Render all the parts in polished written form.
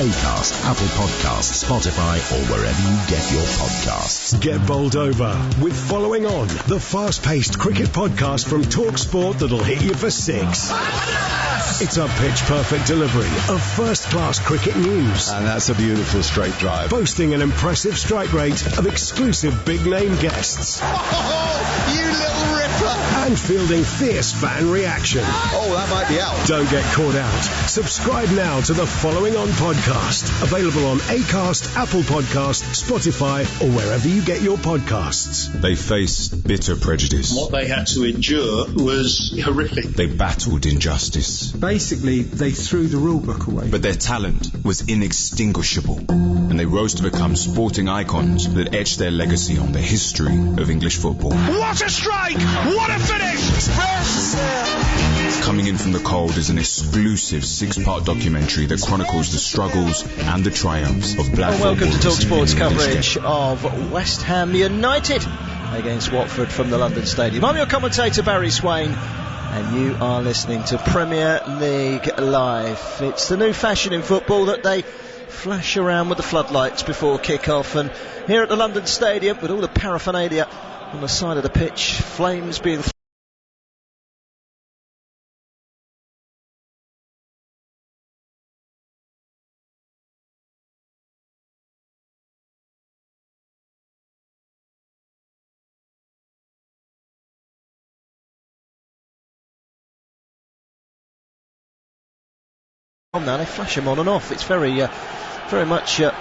Acast, Apple Podcasts, Spotify, or wherever you get your podcasts. Get bowled over with Following On, the fast-paced cricket podcast from TalkSport that'll hit you for six. It's a pitch-perfect delivery of first-class cricket news. And that's a beautiful straight drive. Boasting an impressive strike rate of exclusive big-name guests. Oh, you little ripper! And fielding fierce fan reaction. Oh, that might be out. Don't get caught out. Subscribe now to the Following On podcast. Available on Acast, Apple Podcasts, Spotify, or wherever you get your podcasts. They faced bitter prejudice. What they had to endure was horrific. They battled injustice. Basically, they threw the rule book away. But their talent was inextinguishable, and they rose to become sporting icons that etched their legacy on the history of English football. What a strike! What a finish! Coming in from the cold is an exclusive 6-part documentary that chronicles the struggles and the triumphs of black football. Welcome to TalkSport's coverage of West Ham United against Watford from the London Stadium. I'm your commentator Barry Swain, and you are listening to Premier League Live. It's the new fashion in football that they flash around with the floodlights before kick-off, and here at the London Stadium, with all the paraphernalia on the side of the pitch, flames being now, they flash them on and off. It's very much a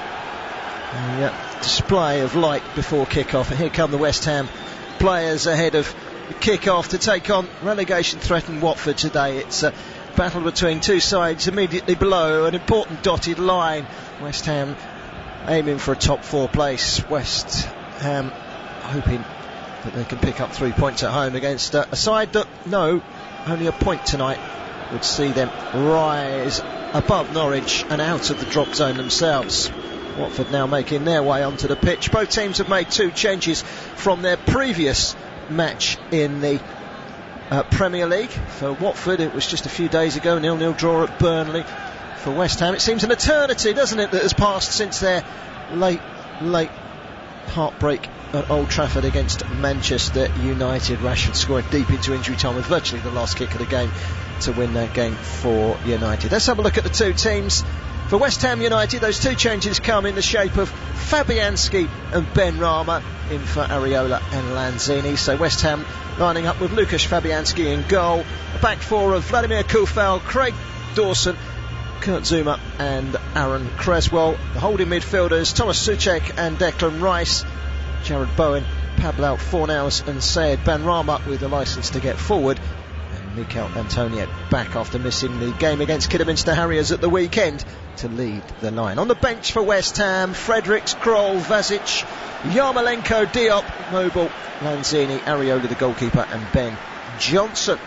display of light before kick-off. And here come the West Ham players ahead of the kick-off to take on relegation-threatened Watford today. It's a battle between two sides immediately below an important dotted line. West Ham aiming for a top 4 place. West Ham hoping that they can pick up 3 points at home against a side that, no, only a point tonight would see them rise above Norwich and out of the drop zone themselves. Watford now making their way onto the pitch. Both teams have made 2 changes from their previous match in the Premier League. For Watford, it was just a few days ago, 0-0 draw at Burnley. For West Ham, it seems an eternity, doesn't it, that has passed since their late heartbreak at Old Trafford against Manchester United. Rashford scoring deep into injury time with virtually the last kick of the game to win that game for United. Let's have a look at the two teams. For West Ham United, those 2 changes come in the shape of Fabianski and Ben Rama in for Areola and Lanzini. So West Ham lining up with Lukasz Fabianski in goal. A back 4 of Vladimir Kufel, Craig Dawson, Kurt Zouma and Aaron Creswell. The holding midfielders, Thomas Souček and Declan Rice, Jared Bowen, Pablo Fornals and Sayed Benrahma with a licence to get forward. And Michail Antonio back after missing the game against Kidderminster Harriers at the weekend to lead the line. On the bench for West Ham, Fredericks, Kroll, Vasic, Yarmolenko, Diop, Noble, Lanzini, Areola the goalkeeper and Ben Johnson.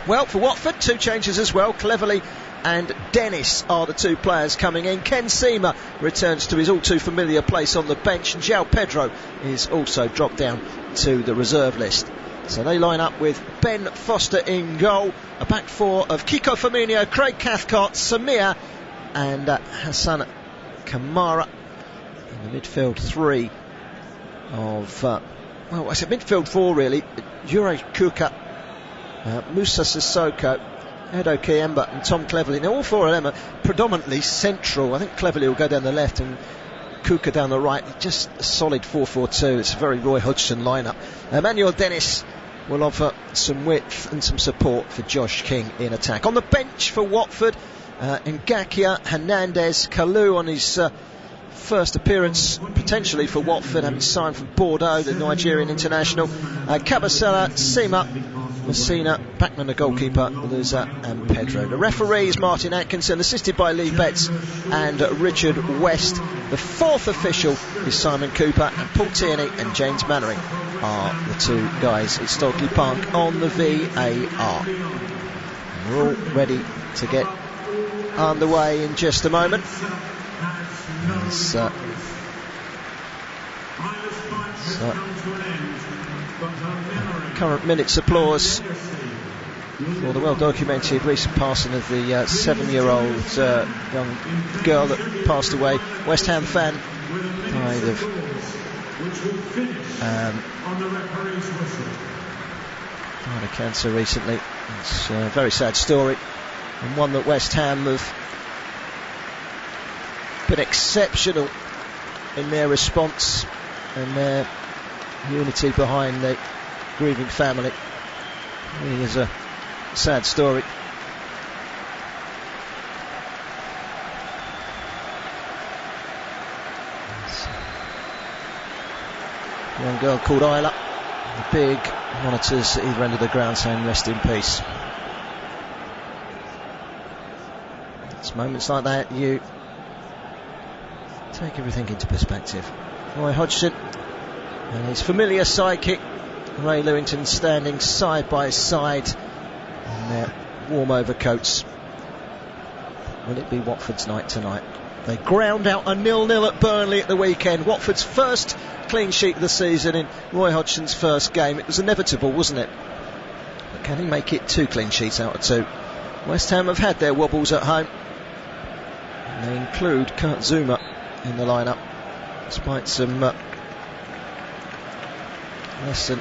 Well, for Watford, 2 changes as well. Cleverly and Dennis are the 2 players coming in. Ken Sema returns to his all too familiar place on the bench, and João Pedro is also dropped down to the reserve list. So they line up with Ben Foster in goal, a back 4 of Kiko Firmino, Craig Cathcart, Samir and Hassan Kamara. In the midfield 3 of midfield 4 really, Jure Kuka, Musa Sissoko, Edo Kiemba and Tom Cleverley. Now all 4 of them are predominantly central. I think Cleverley will go down the left and Kuka down the right. Just a solid 4-4-2. It's a very Roy Hodgson lineup. Emmanuel Dennis will offer some width and some support for Josh King in attack. On the bench for Watford, Ngakia, Hernandez, Kalou on his first appearance potentially for Watford, having signed from Bordeaux, the Nigerian international. Kabasela, Sema, Messina, Backman the goalkeeper, Luza and Pedro. The referees Martin Atkinson, assisted by Lee Betts and Richard West. The 4th official is Simon Cooper, and Paul Tierney and James Mannering are the 2 guys at Stockley Park on the VAR. And we're all ready to get underway in just a moment. Current minute's applause for the well-documented recent passing of the 7-year-old young girl that passed away. West Ham fan, died of cancer recently. It's a very sad story, and one that West Ham have been exceptional in their response and their unity behind the grieving family. It really is a sad story. A young girl called Isla. The big monitors at either end of the ground saying rest in peace. It's moments like that you take everything into perspective. Roy Hodgson and his familiar sidekick Ray Lewington standing side by side in their warm overcoats. Will it be Watford's night tonight? They ground out a 0-0 at Burnley at the weekend. Watford's first clean sheet of the season in Roy Hodgson's first game. It was inevitable, wasn't it? But can he make it 2 clean sheets out of 2? West Ham have had their wobbles at home. And they include Kurt Zouma in the lineup, despite some less than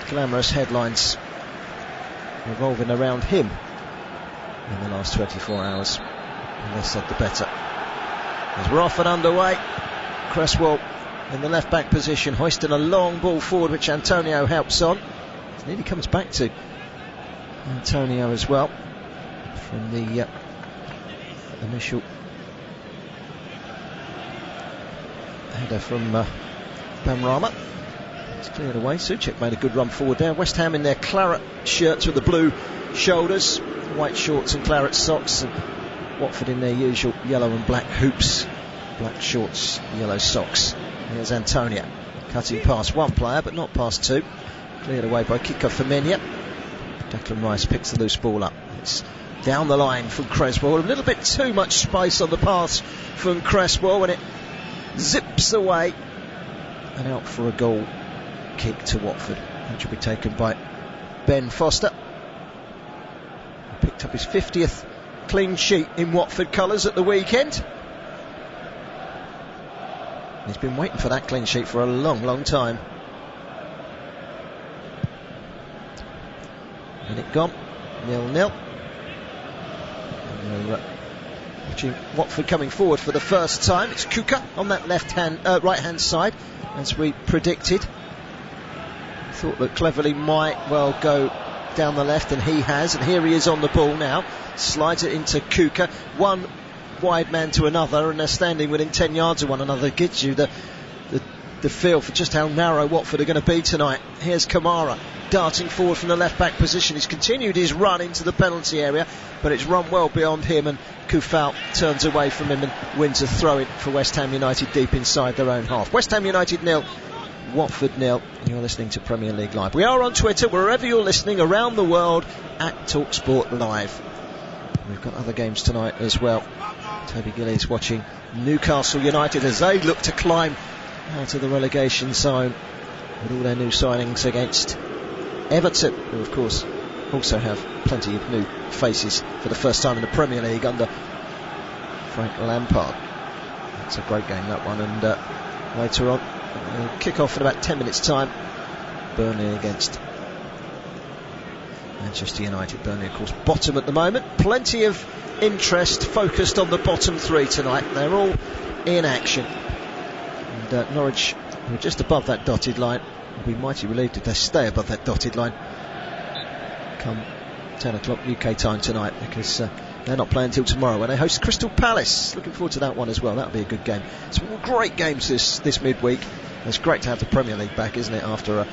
glamorous headlines revolving around him in the last 24 hours. The less said the better. As we're off and underway, Cresswell in the left back position, hoisting a long ball forward which Antonio helps on. It nearly comes back to Antonio as well from the initial header from Benrahma. It's cleared away. Souček made a good run forward there. West Ham in their claret shirts with the blue shoulders, white shorts and claret socks, and Watford in their usual yellow and black hoops, black shorts, yellow socks. Here's Antonio cutting past one player but not past 2. Cleared away by Kiko Firmino. Declan Rice picks the loose ball up. It's down the line from Cresswell. A little bit too much space on the pass from Cresswell when it zips away and out for a goal kick to Watford, which will be taken by Ben Foster. He picked up his 50th clean sheet in Watford colours at the weekend. He's been waiting for that clean sheet for a long time. Minute gone, 0-0. Watching Watford coming forward for the first time. It's Kuka on that right hand side, as we predicted. Thought that Cleverley might well go down the left, and he has, and here he is on the ball now. Slides it into Kuka, one wide man to another, and they're standing within 10 yards of one another. Gives you the feel for just how narrow Watford are going to be tonight. Here's Kamara darting forward from the left back position. He's continued his run into the penalty area, but it's run well beyond him, and Kufal turns away from him and wins a throw-in for West Ham United deep inside their own half. West Ham United 0, Watford 0. You're listening to Premier League Live. We are on Twitter, wherever you're listening around the world, at TalkSport Live. We've got other games tonight as well. Toby Gillies watching Newcastle United as they look to climb out of the relegation zone with all their new signings against Everton, who of course also have plenty of new faces for the first time in the Premier League under Frank Lampard. It's a great game, that one, and later on kick off in about 10 minutes time, Burnley against Manchester United. Burnley of course bottom at the moment. Plenty of interest focused on the bottom 3 tonight. They're all in action, and Norwich, who are just above that dotted line, will be mighty relieved if they stay above that dotted line come 10 o'clock UK time tonight, because they're not playing until tomorrow when they host Crystal Palace. Looking forward to that one as well. That'll be a good game. Some great games this midweek. It's great to have the Premier League back, isn't it, after a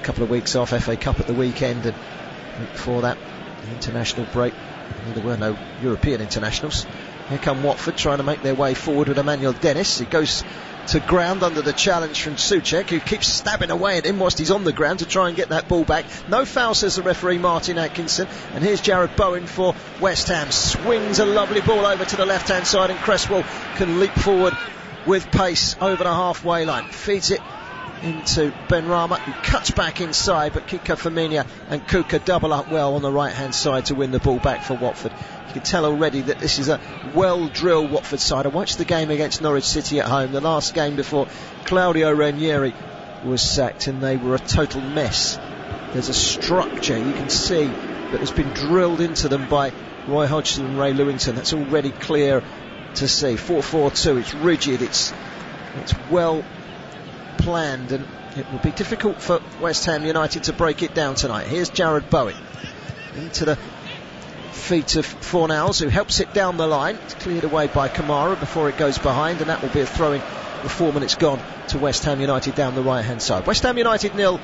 couple of weeks off. FA Cup at the weekend, and before that the international break. There were no European internationals. Here come Watford trying to make their way forward with Emmanuel Dennis. He goes to ground under the challenge from Souček, who keeps stabbing away at him whilst he's on the ground to try and get that ball back. No foul, says the referee Martin Atkinson. And here's Jared Bowen for West Ham. Swings a lovely ball over to the left hand side, and Cresswell can leap forward with pace over the halfway line. Feeds it into Benrahma, who cuts back inside, but Kiko Firmino and Kuka double up well on the right hand side to win the ball back for Watford. You can tell already that this is a well drilled Watford side. I watched the game against Norwich City at home, the last game before Claudio Ranieri was sacked, and they were a total mess. There's a structure you can see that has been drilled into them by Roy Hodgson and Ray Lewington. That's already clear to see. 4-4-2, it's rigid, it's well planned, and it will be difficult for West Ham United to break it down tonight. Here's Jared Bowen into the feet of Fornals, who helps it down the line. It's cleared away by Kamara before it goes behind, and that will be a throw-in with 4 minutes gone to West Ham United down the right hand side. West Ham United 0,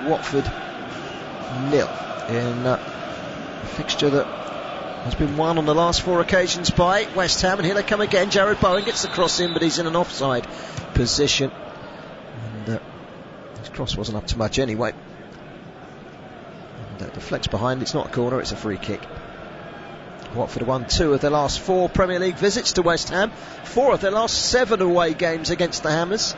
Watford 0 in a fixture that has been won on the last 4 occasions by West Ham, and here they come again. Jared Bowen gets the cross in, but he's in an offside position, and his cross wasn't up to much anyway, and deflects behind. It's not a corner, it's a free kick. Watford have won 2 of their last 4 Premier League visits to West Ham, 4 of their last 7 away games against the Hammers.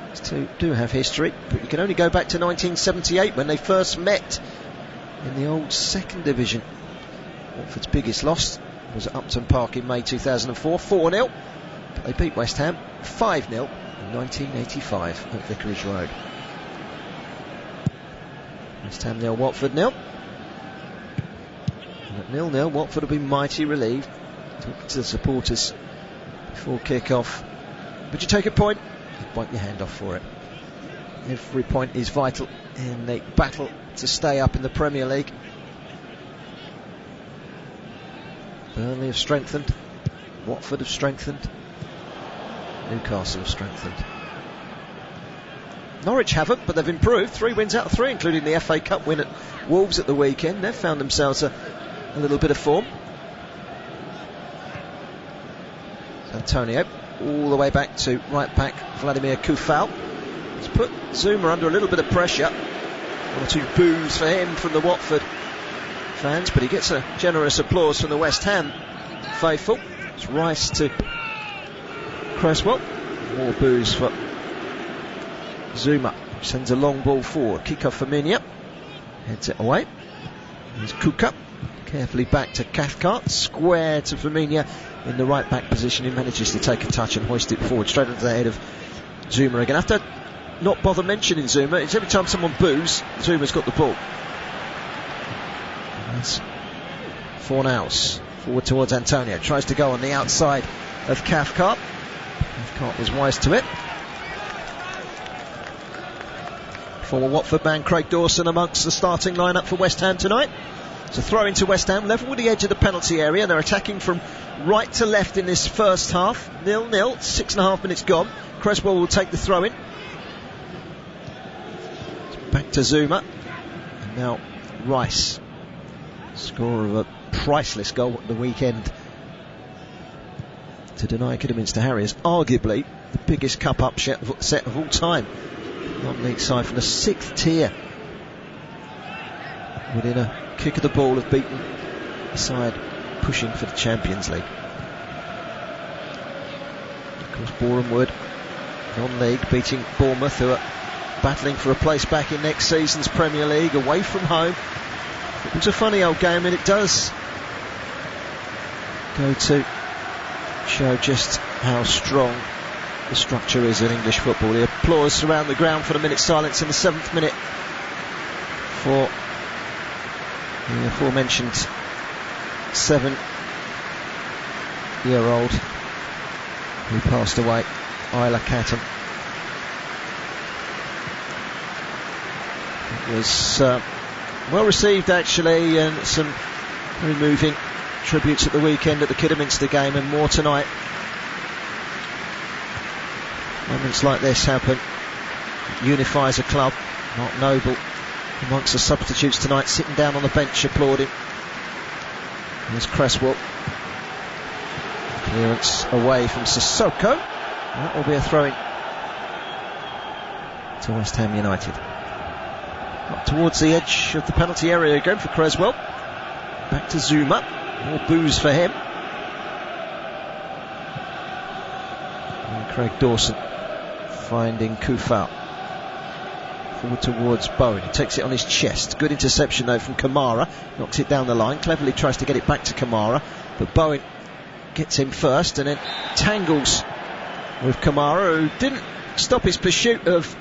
These two do have history, but you can only go back to 1978 when they first met in the old second division. Watford's biggest loss was at Upton Park in May 2004, 4-0, but they beat West Ham 5-0 in 1985 at Vicarage Road. West Ham 0, Watford 0. And at 0-0, Watford have been mighty relieved. Talking to the supporters before kick-off. Would you take a point? You'd bite your hand off for it. Every point is vital in the battle to stay up in the Premier League. Burnley have strengthened, Watford have strengthened, Newcastle have strengthened. Norwich haven't, but they've improved. 3 wins out of 3, including the FA Cup win at Wolves at the weekend. They've found themselves a little bit of form. Antonio all the way back to right back Vladimir Kufal. He's put Zouma under a little bit of pressure. 1 or 2 boos for him from the Watford fans, but he gets a generous applause from the West Ham faithful. It's Rice to Cresswell. More boos for Zouma, who sends a long ball forward. Kiko Firmino heads it away. Here's Kuka, carefully back to Cathcart, square to Firmino in the right back position. He manages to take a touch and hoist it forward straight into the head of Zouma again. I have to not bother mentioning Zouma. It's every time someone boos, Zuma's got the ball. That's Fornals forward towards Antonio, tries to go on the outside of Cathcart. Cathcart was wise to it. Former Watford man Craig Dawson amongst the starting lineup for West Ham tonight. It's a throw into West Ham, level with the edge of the penalty area. They're attacking from right to left in this first half. 0-0, 6.5 minutes gone. Cresswell will take the throw in. Back to Zouma. And now Rice, scorer of a priceless goal at the weekend to deny Kidderminster Harriers arguably the biggest cup upset of all time. Non-league side from the 6th tier, within a kick of the ball, have beaten the side pushing for the Champions League. Of course, Boreham Wood, non-league, beating Bournemouth, who are battling for a place back in next season's Premier League, away from home. It was a funny old game, and it does go to show just how strong the structure is in English football. The applause surround the ground for the minute's silence in the 7th minute for the aforementioned 7-year-old who passed away, Isla Catton. It was well received actually, and some very moving tributes at the weekend at the Kidderminster game, and more tonight. Moments like this happen. It unifies a club. Mark Noble amongst the substitutes tonight, sitting down on the bench applauding. Here's Cresswell. Clearance away from Sissoko. That will be a throw-in to West Ham United. Up towards the edge of the penalty area again for Cresswell. Back to Zouma. More boos for him. And Craig Dawson finding Kufal. Forward towards Bowen. He takes it on his chest. Good interception though from Kamara. Knocks it down the line. Cleverly tries to get it back to Kamara. But Bowen gets him first and then tangles with Kamara, who didn't stop his pursuit of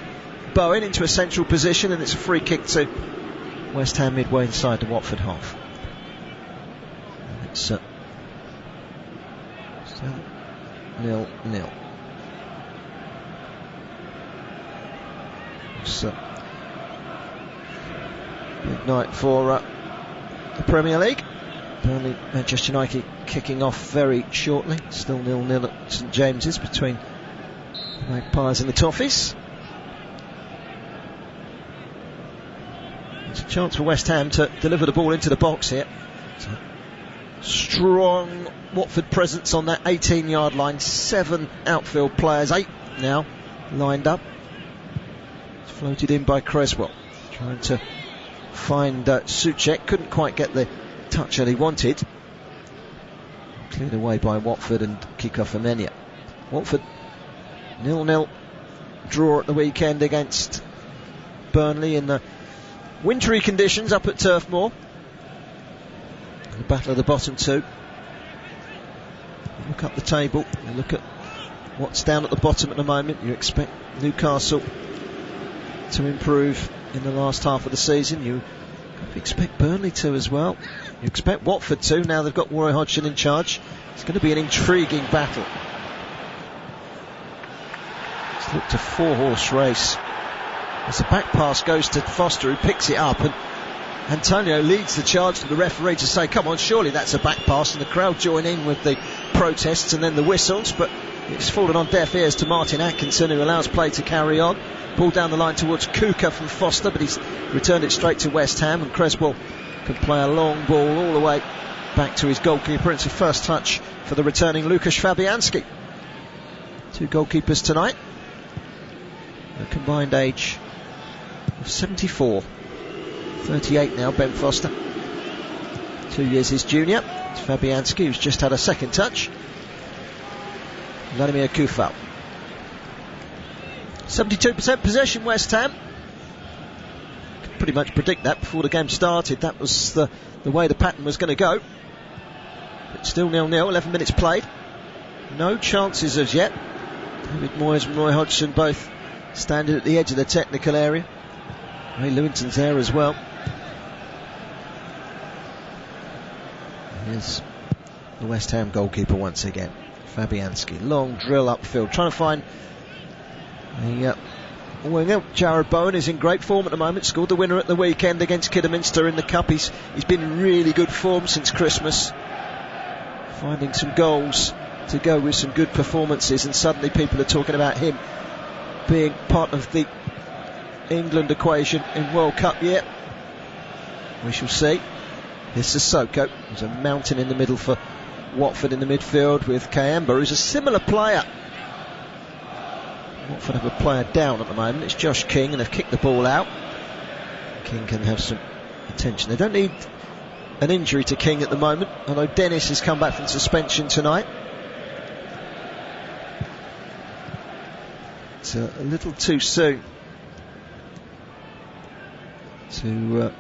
Bowen into a central position, and it's a free kick to West Ham midway inside the Watford half. And it's still 0-0. So, big night for the Premier League. Burnley, Manchester United kicking off very shortly. Still 0-0 at St James's between the Magpies and the Toffees. There's a chance for West Ham to deliver the ball into the box here. So, strong Watford presence on that 18-yard line. 7 outfield players, 8 now lined up. Floated in by Creswell, trying to find Souček. Couldn't quite get the touch that he wanted. Cleared away by Watford and Kiko Femenia. Watford 0-0 draw at the weekend against Burnley in the wintry conditions up at Turf Moor. The battle of the bottom two. Look up the table and look at what's down at the bottom at the moment. You expect Newcastle to improve in the last half of the season. You expect Burnley to as well. You expect Watford to, now they've got Roy Hodgson in charge. It's going to be an intriguing battle. Let's look to 4-horse race. As the back pass goes to Foster, who picks it up, and Antonio leads the charge to the referee to say, come on, surely that's a back pass, and the crowd join in with the protests and then the whistles, but it's fallen on deaf ears to Martin Atkinson, who allows play to carry on. Ball down the line towards Kuka from Foster, but he's returned it straight to West Ham, and Creswell can play a long ball all the way back to his goalkeeper. It's a first touch for the returning Łukasz Fabianski. 2 goalkeepers tonight. A combined age of 74. 38 now, Ben Foster. 2 years his junior. It's Fabianski, who's just had a second touch. Vladimir Kufal. 72% possession, West Ham. Could pretty much predict that before the game started. That was the way the pattern was going to go. But still 0-0, 11 minutes played. No chances as yet. David Moyes and Roy Hodgson both standing at the edge of the technical area. Ray Lewington's there as well. Here's the West Ham goalkeeper once again, Fabianski. Long drill upfield, trying to find the winger. Jared Bowen is in great form at the moment. Scored the winner at the weekend against Kidderminster in the Cup. He's been in really good form since Christmas, finding some goals to go with some good performances, and suddenly people are talking about him being part of the England equation in World Cup year. We shall see. Here's Sissoko. There's a mountain in the middle for Watford in the midfield with Kayamba, who's a similar player. Watford have a player down at the moment. It's Josh King, and they've kicked the ball out. King can have some attention. They don't need an injury to King at the moment, although Dennis has come back from suspension tonight. It's a little too soon to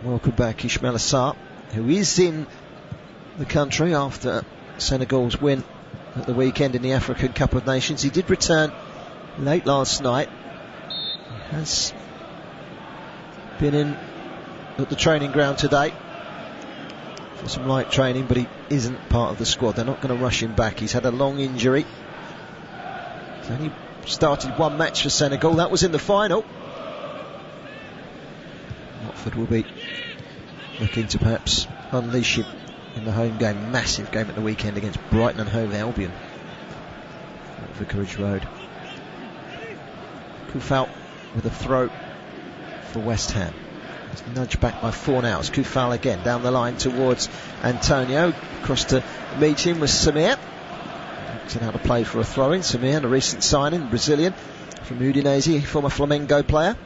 welcome back Ismail Assar, who is in the country after Senegal's win at the weekend in the African Cup of Nations. He did return late last night. He has been in at the training ground today for some light training, but he isn't part of the squad. They're not going to rush him back. He's had a long injury. He's only started 1 match for Senegal. That was in the final. Watford will be looking to perhaps unleash him in the home game. Massive game at the weekend against Brighton and Hove Albion at Vicarage Road. Kufal with a throw for West Ham. It's nudged back by 4 now. It's Kufal again down the line towards Antonio. Across to meet him with Samir. Looks at how to play for a throw-in. Samir, a recent signing, Brazilian from Udinese, former Flamengo player.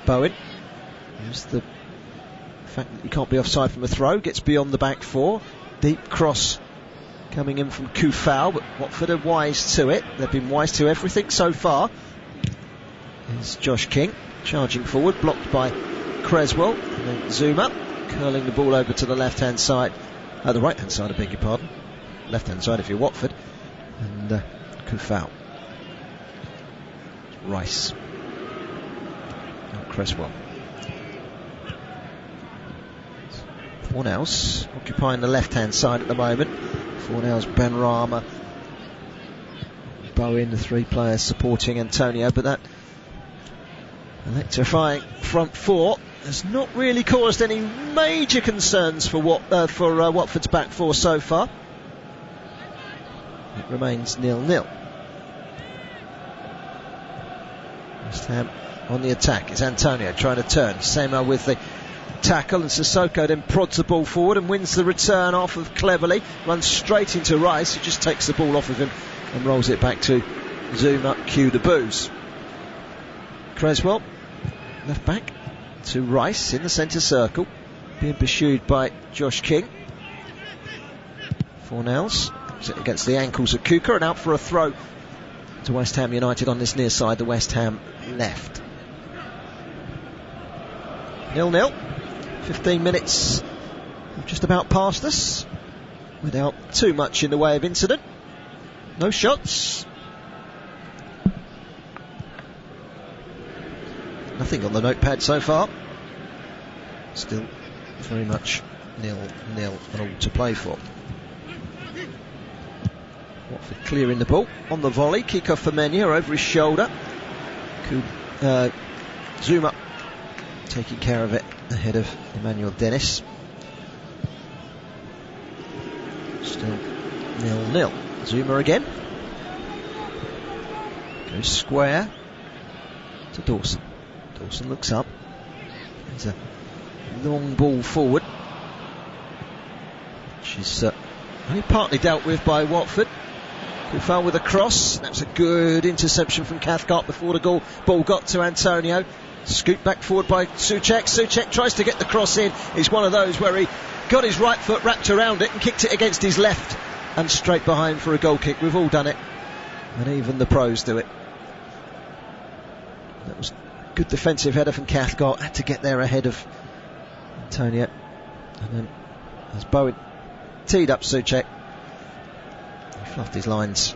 Bowen. There's the fact that you can't be offside from a throw. Gets beyond the back 4. Deep cross coming in from Kufal, but Watford are wise to it. They've been wise to everything so far. Here's Josh King charging forward, blocked by Creswell, and then Zouma curling the ball over to the left-hand side, the right-hand side, I beg your pardon, left-hand side if you're Watford, and Kufal. Rice. And Creswell. Fornals occupying the left-hand side at the moment. Fornals, Benrahma, Bowen, the three players supporting Antonio, but that electrifying front four has not really caused any major concerns for Watford's back four so far. It remains 0-0. West Ham on the attack. It's Antonio trying to turn. Sema with the tackle, and Sissoko then prods the ball forward and wins the return off of cleverly. Runs straight into Rice, who just takes the ball off of him and rolls it back to Zouma. Cue the boos. Creswell, left back to Rice in the centre circle, being pursued by Josh King. Fornals against the ankles of Kuka, and out for a throw to West Ham United on this near side, the West Ham left. 0-0. 15 minutes just about past us, without too much in the way of incident. No shots. Nothing on the notepad so far. Still very much 0-0 and all to play for. Watford clearing the ball on the volley. Kick off for Menia over his shoulder. Zouma taking care of it ahead of Emmanuel Dennis. Still 0-0. Zouma again. Goes square to Dawson. Dawson looks up. There's a long ball forward, which is only partly dealt with by Watford. Kufal with a cross. That's a good interception from Cathcart before the ball got to Antonio. Scooped back forward by Souček. Souček tries to get the cross in. It's one of those where he got his right foot wrapped around it and kicked it against his left and straight behind for a goal kick. We've all done it, and even the pros do it. That was a good defensive header from Cathcart. Had to get there ahead of Antonio, and then as Bowen teed up Souček, he fluffed his lines,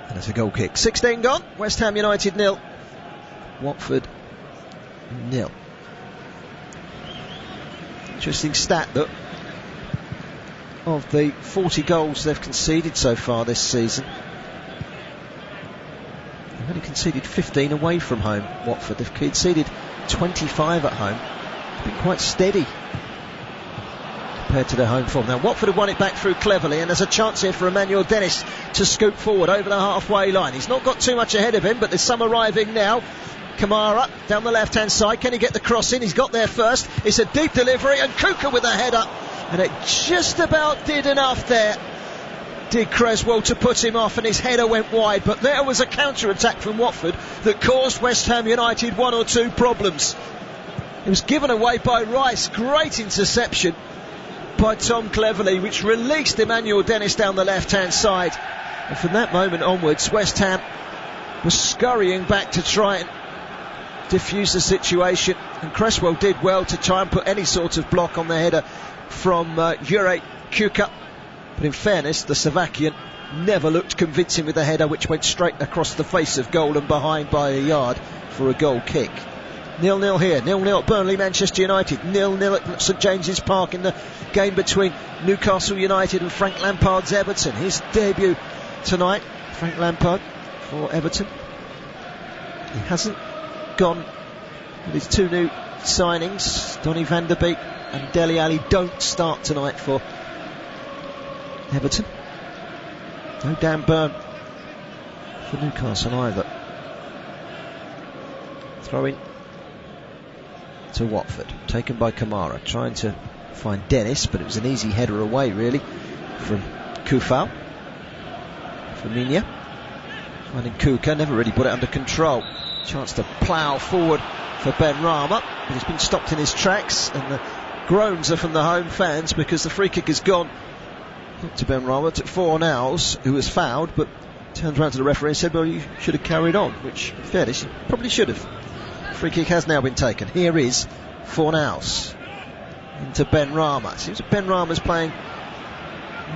and it's a goal kick. 16 gone. West Ham United 0, Watford 0. Interesting stat that of the 40 goals they've conceded so far this season, they've only conceded 15 away from home. Watford, they've conceded 25 at home. It's been quite steady compared to their home form. Now Watford have won it back through cleverly, and there's a chance here for Emmanuel Dennis to scoop forward over the halfway line. He's not got too much ahead of him, but there's some arriving now. Kamara down the left hand side. Can he get the cross in? He's got there first. It's a deep delivery, and Kuka with a header, and it just about did enough there, did Creswell, to put him off, and his header went wide. But there was a counter attack from Watford that caused West Ham United one or two problems. It was given away by Rice. Great interception by Tom Cleverley, which released Emmanuel Dennis down the left hand side, and from that moment onwards West Ham was scurrying back to try and diffuse the situation, and Creswell did well to try and put any sort of block on the header from Jure Kuka, but in fairness the Slovakian never looked convincing with the header, which went straight across the face of goal and behind by a yard for a goal kick. 0-0 here, 0-0 at Burnley Manchester United, 0-0 at St James's Park in the game between Newcastle United and Frank Lampard's Everton. His debut tonight, Frank Lampard for Everton. He hasn't gone with his two new signings. Donny van der Beek and Dele Alli don't start tonight for Everton. No Dan Burn for Newcastle either. Throw in to Watford, taken by Kamara, trying to find Dennis, but it was an easy header away really from Kufal. Firmino finding Kuka, never really put it under control. Chance to plough forward for Benrahma, but he's been stopped in his tracks, and the groans are from the home fans because the free kick has gone to Ben Rama, took 4 nows, who was fouled, but turned around to the referee and said, well, you should have carried on, which, in fairness, he probably should have. Free kick has now been taken. Here is 4 nows into Ben Rama. It seems that Ben Rama's playing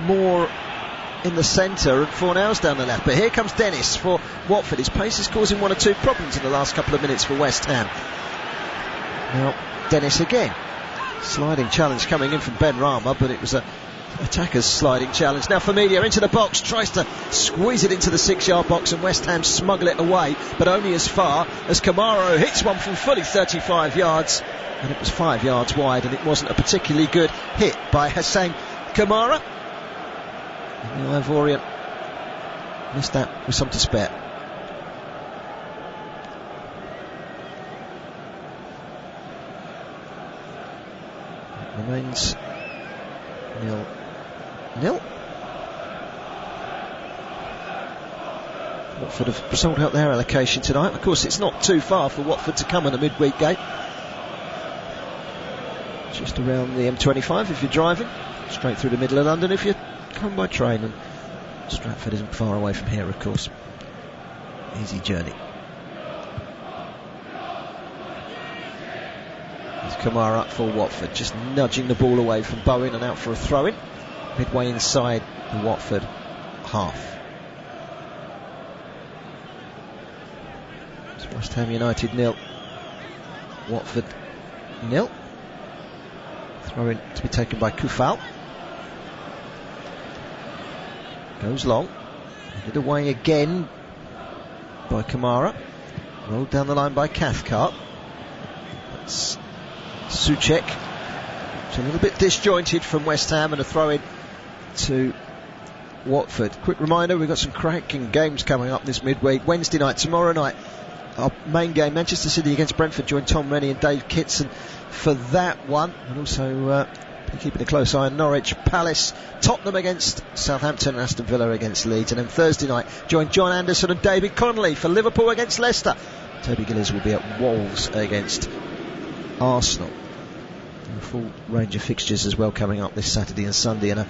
more in the centre and 4 nows down the left, but here comes Dennis for Watford. His pace is causing 1 or 2 problems in the last couple of minutes for West Ham. Now Dennis again, sliding challenge coming in from Ben Rama, but it was a attacker's sliding challenge. Now Familia into the box, tries to squeeze it into the 6-yard box, and West Ham smuggle it away, but only as far as Kamara hits one from fully 35 yards, and it was 5 yards wide, and it wasn't a particularly good hit by Hussein Kamara. And the Ivorian missed that with some to spare. It remains 0-0. Watford have sold out their allocation tonight. Of course, it's not too far for Watford to come in a midweek game. Just around the M25 if you're driving, straight through the middle of London if you come by train, and Stratford isn't far away from here, of course. Easy journey. There's Kamara up for Watford, just nudging the ball away from Bowen and out for a throw-in, midway inside the Watford half. It's West Ham United 0, Watford 0. Throw-in to be taken by Kufal. Goes long, headed away again by Kamara, rolled down the line by Cathcart. That's Souček, it's a little bit disjointed from West Ham, and a throw-in to Watford. Quick reminder, we've got some cracking games coming up this midweek. Wednesday night, tomorrow night, our main game, Manchester City against Brentford. Join Tom Rennie and Dave Kitson for that one, and also keeping a close eye on Norwich, Palace, Tottenham against Southampton, and Aston Villa against Leeds. And then Thursday night, join John Anderson and David Connolly for Liverpool against Leicester. Toby Gillies will be at Wolves against Arsenal. And a full range of fixtures as well coming up this Saturday and Sunday, and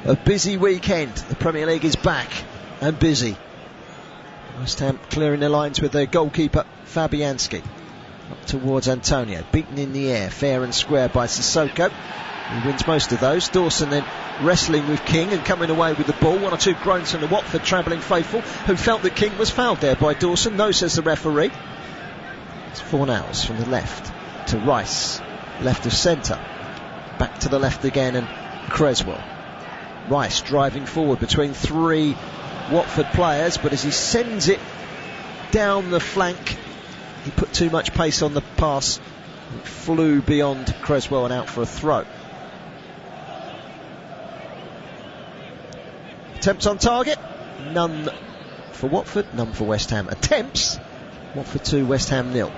a busy weekend. The Premier League is back and busy. West Ham clearing the lines with their goalkeeper Fabianski. Up towards Antonio, beaten in the air, fair and square by Sissoko. He wins most of those. Dawson then wrestling with King and coming away with the ball. 1 or 2 groans from the Watford travelling faithful, who felt that King was fouled there by Dawson. No, says the referee. It's 4 nows from the left to Rice, left of centre, back to the left again, and Creswell. Rice driving forward between 3 Watford players, but as he sends it down the flank, he put too much pace on the pass. It flew beyond Creswell and out for a throw. Attempts on target, none for Watford, none for West Ham. Attempts, Watford 2, West Ham 0.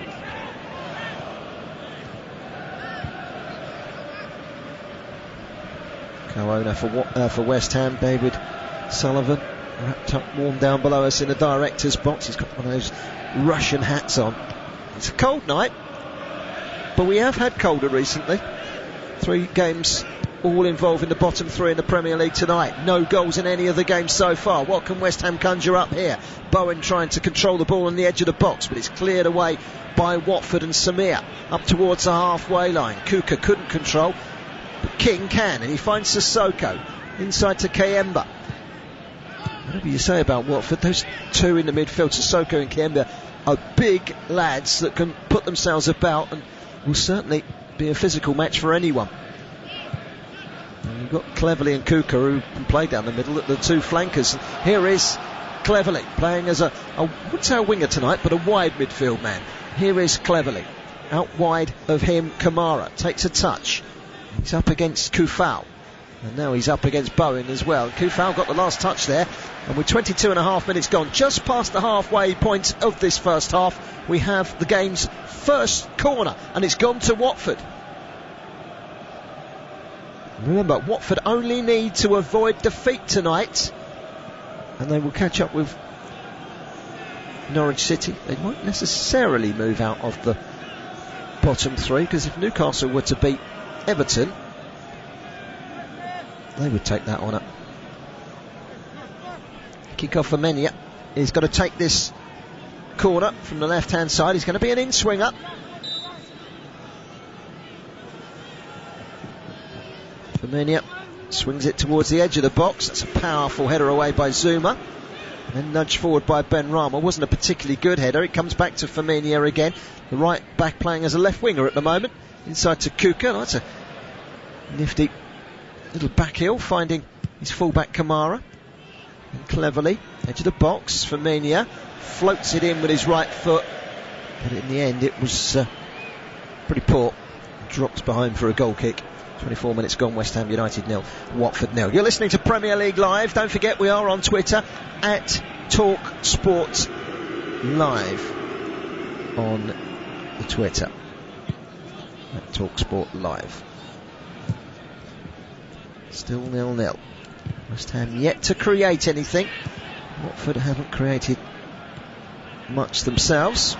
Co-owner for West Ham, David Sullivan, wrapped up warm down below us in the director's box. He's got one of those Russian hats on. It's a cold night, but we have had colder recently. 3 games all involving the bottom 3 in the Premier League tonight. No goals in any of the games so far. What can West Ham conjure up here? Bowen trying to control the ball on the edge of the box, but it's cleared away by Watford and Samir. Up towards the halfway line. Kuka couldn't control, but King can, and he finds Sissoko inside to Kayemba. Whatever you say about Watford, those 2 in the midfield, Sissoko and Kayemba, are big lads that can put themselves about and will certainly be a physical match for anyone. And you've got Cleverley and Kuka who can play down the middle at the 2 flankers. Here is Cleverley playing as I wouldn't say a winger tonight, but a wide midfield man. Here is Cleverley. Out wide of him, Kamara takes a touch. He's up against Kufal. And now he's up against Bowen as well. Kufal got the last touch there. And with 22.5 minutes gone, just past the halfway point of this first half, we have the game's first corner. And it's gone to Watford. Remember, Watford only need to avoid defeat tonight, and they will catch up with Norwich City. They won't necessarily move out of the bottom 3, because if Newcastle were to beat Everton, they would take that on Kick off for Menia. He's got to take this corner from the left hand side. He's going to be an in-swinger. Menia swings it towards the edge of the box. That's a powerful header away by Zouma. And then nudged forward by Ben Rama. Wasn't a particularly good header. It comes back to Firmino again. The right back playing as a left winger at the moment. Inside to Kuka. That's a nifty little back heel, finding his fullback Kamara. And cleverly, edge of the box, Firmino floats it in with his right foot. But in the end, it was pretty poor. Dropped behind for a goal kick. 24 minutes gone, West Ham United 0, Watford 0. You're listening to Premier League Live. Don't forget we are on Twitter at Talk Sports Live on the Twitter. At Talk Sport Live. Still 0-0. West Ham yet to create anything. Watford haven't created much themselves.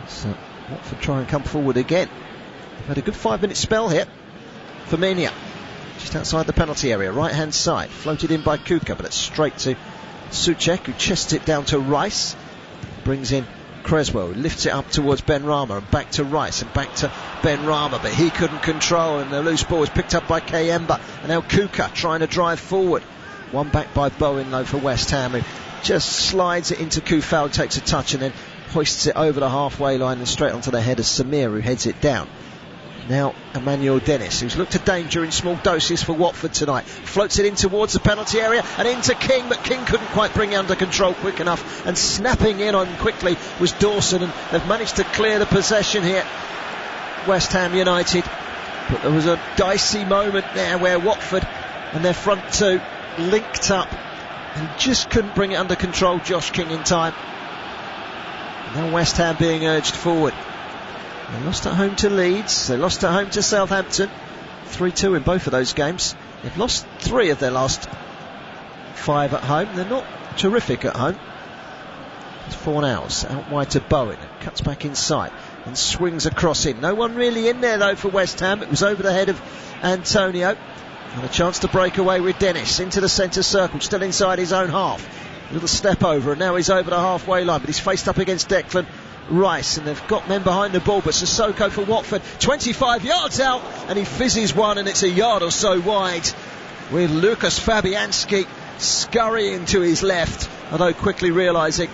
So Watford try and come forward again. They've had a good 5-minute spell here. Firmino, just outside the penalty area, right hand side, floated in by Kuka, but it's straight to Souček, who chests it down to Rice. Brings in Creswell, who lifts it up towards Ben Rama, and back to Rice, and back to Ben Rama, but he couldn't control, and the loose ball was picked up by Kayemba, and now Kuka trying to drive forward. One back by Bowen though for West Ham, who just slides it into Kufal, takes a touch, and then hoists it over the halfway line and straight onto the head of Samir, who heads it down. Now Emmanuel Dennis, who's looked at danger in small doses for Watford tonight, floats it in towards the penalty area and into King, but King couldn't quite bring it under control quick enough, and snapping in on quickly was Dawson, and they've managed to clear the possession here, West Ham United. But there was a dicey moment there where Watford and their front two linked up and just couldn't bring it under control, Josh King, in time. Now West Ham being urged forward. They lost at home to Leeds, they lost at home to Southampton, 3-2 in both of those games. They've lost 3 of their last 5 at home. They're not terrific at home. It's Fornals out wide to Bowen, cuts back inside and swings across in. No one really in there though for West Ham. It was over the head of Antonio. And a chance to break away with Dennis into the centre circle, still inside his own half. A little step over, and now he's over the halfway line, but he's faced up against Declan Rice, and they've got men behind the ball, but Sissoko for Watford, 25 yards out, and he fizzes one, and it's a yard or so wide, with Lucas Fabianski scurrying to his left, although quickly realising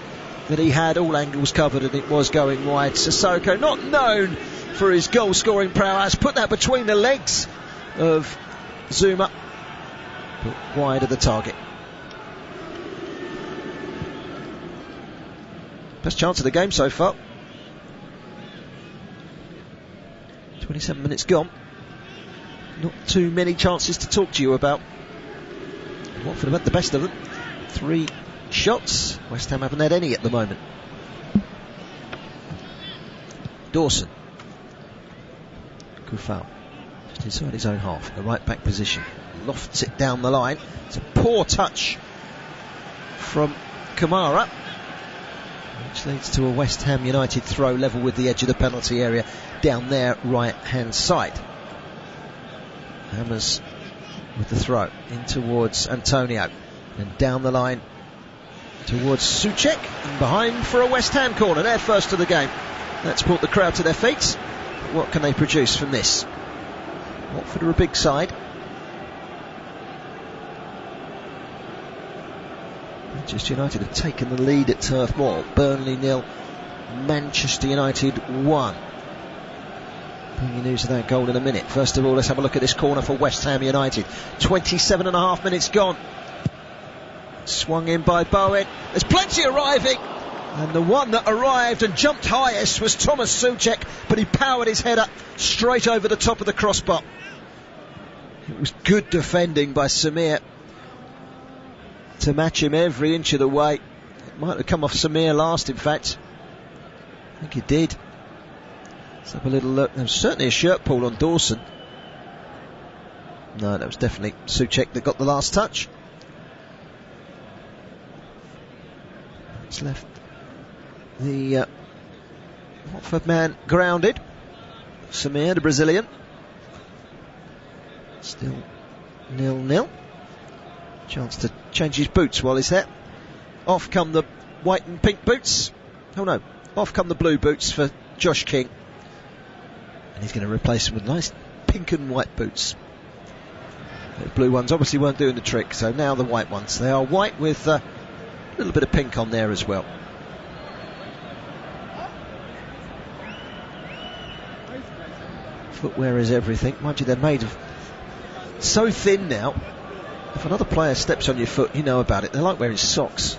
that he had all angles covered and it was going wide. Sissoko, not known for his goal scoring prowess, put that between the legs of Zouma, but wide of the target. Best chance of the game so far. 27 minutes gone. Not too many chances to talk to you about. Watford have had the best of them. 3 shots. West Ham haven't had any at the moment. Dawson. Kufal. Just inside his own half. The right back position. Lofts it down the line. It's a poor touch from Kamara, which leads to a West Ham United throw level with the edge of the penalty area down their right hand side. Hammers with the throw in towards Antonio and down the line towards Souček, and behind for a West Ham corner, their first of the game. That's brought the crowd to their feet. But what can they produce from this? Watford are a big side. Manchester United have taken the lead at Turf Moor. Burnley 0, Manchester United 1. Bring you news of that goal in a minute. First of all, let's have a look at this corner for West Ham United. 27.5 minutes gone. Swung in by Bowen. There's plenty arriving, and the one that arrived and jumped highest was Thomas Souček, but he powered his head up straight over the top of the crossbar. It was good defending by Samir to match him every inch of the way. It might have come off Samir last, in fact. I think it did. Let's have a little look. There was certainly a shirt pull on Dawson. No, that was definitely Souček that got the last touch. It's left the Watford man grounded. Samir, the Brazilian. Still 0-0. Chance to change his boots while he's there. Off come the white and pink boots. Oh no, off come the blue boots for Josh King. And he's going to replace them with nice pink and white boots. The blue ones obviously weren't doing the trick, so now the white ones. They are white with a little bit of pink on there as well. Footwear is everything. Mind you, they're made of so thin now. If another player steps on your foot, you know about it. They're like wearing socks.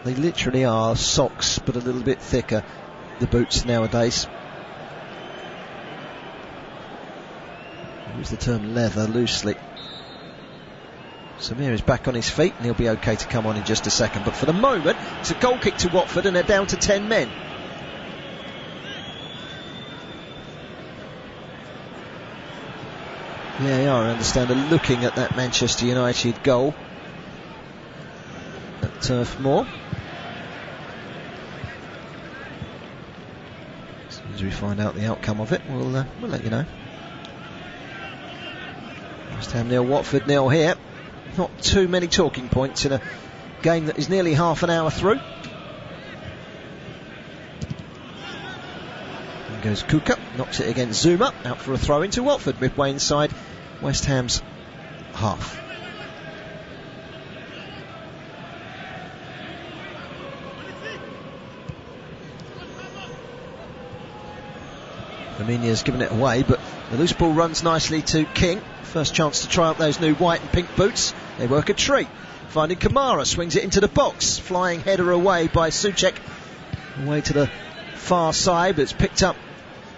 They literally are socks, but a little bit thicker, the boots nowadays. I use the term leather loosely. Samir is back on his feet and he'll be okay to come on in just a second. But for the moment, it's a goal kick to Watford and they're down to 10 men. VAR, I understand, are looking at that Manchester United goal at Turf Moor. As soon as we find out the outcome of it, we'll let you know. West Ham 0, Watford 0 here. Not too many talking points in a game that is nearly half an hour through. In goes Kuka, knocks it against Zouma, out for a throw into Watford, midway inside West Ham's half. Firmino's given it away, but the loose ball runs nicely to King. First chance to try out those new white and pink boots. They work a treat. Finding Kamara, swings it into the box. Flying header away by Souček. Away to the far side, but it's picked up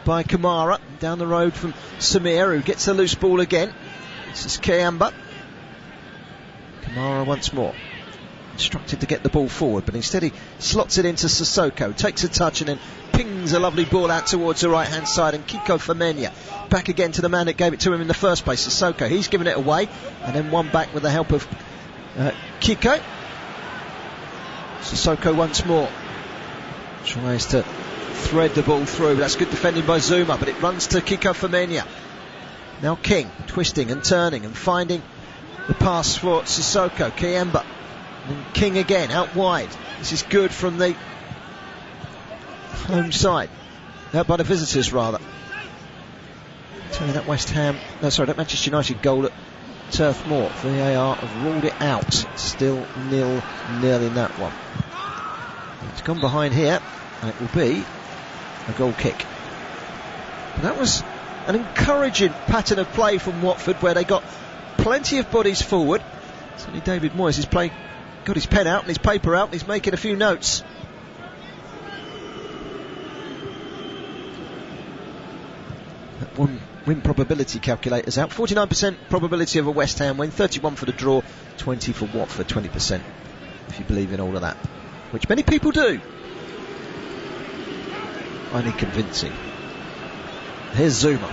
by Kamara. Down the road from Samir, who gets the loose ball again. This is Kayamba. Kamara once more. Instructed to get the ball forward, but instead he slots it into Sissoko. Takes a touch and then pings a lovely ball out towards the right hand side, and Kiko Firmino back again to the man that gave it to him in the first place, Sissoko. He's given it away and then one back with the help of Kiko. Sissoko once more tries to thread the ball through. That's good defending by Zouma, but it runs to Kiko Firmino. Now King twisting and turning and finding the pass for Sissoko. Kayamba and King again out wide. This is good from the home side, by the visitors rather. Tell you that that Manchester United goal at Turf Moor, VAR have ruled it out. Still 0-0 in that one. It's gone behind here and it will be a goal kick. But that was an encouraging pattern of play from Watford, where they got plenty of bodies forward. Certainly David Moyes is got his pen out and his paper out and he's making a few notes. That one win probability calculator's out. 49% probability of a West Ham win, 31 for the draw, 20 for Watford, 20% if you believe in all of that, which many people do. I need convincing. Here's Zouma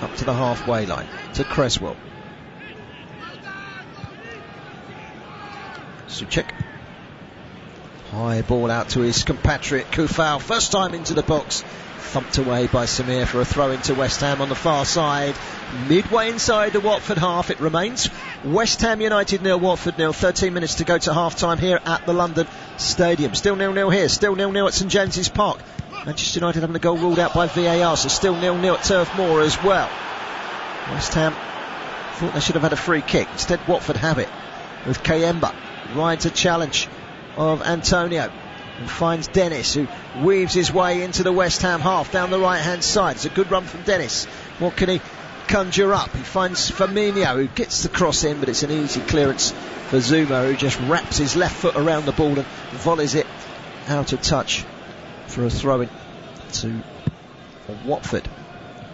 up to the halfway line to Cresswell. Souček. High ball out to his compatriot Kufau. First time into the box. Thumped away by Samir for a throw into West Ham on the far side. Midway inside the Watford half it remains. West Ham United 0, Watford 0. 13 minutes to go to half time here at the London Stadium. Still 0-0 here. Still 0-0 at St James's Park. Manchester United having a goal ruled out by VAR, so still 0-0 at Turf Moor as well. West Ham thought they should have had a free kick. Instead Watford have it with Kayamba. Rides a challenge of Antonio and finds Dennis, who weaves his way into the West Ham half down the right hand side. It's a good run from Dennis. What can he conjure up? He finds Firmino, who gets the cross in, but it's an easy clearance for Zouma, who just wraps his left foot around the ball and volleys it out of touch for a throw-in to Watford,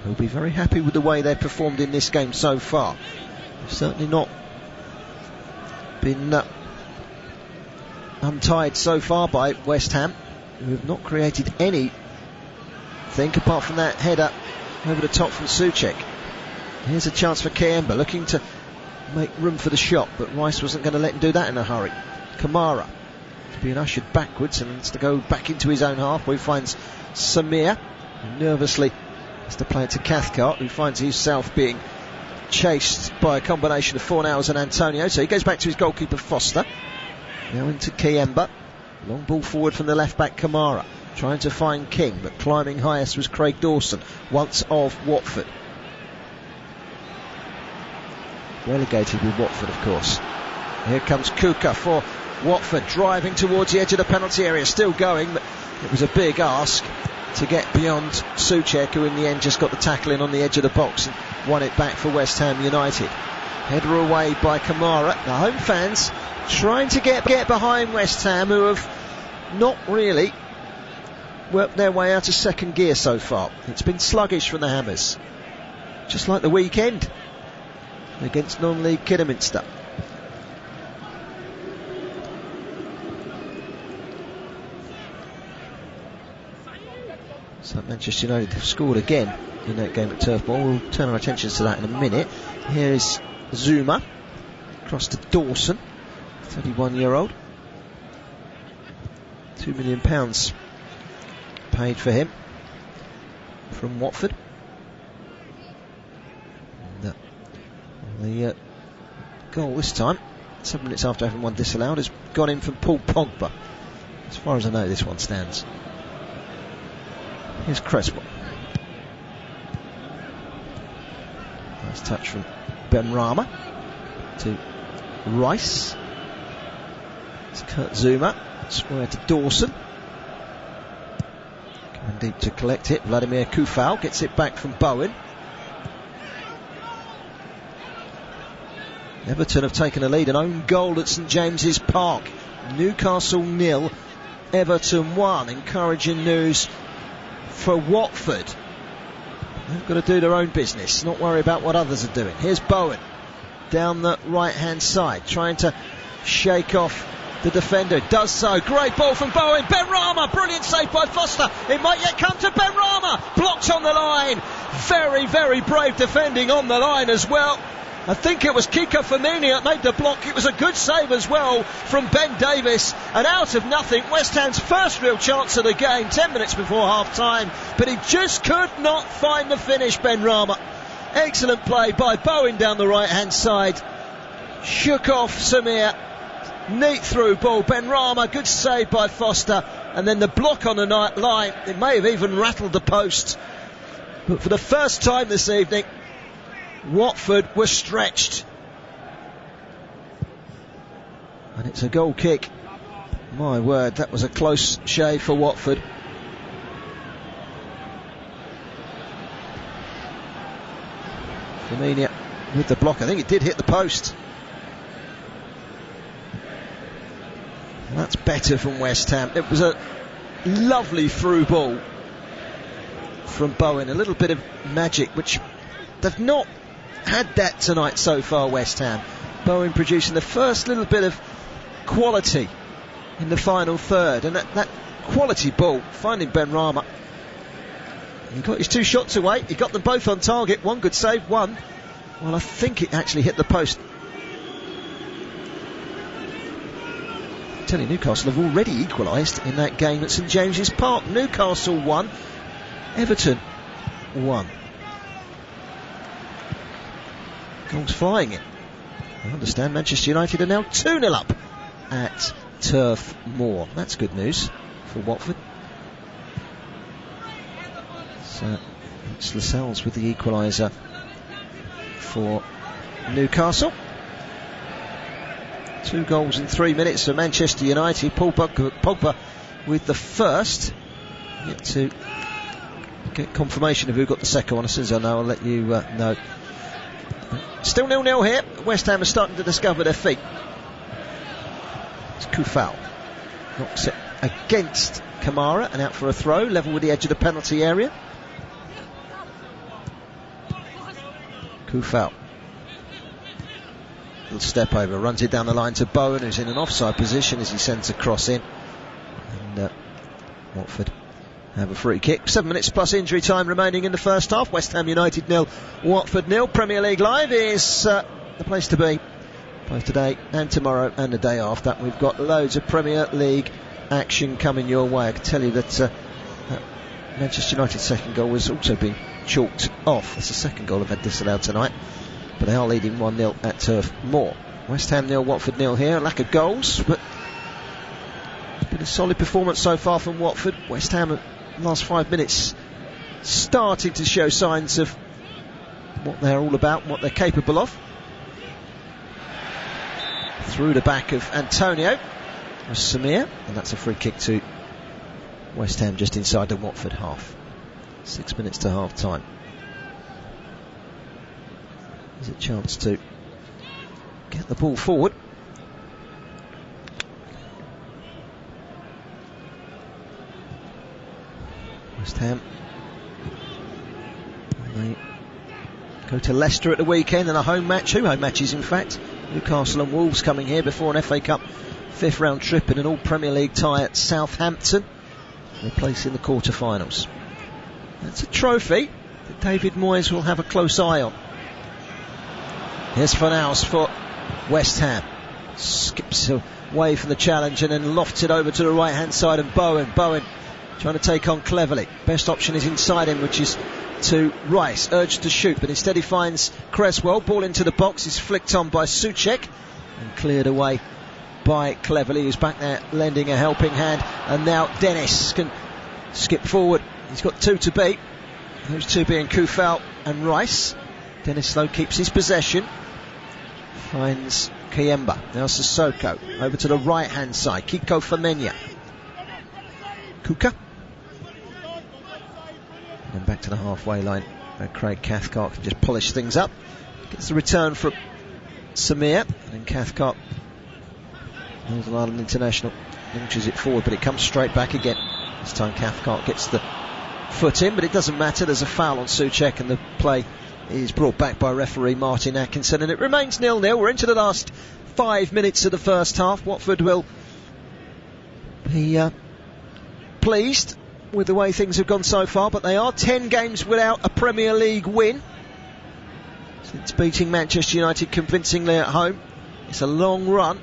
who'll be very happy with the way they've performed in this game so far. They've certainly not been untied so far by West Ham, who have not created anything apart from that header over the top from Souček. Here's a chance for Kayamba, looking to make room for the shot, but Rice wasn't going to let him do that in a hurry. Kamara is being ushered backwards and has to go back into his own half, where he finds Samir, who nervously has to play it to Cathcart, who finds himself being chased by a combination of Fornals and Antonio, so he goes back to his goalkeeper Foster. Now into Kiemba. Long ball forward from the left back Kamara, trying to find King, but climbing highest was Craig Dawson, once of Watford. Relegated with Watford, of course. Here comes Kuka for Watford, driving towards the edge of the penalty area, still going, but it was a big ask to get beyond Souček, who in the end just got the tackle in on the edge of the box and won it back for West Ham United. Header away by Kamara. The home fans trying to get behind West Ham, who have not really worked their way out of second gear so far. It's been sluggish from the Hammers, just like the weekend against non-league Kidderminster. So Manchester United have scored again in that game at Turf Moor. We'll turn our attentions to that in a minute. Here is Zouma, across to Dawson, 31-year-old. £2 million paid for him from Watford. And, the goal this time, 7 minutes after having one disallowed, has gone in from Paul Pogba. As far as I know, this one stands. Here's Creswell. Nice touch from Benrahma to Rice. It's Kurt Zouma, square to Dawson. Coming deep to collect it, Vladimir Kufal gets it back from Bowen. Everton have taken a lead, an own goal at St James's Park. Newcastle 0, Everton 1. Encouraging news for Watford. They've got to do their own business, not worry about what others are doing. Here's Bowen down the right hand side, trying to shake off the defender. Does so. Great ball from Bowen. Benrahma, brilliant save by Foster. It might yet come to Benrahma. Blocked on the line. Very, very brave defending on the line as well. I think it was Kiko Firmini that made the block. It was a good save as well from Ben Davis. And out of nothing, West Ham's first real chance of the game, 10 minutes before half time. But he just could not find the finish, Benrahma. Excellent play by Bowen down the right hand side. Shook off Samir. Neat through ball. Benrahma, good save by Foster. And then the block on the line. It may have even rattled the post. But for the first time this evening, Watford were stretched. And it's a goal kick. My word, that was a close shave for Watford. Firmino with the block. I think it did hit the post. And that's better from West Ham. It was a lovely through ball from Bowen. A little bit of magic, which they've not had that tonight so far, West Ham. Bowen producing the first little bit of quality in the final third, and that quality ball finding Benrahma. He got his 2 shots away, he got them both on target. One good save, one, well, I think it actually hit the post. I tell you, Newcastle have already equalised in that game at St James's Park. Newcastle 1, Everton 1. Goals flying in. I understand Manchester United are now 2-0 up at Turf Moor. That's good news for Watford. So it's Lascelles with the equaliser for Newcastle. 2 goals in 3 minutes for Manchester United. Paul Pogba with the first. Yet to get confirmation of who got the second one. As soon as I know, I'll let you know. Still 0-0 here. West Ham are starting to discover their feet. It's Kufal. Knocks it against Kamara and out for a throw, level with the edge of the penalty area. Kufal. Little step over, runs it down the line to Bowen, who's in an offside position as he sends a cross in. And Watford have a free kick. 7 minutes plus injury time remaining in the first half. West Ham United 0, Watford 0. Premier League Live is the place to be, both today and tomorrow and the day after. We've got loads of Premier League action coming your way. I can tell you that Manchester United's second goal has also been chalked off. That's the second goal I've had disallowed tonight. but they are leading 1-0 at Turf Moor. West Ham 0, Watford 0 here. Lack of goals, but it's been a solid performance so far from Watford. West Ham, in the last 5 minutes, starting to show signs of what they're all about, what they're capable of. Through the back of Antonio was Samir, and that's a free kick to West Ham just inside the Watford half. 6 minutes to half time. There's a chance to get the ball forward. West Ham, they go to Leicester at the weekend in a home match, 2 home matches in fact. Newcastle and Wolves coming here before an FA Cup 5th round trip and an all Premier League tie at Southampton. They're placed in the quarter-finals. That's a trophy that David Moyes will have a close eye on. Here's Fornals for West Ham. Skips away from the challenge and then lofts it over to the right hand side, and Bowen trying to take on Cleverley. Best option is inside him, which is to Rice, urged to shoot, but instead he finds Cresswell. Ball into the box is flicked on by Souček and cleared away by Cleverley, who's back there lending a helping hand. And now Dennis can skip forward. He's got 2 to beat, those 2 being Kufal and Rice. Dennis though keeps his possession, finds Kayemba. Now Sissoko over to the right hand side. Kiko Femenia, Kuka, and back to the halfway line where Craig Cathcart can just polish things up. Gets the return from Samir, and then Cathcart, Northern Ireland international, launches it forward, but it comes straight back again. This time Cathcart gets the foot in, but it doesn't matter. There's a foul on Souček and the play is brought back by referee Martin Atkinson, and it remains 0-0. We're into the last 5 minutes of the first half. Watford will be pleased with the way things have gone so far, but they are 10 games without a Premier League win since beating Manchester United convincingly at home. It's a long run.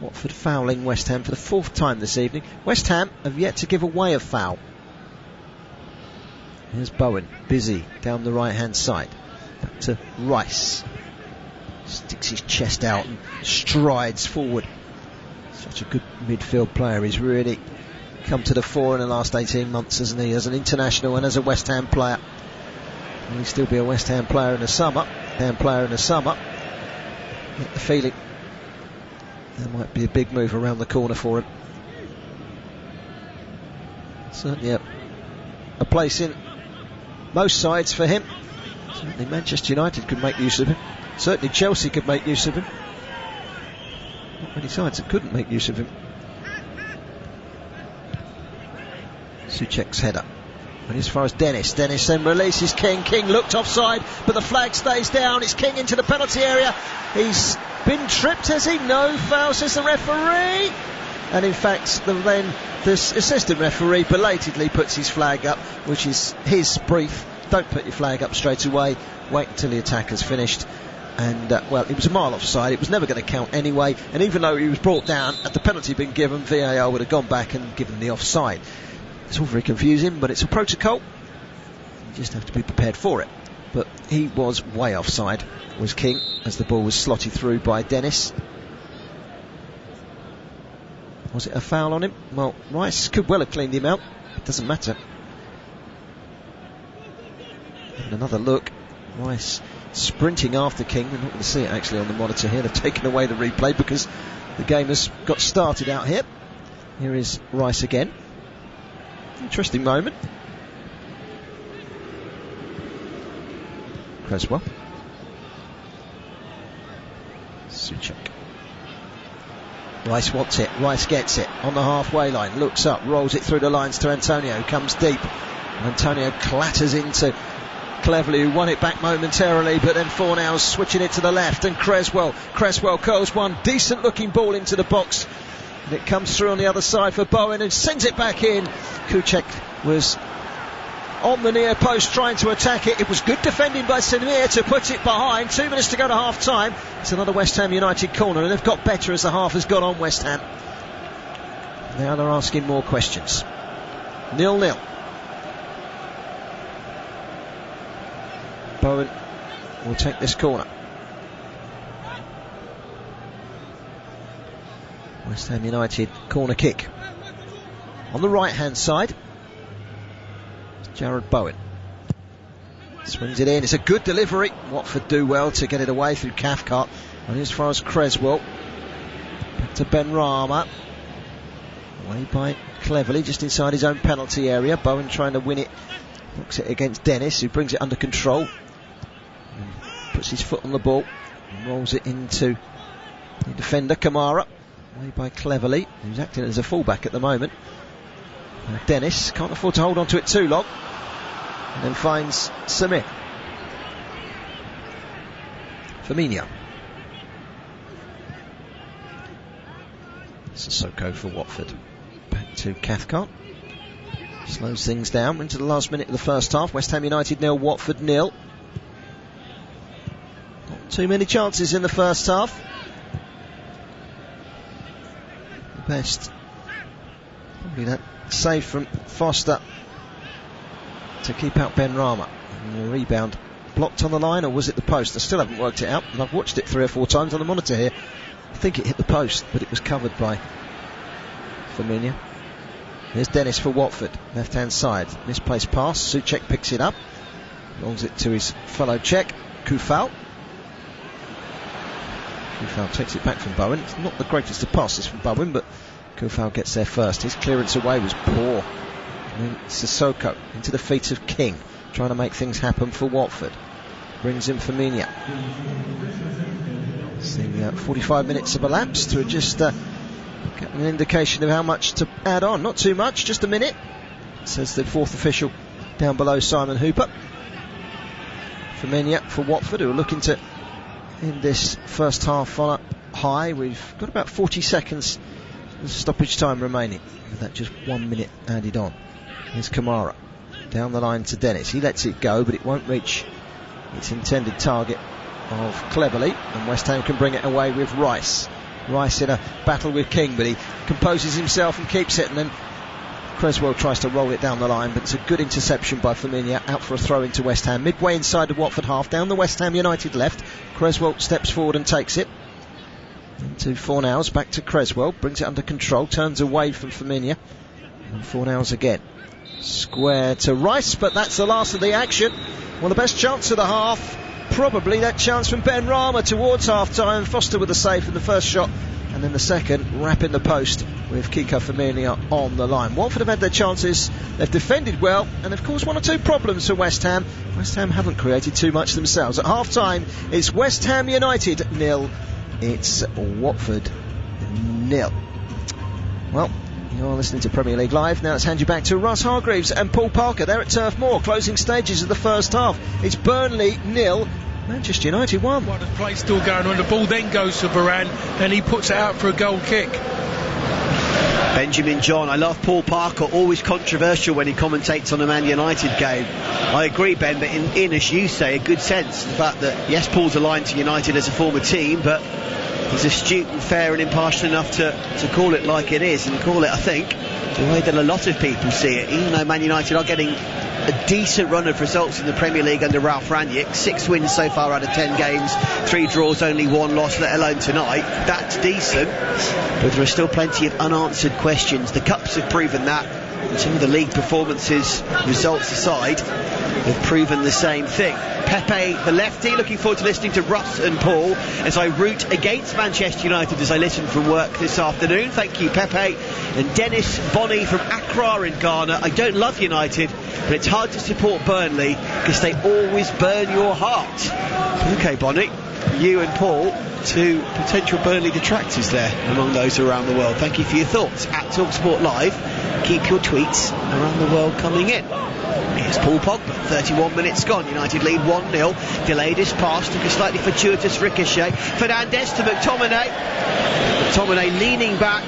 Watford fouling West Ham for the 4th time this evening. West Ham have yet to give away a foul. Here's Bowen, busy down the right hand side. Back to Rice. Sticks his chest out and strides forward. Such a good midfield player. He's really come to the fore in the last 18 months, hasn't he, as an international and as a West Ham player. Will he still be a West Ham player in the summer? Get the feeling there might be a big move around the corner for him. Certainly a place in most sides for him. Certainly Manchester United could make use of him. Certainly Chelsea could make use of him. Not many sides that couldn't make use of him. Souček's header. And as far as Dennis then releases King. King looked offside, but the flag stays down. It's King into the penalty area. He's been tripped, has he? No foul, says the referee. And in fact, this assistant referee belatedly puts his flag up, which is his brief. Don't put your flag up straight away. Wait until the attacker's finished. And, well, it was a mile offside. It was never going to count anyway. And even though he was brought down, had the penalty been given, VAR would have gone back and given the offside. It's all very confusing, but it's a protocol. You just have to be prepared for it. But he was way offside, was King, as the ball was slotted through by Dennis. Was it a foul on him? Well, Rice could well have cleaned him out. It doesn't matter. And another look. Rice sprinting after King. We're not going to see it actually on the monitor here. They've taken away the replay because the game has got started out here. Here is Rice again. Interesting moment. Cresswell. Souček. Rice wants it. Rice gets it on the halfway line. Looks up, rolls it through the lines to Antonio. Comes deep. Antonio clatters into Cleverley, who won it back momentarily, but then Fornals switching it to the left, and Cresswell curls one decent looking ball into the box, and it comes through on the other side for Bowen and sends it back in. Souček was on the near post trying to attack it. It was good defending by Samir to put it behind. 2 minutes to go to half time. It's another West Ham United corner, and they've got better as the half has gone on, West Ham. Now they're asking more questions. 0-0. Bowen will take this corner. West Ham United corner kick. On the right hand side, Jared Bowen swings it in. It's a good delivery. Watford do well to get it away through Cathcart. And as far as Creswell. Back to Ben Rama. Away by Cleverly, just inside his own penalty area. Bowen trying to win it. Knocks it against Dennis, who brings it under control. And puts his foot on the ball. And rolls it into the defender, Kamara. Away by Cleverly, who's acting as a fullback at the moment. Dennis can't afford to hold on to it too long. And then finds Samir. Firmino. Sissoko for Watford. Back to Cathcart. Slows things down into the last minute of the first half. West Ham United 0, Watford 0. Not too many chances in the first half. The best, probably that save from Foster to keep out Ben Rama. And the rebound blocked on the line, or was it the post? I still haven't worked it out, and I've watched it 3 or 4 times on the monitor here. I think it hit the post, but it was covered by Firmino. Here's Dennis for Watford, left hand side. Misplaced pass, Souček picks it up, rolls it to his fellow Czech, Kufal. Kufal takes it back from Bowen. It's not the greatest of passes from Bowen, but Kufal gets there first. His clearance away was poor. And then Sissoko into the feet of King, trying to make things happen for Watford. Brings in Firmino. Seeing 45 minutes have elapsed to just get an indication of how much to add on. Not too much, just a minute, says the fourth official down below, Simon Hooper. Firmino for Watford, who are looking to end this first half on a high. We've got about 40 seconds of stoppage time remaining, with that just 1 minute added on. Here's Kamara down the line to Dennis. He lets it go, but it won't reach its intended target of Cleverly, and West Ham can bring it away with Rice. Rice in a battle with King, but he composes himself and keeps it, and then Creswell tries to roll it down the line, but it's a good interception by Firmino, out for a throw into West Ham. Midway inside the Watford half, down the West Ham United left. Creswell steps forward and takes it. Into Fornals, back to Creswell, brings it under control, turns away from Firmino, and Fornals again. Square to Rice, but that's the last of the action. Well, the best chance of the half, probably that chance from Ben Rama towards half-time. Foster with the save from the first shot, and then the second wrapping the post with Kiko Firmino on the line. Watford have had their chances, they've defended well, and of course 1 or 2 problems for West Ham. West Ham haven't created too much themselves. At half-time, it's West Ham United 0, it's Watford 0. Well, you're listening to Premier League Live. Now let's hand you back to Russ Hargreaves and Paul Parker. They're at Turf Moor, closing stages of the first half. It's Burnley 0, Manchester United 1. Well, the play still going on. The ball then goes to Varane, and he puts it out for a goal kick. Benjamin John, I love Paul Parker, always controversial when he commentates on a Man United game. I agree, Ben, but in as you say, a good sense. The fact that, yes, Paul's aligned to United as a former team, but he's astute and fair and impartial enough to call it like it is, and call it, I think, the way that a lot of people see it. Even though Man United are getting a decent run of results in the Premier League under Ralph Rangnick, 6 wins so far out of 10 games, 3 draws, only 1 loss, let alone tonight. That's decent, but there are still plenty of unanswered questions. The Cups have proven that, and some of the league performances, results aside, have proven the same thing. Pepe, the lefty, looking forward to listening to Russ and Paul as I root against Manchester United as I listen from work this afternoon. Thank you, Pepe. And Dennis Bonney from Accra in Ghana. I don't love United, but it's hard to support Burnley because they always burn your heart. Okay, Bonney, you and Paul, 2 potential Burnley detractors there among those around the world. Thank you for your thoughts at TalkSport Live. Keep your tweets around the world coming in. Here's Paul Pogba, 31 minutes gone, United lead 1-0, delayed his pass, took a slightly fortuitous ricochet, Fernandes to McTominay, McTominay leaning back,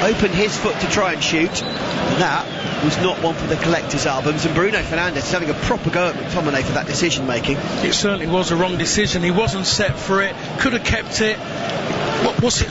opened his foot to try and shoot, and that was not one for the collector's albums, and Bruno Fernandes is having a proper go at McTominay for that decision making. It certainly was a wrong decision. He wasn't set for it, could have kept it. what's it?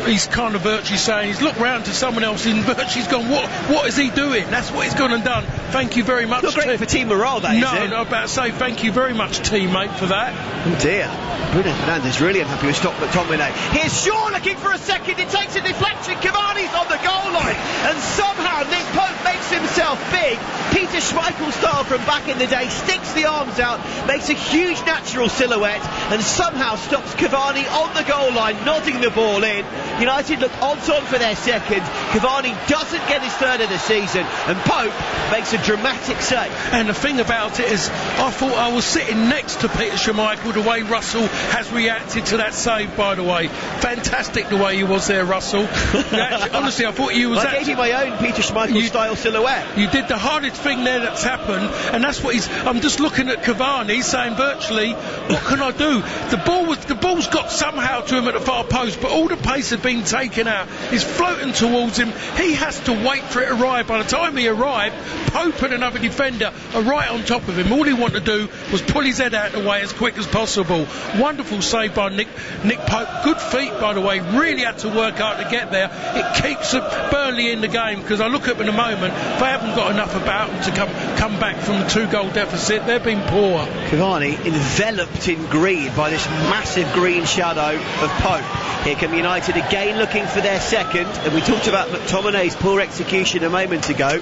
He's kind of virtually saying, he's looked round to someone else and virtually's gone, what is he doing? That's what he's gone and done. Thank you very much. Not great for team morale, that, no, is it? No, I'm about to say thank you very much, teammate, for that. Oh dear. Bruno Fernandes really unhappy with Stock McTominay. Here's Shaw looking for a second. It takes a deflection. Cavani's on the goal line. And somehow Nick Pope makes himself big. Peter Schmeichel style from back in the day. Sticks the arms out. Makes a huge natural silhouette. And somehow stops Cavani on the goal line, nodding the ball in. United look odds on for their second. Cavani doesn't get his third of the season. And Pope makes a dramatic save. And the thing about it is, I thought I was sitting next to Peter Schmeichel, the way Russell has reacted to that save, by the way. Fantastic the way he was there, Russell. Actually, honestly, I thought you was... I gave you my own Peter Schmeichel style silhouette. You did the hardest thing there that's happened, and that's what I'm just looking at Cavani saying virtually, what can I do? The ball's got somehow to him at the far post, but all the pace had been taken out. He's floating towards him. He has to wait for it to arrive. By the time he arrived, Pope and another defender are right on top of him. All he wanted to do was pull his head out of the way as quick as possible. Wonderful save by Nick Pope. Good feet, by the way. Really had to work hard to get there. It keeps Burnley in the game, because I look at them in a moment, they haven't got enough about them to come back from a 2-goal deficit. They've been poor. Cavani enveloped in green by this massive green shadow of Pope. Here come United again looking for their second, and we talked about McTominay's poor execution a moment ago.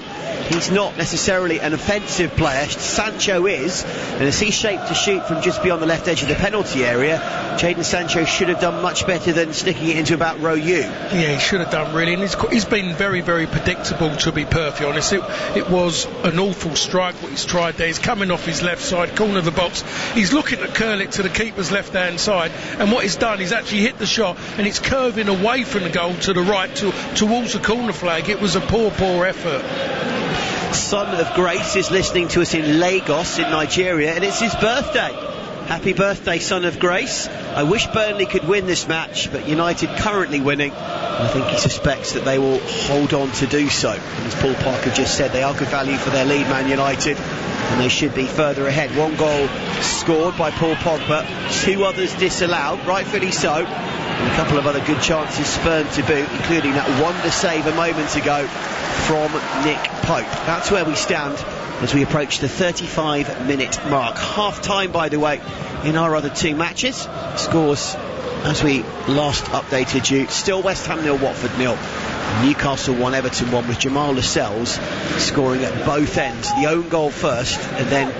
He's not necessarily an offensive player. Sancho is, and as he's shaped to shoot from just beyond the left edge of the penalty area, Jadon Sancho should have done much better than sticking it into about row U. Yeah, he should have done, really, and he's been very, very predictable, to be perfectly honest. It was an awful strike what he's tried there. He's coming off his left side, corner of the box. He's looking to curl it to the keeper's left-hand side, and what he's done, he's actually hit the shot, and it's curving away from the goal to the right, towards the corner flag. It was a poor effort. Son of Grace is listening to us in Lagos in Nigeria, and it's his birthday. Happy birthday, Son of Grace. I wish Burnley could win this match, but United currently winning. I think he suspects that they will hold on to do so. And as Paul Parker just said, they are good value for their lead, Man United, and they should be further ahead. 1 goal scored by Paul Pogba, 2 others disallowed, rightfully so, and a couple of other good chances spurned to boot, including that wonder save a moment ago from Nick Pope. That's where we stand as we approach the 35-minute mark. Half time, by the way, in our other 2 matches. Scores as we last updated you, still West Ham 0, Watford 0. Newcastle 1, Everton 1, with Jamal Lascelles scoring at both ends. The own goal first, and then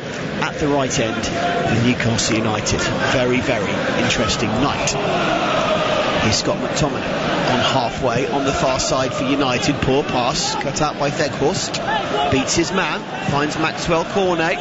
at the right end for Newcastle United. Very, very interesting night. Here's Scott McTominay on halfway on the far side for United. Poor pass cut out by Weghorst, beats his man, finds Maxwell Cornet.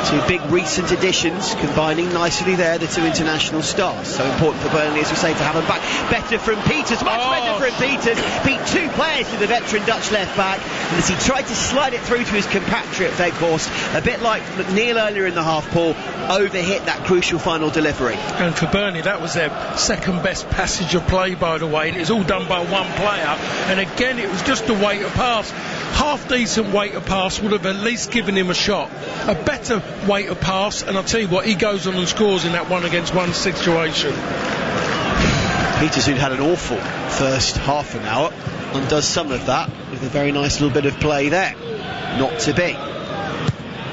2 big recent additions combining nicely there, the 2 international stars. So important for Burnley, as we say, to have them back. Better from Peters, much better from Peters. Beat 2 players to the veteran Dutch left back, and as he tried to slide it through to his compatriot Weghorst, a bit like McNeil earlier in the half, Paul, overhit that crucial final delivery. And for Burnley, that was their second best passage of play, by the way, and it was all done by one player, and again it was just a way to pass. Half decent way to pass would have at least given him a shot. A better way to pass, and I'll tell you what, he goes on and scores in that 1-against-1 situation. Peters, who'd had an awful first half an hour, undoes some of that with a very nice little bit of play there. Not to be.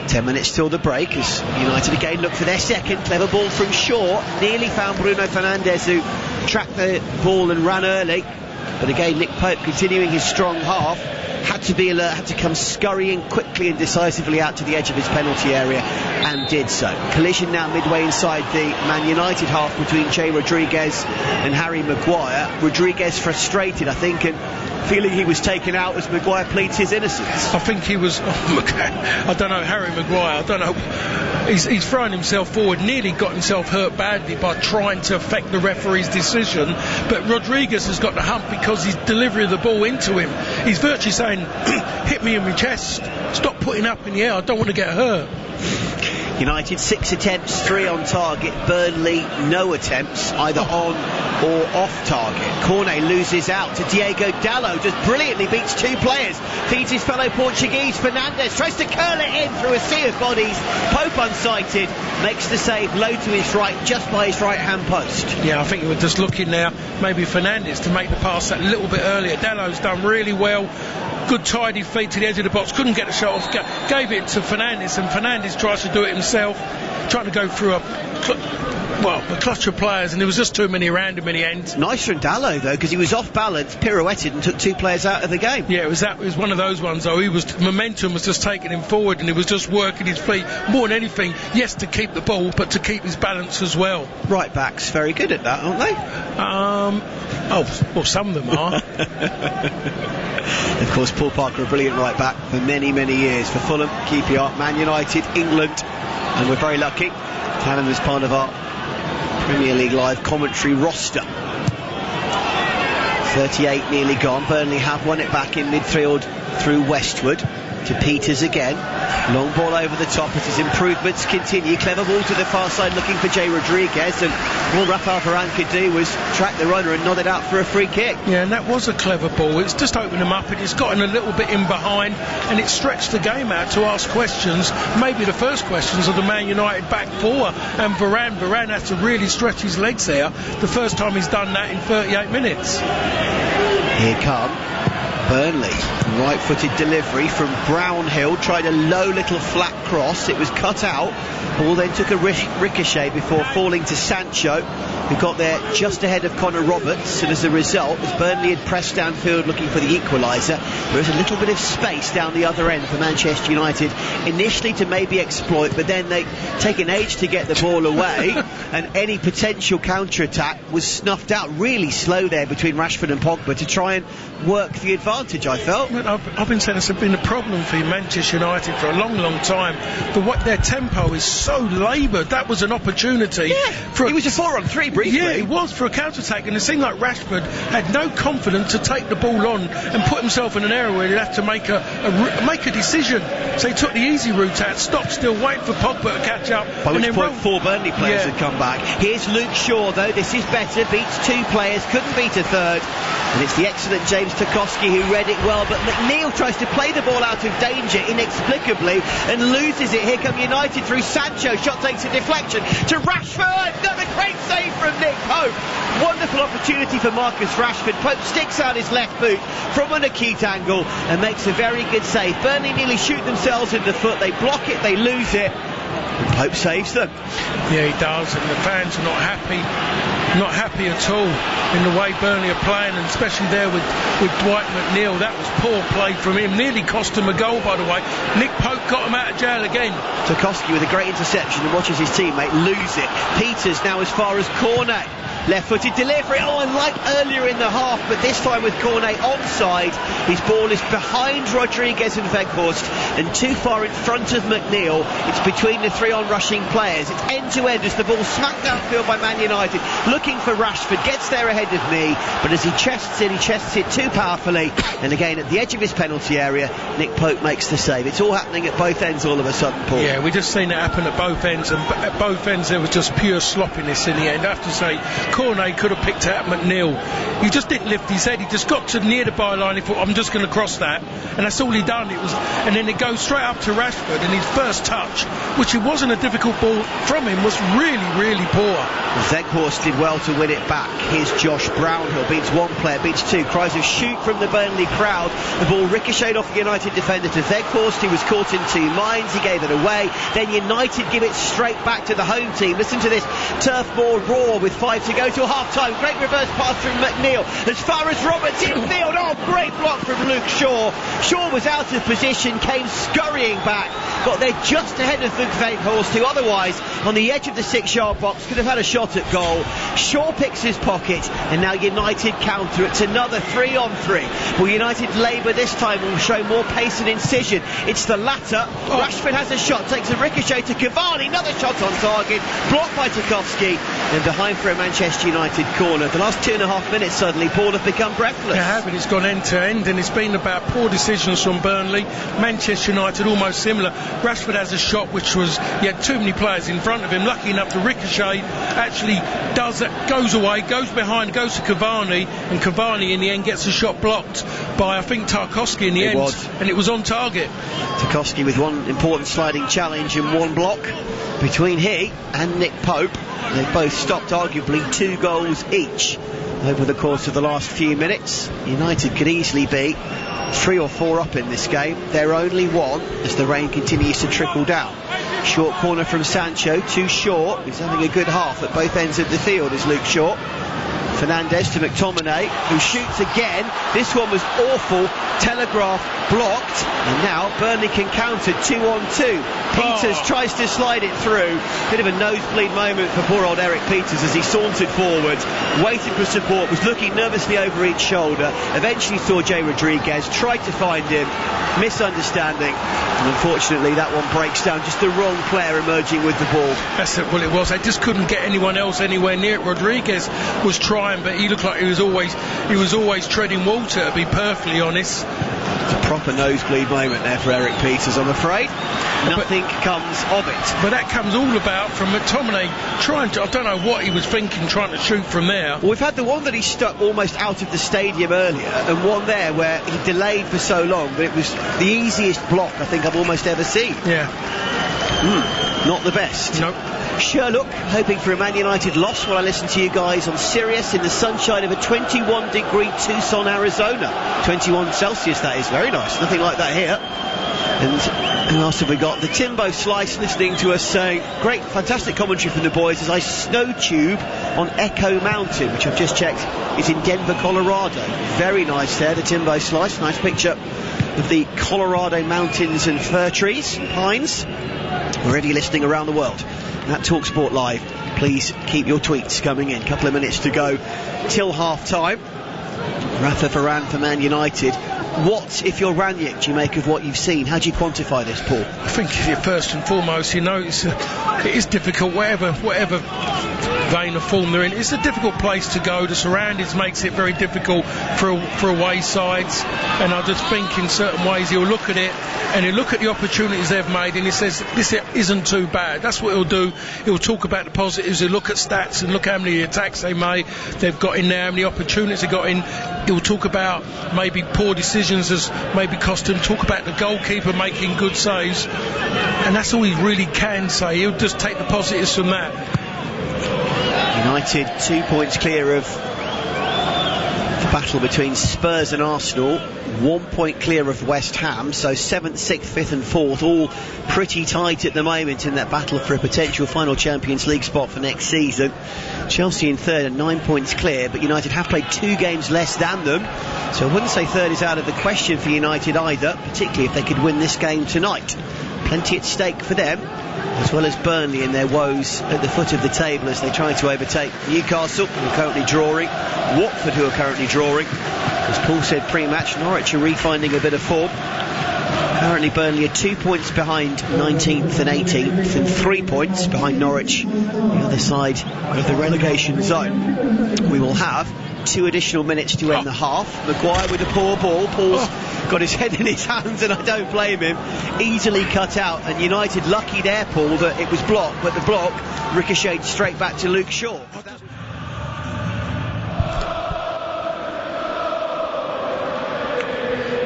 10 minutes till the break as United again look for their second. Clever ball from Shaw, nearly found Bruno Fernandes, who tracked the ball and ran early, but again Nick Pope continuing his strong half, had to be alert, had to come scurrying quickly and decisively out to the edge of his penalty area, and did so. Collision now midway inside the Man United half between Jay Rodriguez and Harry Maguire. Rodriguez frustrated, I think, and feeling he was taken out as Maguire pleads his innocence. I think he was, I don't know, Harry Maguire, I don't know, he's thrown himself forward, nearly got himself hurt badly by trying to affect the referee's decision, but Rodriguez has got the hump because his delivery of the ball into him, he's virtually saying, hit me in my chest, stop putting up in the air, I don't want to get hurt. United 6 attempts, 3 on target. Burnley no attempts, either on or off target. Cornet loses out to Diego Dalot, just brilliantly beats 2 players, feeds his fellow Portuguese. Fernandes tries to curl it in through a sea of bodies. Pope unsighted, makes the save low to his right, just by his right hand post. Yeah, I think you were just looking now, maybe Fernandes to make the pass that little bit earlier. Dalot's done really well. Good tidy feet to the edge of the box, couldn't get the shot off, gave it to Fernandes, and Fernandes tries to do it himself, trying to go through a clutch of players, and there was just too many around him in the end. Nice from Dalot though, because he was off balance, pirouetted and took 2 players out of the game. Yeah, it was one of those ones though. Momentum was just taking him forward, and he was just working his feet more than anything. Yes, to keep the ball, but to keep his balance as well. Right backs very good at that, aren't they? Well, some of them are. Of course, Paul Parker, a brilliant right back for many, many years for Fulham, QPR, Man United, England, and we're very lucky to have him as part of our Premier League Live commentary roster. 38 nearly gone. Burnley have won it back in midfield through Westwood to Peters again. Long ball over the top as his improvements continue. Clever ball to the far side looking for Jay Rodriguez, and all Rafael Varane could do was track the runner and nod it out for a free kick. Yeah, and that was a clever ball. It's just opened him up, and it's gotten a little bit in behind, and it stretched the game out to ask questions. Maybe the first questions of the Man United back four, and Varane has to really stretch his legs there. The first time he's done that in 38 minutes. Here come Burnley, right-footed delivery from Brownhill, tried a low little flat cross, it was cut out, ball then took a ricochet before falling to Sancho, who got there just ahead of Connor Roberts, and as a result, as Burnley had pressed downfield looking for the equaliser, there is a little bit of space down the other end for Manchester United, initially to maybe exploit, but then they take an age to get the ball away, and any potential counter-attack was snuffed out really slow there between Rashford and Pogba to try and work the advantage, I felt. I've been saying it's been a problem for Manchester United for a long, long time. Their tempo is so laboured. That was an opportunity. Yeah, it was a 4-on-3 briefly. Yeah, it was for a counter-attack, and it seemed like Rashford had no confidence to take the ball on and put himself in an area where he'd have to make a decision. So he took the easy route out, stopped still, waiting for Pogba to catch up. By which point 4 Burnley players had come back. Here's Luke Shaw though, this is better, beats 2 players, couldn't beat a third. And it's the excellent James Tarkowski who read it well, but McNeil tries to play the ball out of danger inexplicably and loses it. Here come United through Sancho, shot takes a deflection to Rashford, another great save from Nick Pope. Wonderful opportunity for Marcus Rashford. Pope sticks out his left boot from an acute angle and makes a very good save. Burnley nearly shoot themselves in the foot, they block it, they lose it, and Pope saves them. Yeah, he does, and the fans are not happy at all in the way Burnley are playing, and especially there with Dwight McNeil. That was poor play from him, nearly cost him a goal, by the way. Nick Pope got him out of jail again. Tarkowski with a great interception and watches his teammate lose it. Peters now as far as Cornet. Left-footed delivery, and like earlier in the half, but this time with Cornet onside. His ball is behind Rodriguez and Weghorst and too far in front of McNeil. It's between the 3 on-rushing players. It's end-to-end as the ball smacked downfield by Man United, looking for Rashford, gets there ahead of me, but as he chests it too powerfully, and again at the edge of his penalty area, Nick Pope makes the save. It's all happening at both ends all of a sudden, Paul. Yeah, we just seen it happen at both ends, and at both ends there was just pure sloppiness in the end. I have to say, Cornet could have picked out McNeil. He just didn't lift his head. He just got to near the byline. He thought, I'm just going to cross that, and that's all he done. And then it goes straight up to Rashford, and his first touch, which it wasn't a difficult ball from him, was really, really poor. Weghorst did well to win it back. Here's Josh Brownhill, beats 1 player, beats 2. Cries of shoot from the Burnley crowd. The ball ricocheted off the United defender to Weghorst. He was caught in 2 minds. He gave it away. Then United give it straight back to the home team. Listen to this turf ball roar with 5 to go to half-time. Great reverse pass from McNeil as far as Roberts infield. Oh, great block from Luke Shaw. Shaw was out of position, came scurrying back, got there just ahead of Weghorst, who otherwise on the edge of the 6-yard box could have had a shot at goal. Shaw picks his pocket, and now United counter. It's another 3-on-3. Well, United labour this time will show more pace and incision. It's the latter. Rashford has a shot, takes a ricochet to Cavani, another shot on target, blocked by Tarkowski, and behind for a Manchester United corner. The last 2.5 minutes suddenly, Paul, have become breathless. They have, and it's gone end to end, and it's been about poor decisions from Burnley. Manchester United almost similar. Rashford has a shot which was, he had too many players in front of him, lucky enough to ricochet, actually does that, goes away, goes behind, goes to Cavani, and Cavani in the end gets a shot blocked by, I think, Tarkowski in the end, and it was on target. Tarkowski with one important sliding challenge and one block between he and Nick Pope. They both stopped arguably 2 goals each over the course of the last few minutes. United could easily be 3 or 4 up in this game. They're only 1 as the rain continues to trickle down. Short corner from Sancho, too short. He's having a good half at both ends of the field, is Luke Shaw. Fernandes to McTominay, who shoots again. This one was awful. Telegraph blocked, and now Burnley can counter 2-on-2. Peters tries to slide it through. Bit of a nosebleed moment for poor old Eric Peters as he sauntered forward, waited for support, was looking nervously over each shoulder. Eventually saw Jay Rodriguez, tried to find him, misunderstanding, and unfortunately that one breaks down. Just the wrong player emerging with the ball. That's it. Well, it was. They just couldn't get anyone else anywhere near it. Rodriguez was trying, but he looked like he was always treading water, to be perfectly honest. It's a proper nosebleed moment there for Eric Peters, I'm afraid. Nothing comes of it. But that comes all about from McTominay trying to, I don't know what he was thinking, trying to shoot from there. Well, we've had the one that he stuck almost out of the stadium earlier, and one there where he delayed for so long, but it was the easiest block I think I've almost ever seen. Yeah. Not the best. Nope. Sherlock hoping for a Man United loss while I listen to you guys on Sirius in the sunshine of a 21 degree Tucson, Arizona. 21 Celsius, that is. Very nice. Nothing like that here. And who else have we got? The Timbo Slice listening to us saying, great, fantastic commentary from the boys as I snow tube on Echo Mountain, which I've just checked is in Denver, Colorado. Very nice there, the Timbo Slice. Nice picture of the Colorado mountains and fir trees and pines. Already listening around the world at TalkSport Live. Please keep your tweets coming in. Couple of minutes to go till half time. Rafa Varane for Man United. What, if you're Ranić, do you make of what you've seen? How do you quantify this, Paul? I think first and foremost, it is difficult, whatever vein of form they're in. It's a difficult place to go. The surroundings makes it very difficult for away sides, and I just think in certain ways he'll look at it and he'll look at the opportunities they've made and he says this isn't too bad. That's what he'll do. He'll talk about the positives, he'll look at stats and look how many attacks they've got in there, how many opportunities they got in. He'll talk about maybe poor decisions as maybe cost him, talk about the goalkeeper making good saves, and that's all he really can say. He'll just take the positives from that. United 2 points clear of the battle between Spurs and Arsenal, 1 point clear of West Ham, so 7th, 6th, 5th and 4th all pretty tight at the moment in that battle for a potential final Champions League spot for next season. Chelsea in 3rd and 9 points clear, but United have played 2 games less than them, so I wouldn't say 3rd is out of the question for United either, particularly if they could win this game tonight. Plenty at stake for them, as well as Burnley in their woes at the foot of the table as they try to overtake Newcastle, who are currently drawing, Watford, who are currently drawing. As Paul said pre-match, Norwich are refinding a bit of form. Currently Burnley are 2 points behind 19th and 18th and 3 points behind Norwich, the other side of the relegation zone. We will have 2 additional minutes to end the half. Maguire with a poor ball. Paul's got his head in his hands and I don't blame him. Easily cut out, and United lucky there, Paul, that it was blocked, but the block ricocheted straight back to Luke Shaw.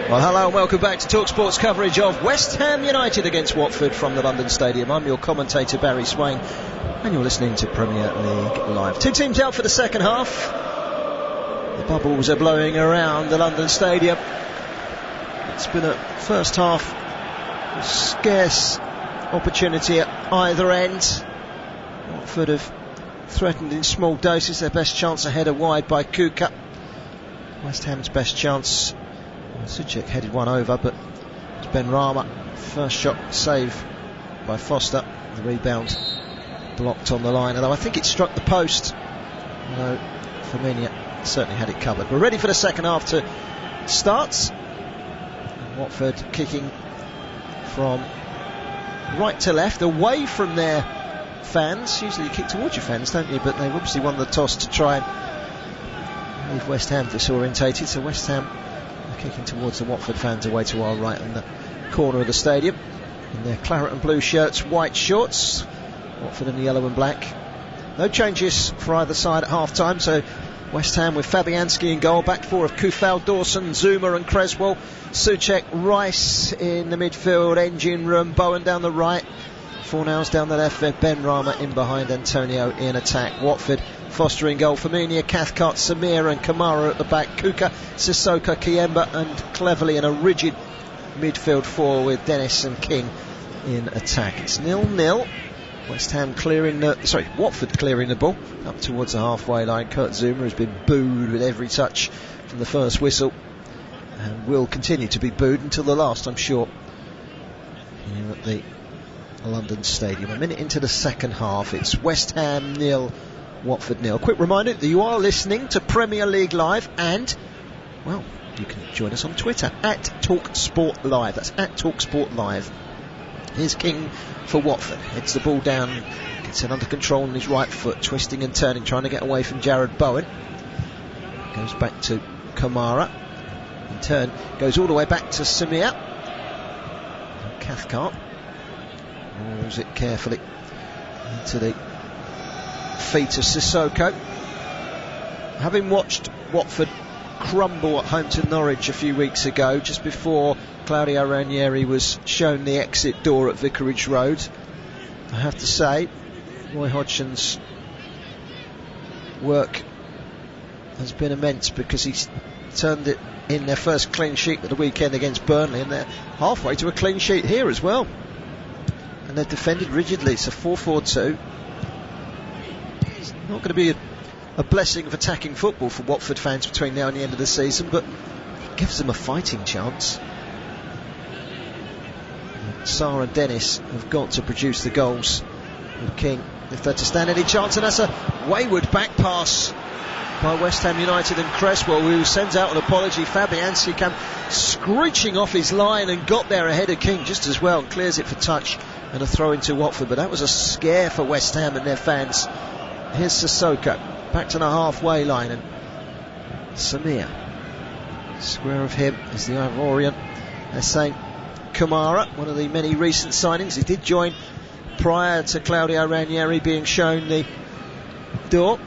Well, hello and welcome back to TalkSport's coverage of West Ham United against Watford from the London Stadium. I'm your commentator Barry Swain and you're listening to Premier League Live. 2 teams out for the second half. The bubbles are blowing around the London Stadium. It's been a first half scarce opportunity at either end. Watford have threatened in small doses. Their best chance, a header wide by Kuka. West Ham's best chance, Suchek headed one over, but it's Ben Rama. First shot save by Foster. The rebound blocked on the line, although I think it struck the post. Although Firmino certainly had it covered. We're ready for the second half to start. Watford kicking from right to left, away from their fans. Usually you kick towards your fans, don't you? But they've obviously won the toss to try and leave West Ham disorientated. So West Ham are kicking towards the Watford fans away to our right in the corner of the stadium. In their claret and blue shirts, white shorts. Watford in the yellow and black. No changes for either side at half-time, so West Ham with Fabianski in goal, back four of Kufal, Dawson, Zouma and Creswell, Souček, Rice in the midfield, engine room, Bowen down the right, Fornals down the left, Ben Rama in behind, Antonio in attack. Watford, Foster in goal, Firmino, Cathcart, Samir and Kamara at the back, Kuka, Sissoko, Kiemba and Cleverley in a rigid midfield four with Dennis and King in attack. It's 0-0. Watford clearing the ball up towards the halfway line. Kurt Zouma has been booed with every touch from the first whistle and will continue to be booed until the last, I'm sure, here at the London Stadium. A minute into the second half, it's West Ham 0, Watford 0. Quick reminder that you are listening to Premier League Live, and, well, you can join us on Twitter at TalkSport Live. That's at TalkSport Live. Here's King for Watford. Heads the ball down, gets it under control on his right foot, twisting and turning, trying to get away from Jared Bowen. Goes back to Kamara. In turn, goes all the way back to Samir. Cathcart rolls it carefully into the feet of Sissoko. Having watched Watford crumble at home to Norwich a few weeks ago, just before Claudio Ranieri was shown the exit door at Vicarage Road, I have to say Roy Hodgson's work has been immense, because he's turned it in their first clean sheet of the weekend against Burnley, and they're halfway to a clean sheet here as well, and they've defended rigidly. It's a 4-4-2. It's not going to be a blessing of attacking football for Watford fans between now and the end of the season, but it gives them a fighting chance. Sarr and Dennis have got to produce the goals with King if they're to stand any chance, and that's a wayward back pass by West Ham United and Creswell, who sends out an apology. Fabianski came screeching off his line and got there ahead of King just as well, and clears it for touch and a throw into Watford. But that was a scare for West Ham and their fans. Here's Sissoko back to the halfway line, and Samir, square of him is the Ivorian. They're saying Kamara, one of the many recent signings. He did join prior to Claudio Ranieri being shown the door.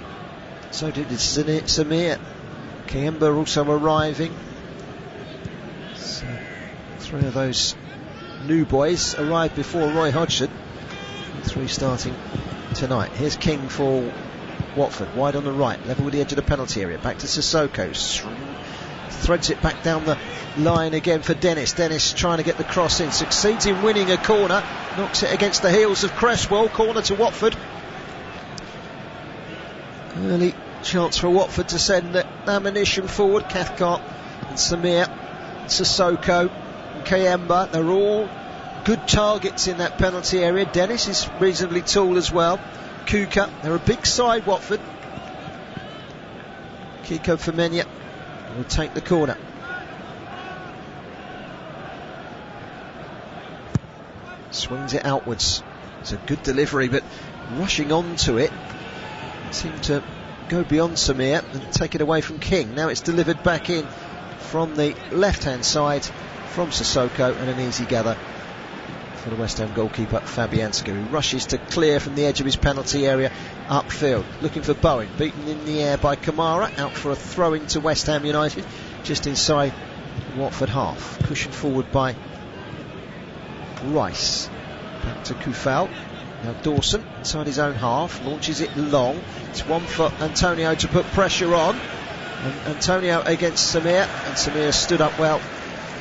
So did Samir. Kiemba also arriving. So 3 of those new boys arrived before Roy Hodgson. 3 starting tonight. Here's King for Watford, wide on the right, level with the edge of the penalty area. Back to Sissoko. Threads it back down the line again for Dennis. Dennis trying to get the cross in. Succeeds in winning a corner. Knocks it against the heels of Creswell. Corner to Watford. Early chance for Watford to send the ammunition forward. Cathcart and Samir, Sissoko and Kiemba, they're all good targets in that penalty area. Dennis is reasonably tall as well. Kuka, they're a big side, Watford. Kiko Firmino will take the corner. Swings it outwards. It's a good delivery, but rushing onto it seemed to go beyond Samir and take it away from King. Now it's delivered back in from the left hand side from Sissoko, and an easy gather for the West Ham goalkeeper Fabianski, who rushes to clear from the edge of his penalty area upfield, looking for Bowen, beaten in the air by Kamara, out for a throw into West Ham United just inside Watford half, cushioned forward by Rice. Back to Kufal. Now Dawson inside his own half, launches it long. It's one for Antonio to put pressure on, and Antonio against Samir, and Samir stood up well.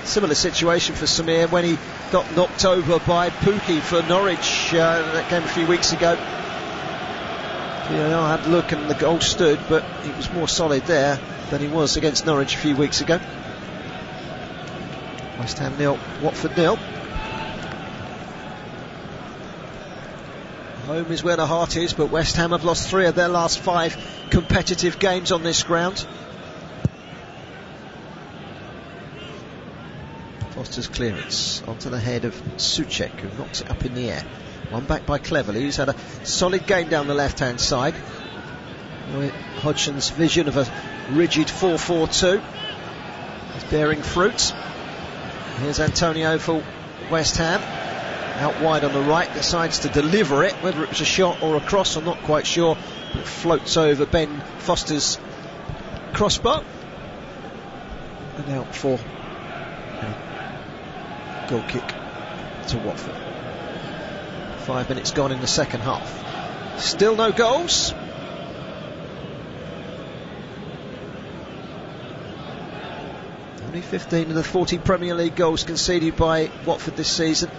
Similar situation for Samir when he got knocked over by Pookie for Norwich, that game a few weeks ago. I had a look and the goal stood, but he was more solid there than he was against Norwich a few weeks ago. West Ham 0, Watford 0. Home is where the heart is, but West Ham have lost 3 of their last 5 competitive games on this ground. Foster's clearance onto the head of Souček, who knocks it up in the air. One back by Cleverly, who's had a solid game down the left-hand side. Hodgson's vision of a rigid 4-4-2 is bearing fruit. Here's Antonio for West Ham. Out wide on the right, decides to deliver it. Whether it was a shot or a cross, I'm not quite sure. It floats over Ben Foster's crossbar. And out for a goal kick to Watford. 5 minutes gone in the second half. Still no goals. Only 15 of the 40 Premier League goals conceded by Watford this season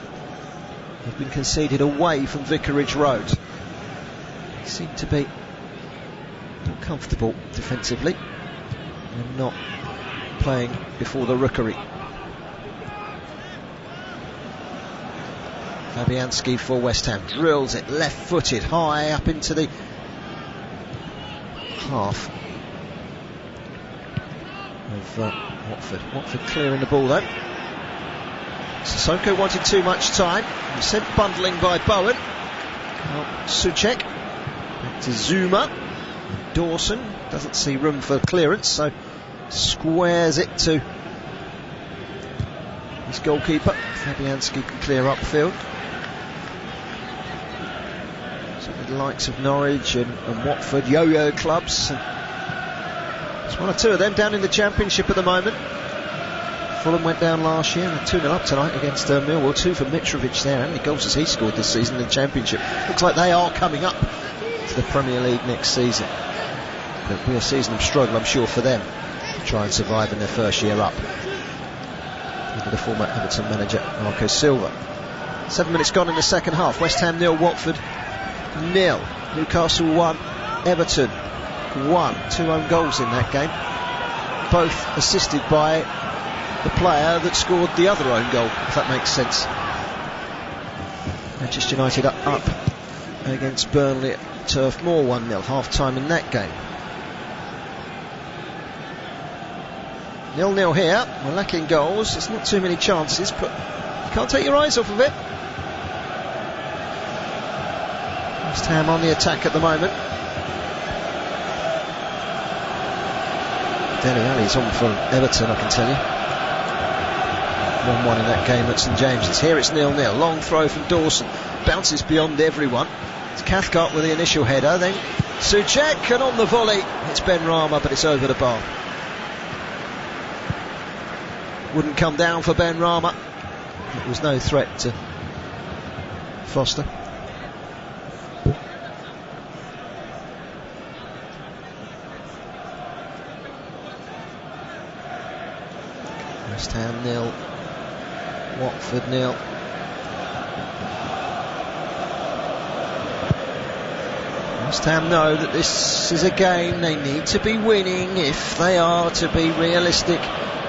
have been conceded away from Vicarage Road. They seem to be not comfortable defensively and not playing before the rookery. Fabianski for West Ham drills it left-footed high up into the half of Watford. Watford clearing the ball though. Sissoko wanted too much time. He sent bundling by Bowen. Souček back to Zouma. Dawson doesn't see room for clearance, so squares it to his goalkeeper. Fabianski can clear upfield. So the likes of Norwich and Watford, yo-yo clubs. There's one or two of them down in the Championship at the moment. Fulham went down last year, 2-0 up tonight against Millwall. 2 for Mitrovic there. How many goals has he scored this season in the Championship? Looks like they are coming up to the Premier League next season. It'll be a season of struggle, I'm sure, for them to try and survive in their first year up. Under the former Everton manager Marco Silva. 7 minutes gone in the second half. West Ham 0, Watford 0. Newcastle 1, Everton 1. 2 own goals in that game, both assisted by the player that scored the other own goal, if that makes sense. Manchester United up against Burnley at Turf Moor 1-0, half time in that game. 0-0 here. We're lacking goals. There's not too many chances, but you can't take your eyes off of it. West Ham on the attack at the moment. Dele Alli's on for Everton, I can tell you. 1-1 in that game at St James's. Here it's 0-0. Long throw from Dawson. Bounces beyond everyone. It's Cathcart with the initial header. Then Souček, and on the volley it's Ben Rama, but it's over the bar. Wouldn't come down for Ben Rama. It was no threat to Foster. West Ham 0, Watford 0. West Ham know that this is a game they need to be winning if they are to be realistic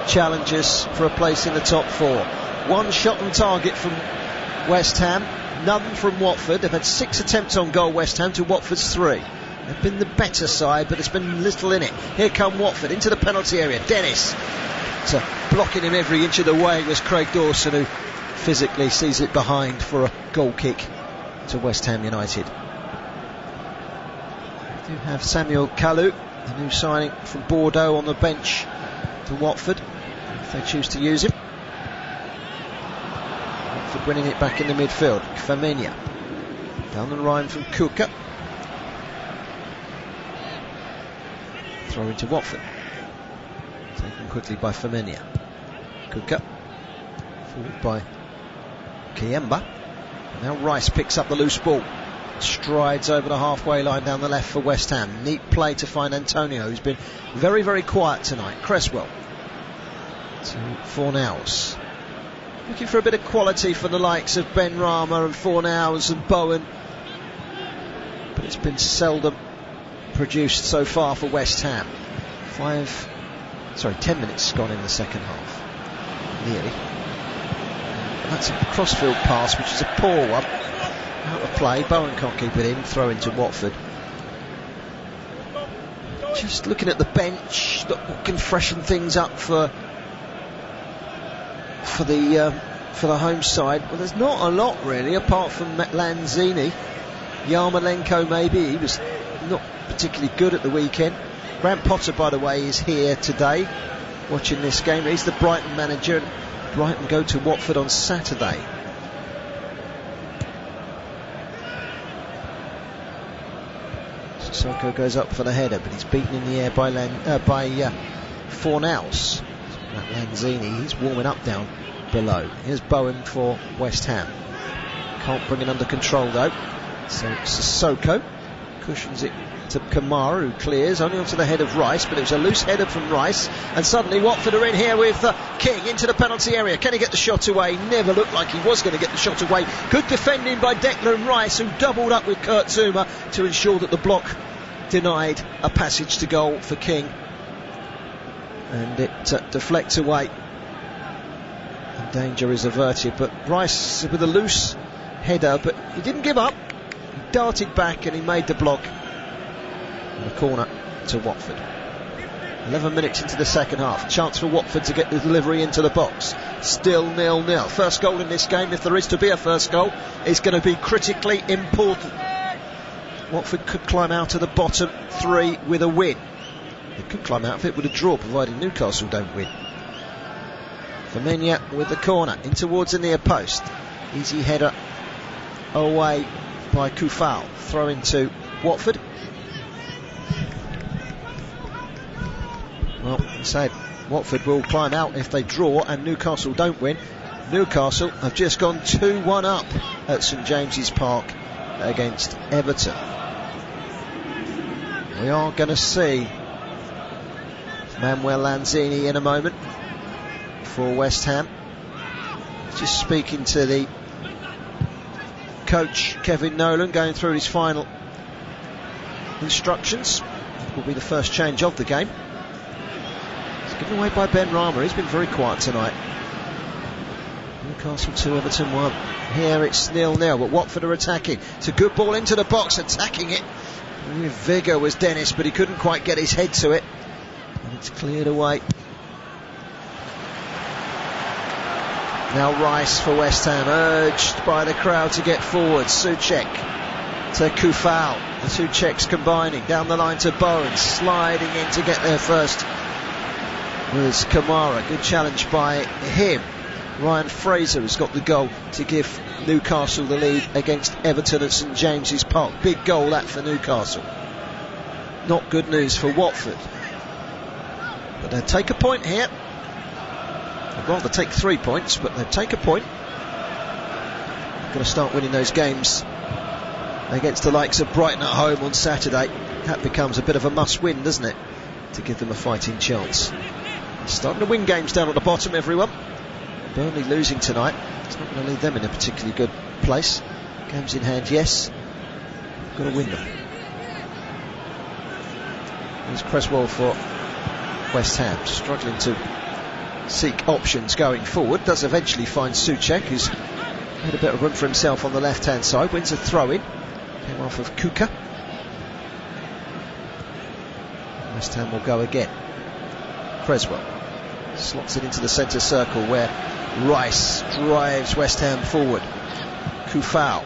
challengers for a place in the top 4. 1 shot on target from West Ham, none from Watford. They've had 6 attempts on goal, West Ham, to Watford's 3. They've been the better side, but there's been little in it. Here come Watford into the penalty area. Dennis, so blocking him every inch of the way was Craig Dawson, who physically sees it behind for a goal kick to West Ham United. We do have Samuel Kalou, the new signing from Bordeaux, on the bench to Watford, if they choose to use him. Watford winning it back in the midfield. Femenia down the line from Kuka. Throw into Watford, taken quickly by Femenia. Kuka forward by Kiemba. Now Rice picks up the loose ball, strides over the halfway line down the left for West Ham. Neat play to find Antonio, who's been very, very quiet tonight. Cresswell to Fornals, looking for a bit of quality for the likes of Ben Rama and Fornals and Bowen, but it's been seldom produced so far for West Ham. 10 minutes gone in the second half, nearly. That's a crossfield pass, which is a poor one. Out of play, Bowen can't keep it in, throw into Watford. Just looking at the bench, what can freshen things up for the for the home side. Well, there's not a lot really, apart from Lanzini. Yarmolenko maybe, he was not particularly good at the weekend. Grant Potter, by the way, is here today watching this game. He's the Brighton manager, and Brighton go to Watford on Saturday. Sissoko goes up for the header, but he's beaten in the air by Fornals. Lanzini, he's warming up down below. Here's Bowen for West Ham. Can't bring it under control though. So Sissoko cushions it to Kamara, who clears only onto the head of Rice, but it was a loose header from Rice, and suddenly Watford are in here with King into the penalty area. Can he get the shot away? Never looked like he was going to get the shot away. Good defending by Declan Rice, who doubled up with Kurt Zouma to ensure that the block denied a passage to goal for King, and it deflects away and danger is averted. But Rice with a loose header, but he didn't give up. He darted back and he made the block. And a corner to Watford. 11 minutes into the second half. Chance for Watford to get the delivery into the box. Still 0-0. First goal in this game, if there is to be a first goal, is going to be critically important. Watford could climb out of the bottom three with a win. They could climb out of it with a draw, providing Newcastle don't win. Firmino with the corner in towards the near post. Easy header away by Kufal. Throw into Watford. Well, I said Watford will climb out if they draw and Newcastle don't win. Newcastle have just gone 2-1 up at St James's Park against Everton. We are going to see Manuel Lanzini in a moment for West Ham. Just speaking to the coach Kevin Nolan, going through his final instructions. Will be the first change of the game. It's given away by Ben Rama. He's been very quiet tonight. Newcastle 2, Everton 1. Here it's 0-0, but Watford are attacking. It's a good ball into the box, attacking it with vigour was Dennis, but he couldn't quite get his head to it, and it's cleared away. Now Rice for West Ham, urged by the crowd to get forward. Souček to Kufal. The two Czechs combining down the line to Bowen, sliding in to get there first was Kamara. Good challenge by him. Ryan Fraser has got the goal to give Newcastle the lead against Everton at St James's Park. Big goal that for Newcastle. Not good news for Watford, but they'll take a point here. They'd rather take 3 points, but they'll take a point. Got to start winning those games against the likes of Brighton at home on Saturday. That becomes a bit of a must-win, doesn't it, to give them a fighting chance. They're starting to win games down at the bottom, everyone. Burnley losing tonight, it's not going to leave them in a particularly good place. Games in hand, yes, got to win them. Here's Cresswell for West Ham, struggling to seek options going forward. Does eventually find Souček, who's had a bit of room for himself on the left hand side. Wins a throw in, came off of Kuka. West Ham will go again. Cresswell slots it into the centre circle where Rice drives West Ham forward. Kufal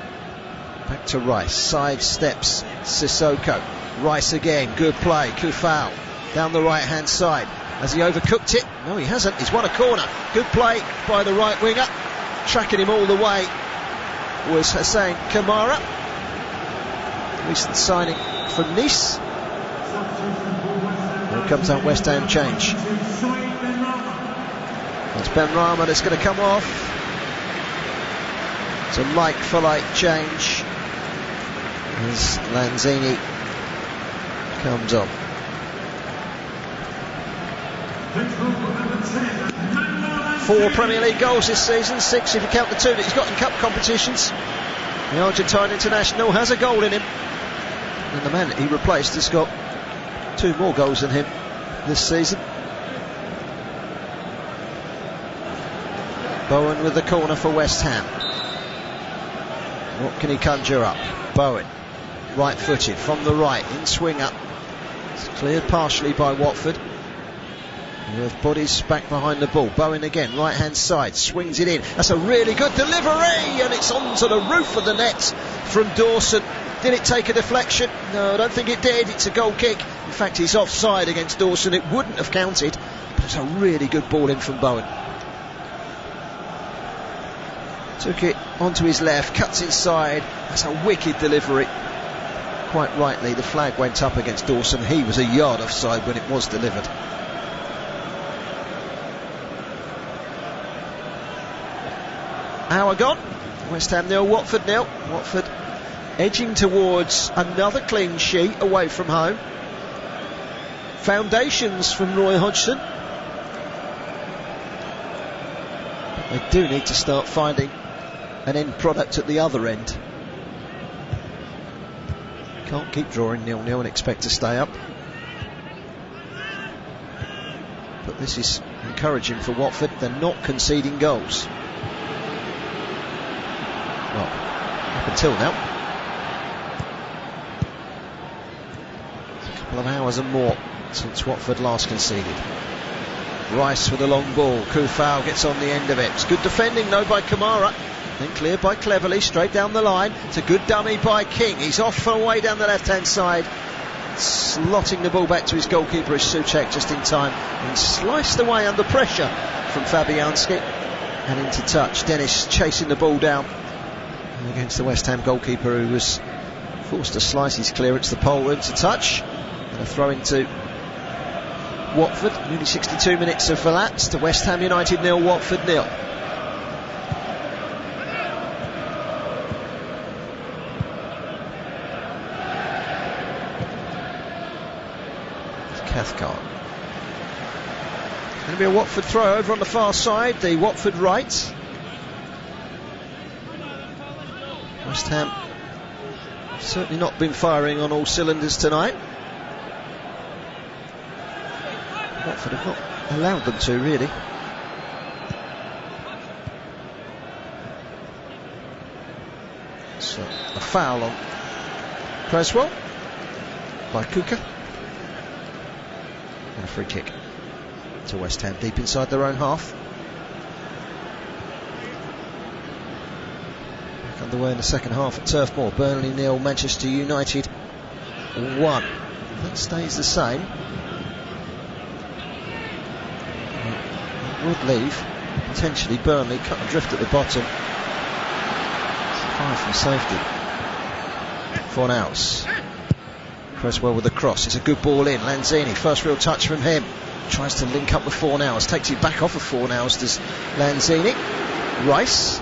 back to Rice, side steps Sissoko. Rice again, good play. Kufal down the right hand side. Has he overcooked it? No, he hasn't. He's won a corner. Good play by the right winger. Tracking him all the way was Hussein Kamara, recent signing from Nice. Here comes that West Ham change. It's Ben Rama that's going to come off. It's a like-for-like change as Lanzini comes on. 4 Premier League goals this season, 6 if you count the 2 that he's got in cup competitions. The Argentine international has a goal in him, and the man that he replaced has got 2 more goals than him this season. Bowen with the corner for West Ham. What can he conjure up? Bowen, right-footed from the right, in swing up. It's cleared partially by Watford. With bodies back behind the ball. Bowen again, right hand side, swings it in. That's a really good delivery, and it's onto the roof of the net from Dawson. Did it take a deflection? No, I don't think it did. It's a goal kick. In fact, he's offside against Dawson. It wouldn't have counted, but it's a really good ball in from Bowen. Took it onto his left, cuts inside. That's a wicked delivery. Quite rightly, the flag went up against Dawson. He was a yard offside when it was delivered. Hour gone. West Ham 0, Watford 0. Watford edging towards another clean sheet away from home. Foundations from Roy Hodgson. But they do need to start finding an end product at the other end. Can't keep drawing 0-0 and expect to stay up. But this is encouraging for Watford. They're not conceding goals. Well, up until now. A couple of hours and more since Watford last conceded. Rice with a long ball. Kufau gets on the end of it. It's good defending though by Kamara. Then cleared by Cleverly, straight down the line. It's a good dummy by King. He's off for away down the left-hand side. Slotting the ball back to his goalkeeper is Souček just in time. And sliced away under pressure from Fabianski. And into touch. Dennis chasing the ball down against the West Ham goalkeeper, who was forced to slice his clearance. The pole into touch. And a throw into Watford. Nearly 62 minutes have elapsed. To West Ham United 0, Watford 0. Cathcart. Going to be a Watford throw over on the far side, the Watford right. West Ham certainly not been firing on all cylinders tonight. Watford have not allowed them to, really. So a foul on Creswell by Kuka. And a free kick to West Ham deep inside their own half. Back underway in the second half at Turf Moor. Burnley 0, Manchester United 1. That stays the same. It would leave potentially Burnley cut adrift at the bottom. Far from safety. Fornals. Creswell with the cross. It's a good ball in. Lanzini, first real touch from him. Tries to link up with Fornals. Takes it back off of Fornals, does Lanzini. Rice.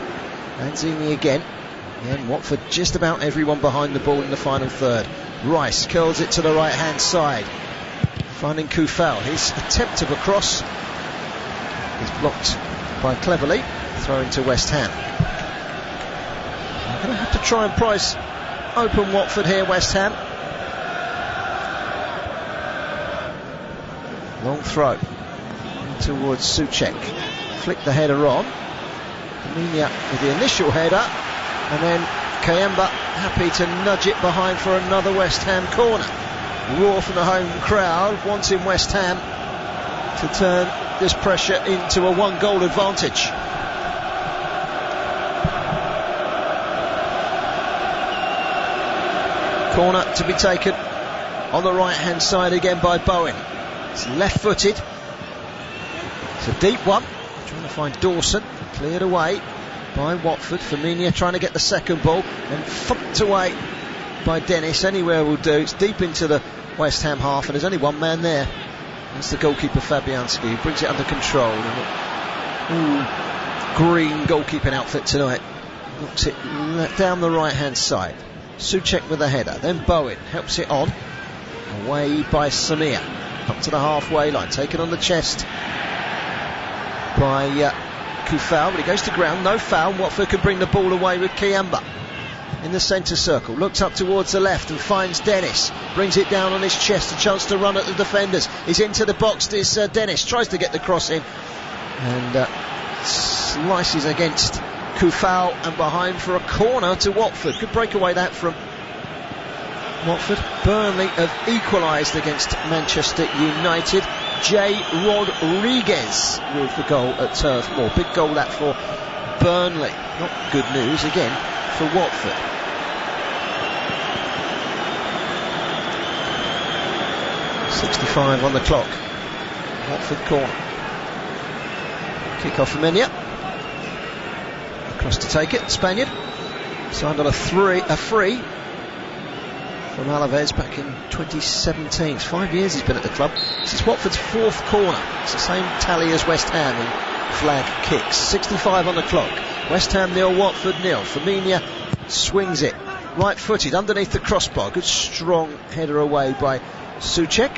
Lanzini again. And Watford just about everyone behind the ball in the final third. Rice curls it to the right hand side. Finding Kufau. His attempt of a cross is blocked by Cleverly. Throwing to West Ham. They're going to have to try and price open Watford here, West Ham. Long throw towards Souček. Flick the header on. Minya with the initial header, and then Kayemba happy to nudge it behind for another West Ham corner. Roar from the home crowd, wanting West Ham to turn this pressure into a 1-goal advantage. Corner to be taken on the right hand side again by Bowen. It's left-footed. It's a deep one. Trying to find Dawson. Cleared away by Watford. Firmino trying to get the second ball. And thumped away by Dennis. Anywhere will do. It's deep into the West Ham half, and there's only one man there. That's the goalkeeper Fabianski, who brings it under control. Green goalkeeping outfit tonight. Knocks it down the right-hand side. Souček with the header. Then Bowen helps it on. Away by Samir. Up to the halfway line, taken on the chest by Kufau, but he goes to ground, no foul. Watford can bring the ball away with Kayemba in the centre circle. Looks up towards the left and finds Dennis. Brings it down on his chest, a chance to run at the defenders. He's into the box, this Dennis tries to get the cross in and slices against Kufau and behind for a corner to Watford. Good breakaway that from Watford. Burnley have equalised against Manchester United. J. Rodriguez with the goal at Turf Moor. Big goal that for Burnley. Not good news again for Watford. .65 on the clock. Watford corner. Kick off from Enya. Across to take it. Spaniard signed on a free from Alaves back in 2017. It's 5 years he's been at the club. This is Watford's fourth corner. It's the same tally as West Ham in flag kicks. 65 on the clock. West Ham 0, Watford 0. Firmino swings it. Right footed underneath the crossbar. Good strong header away by Souček.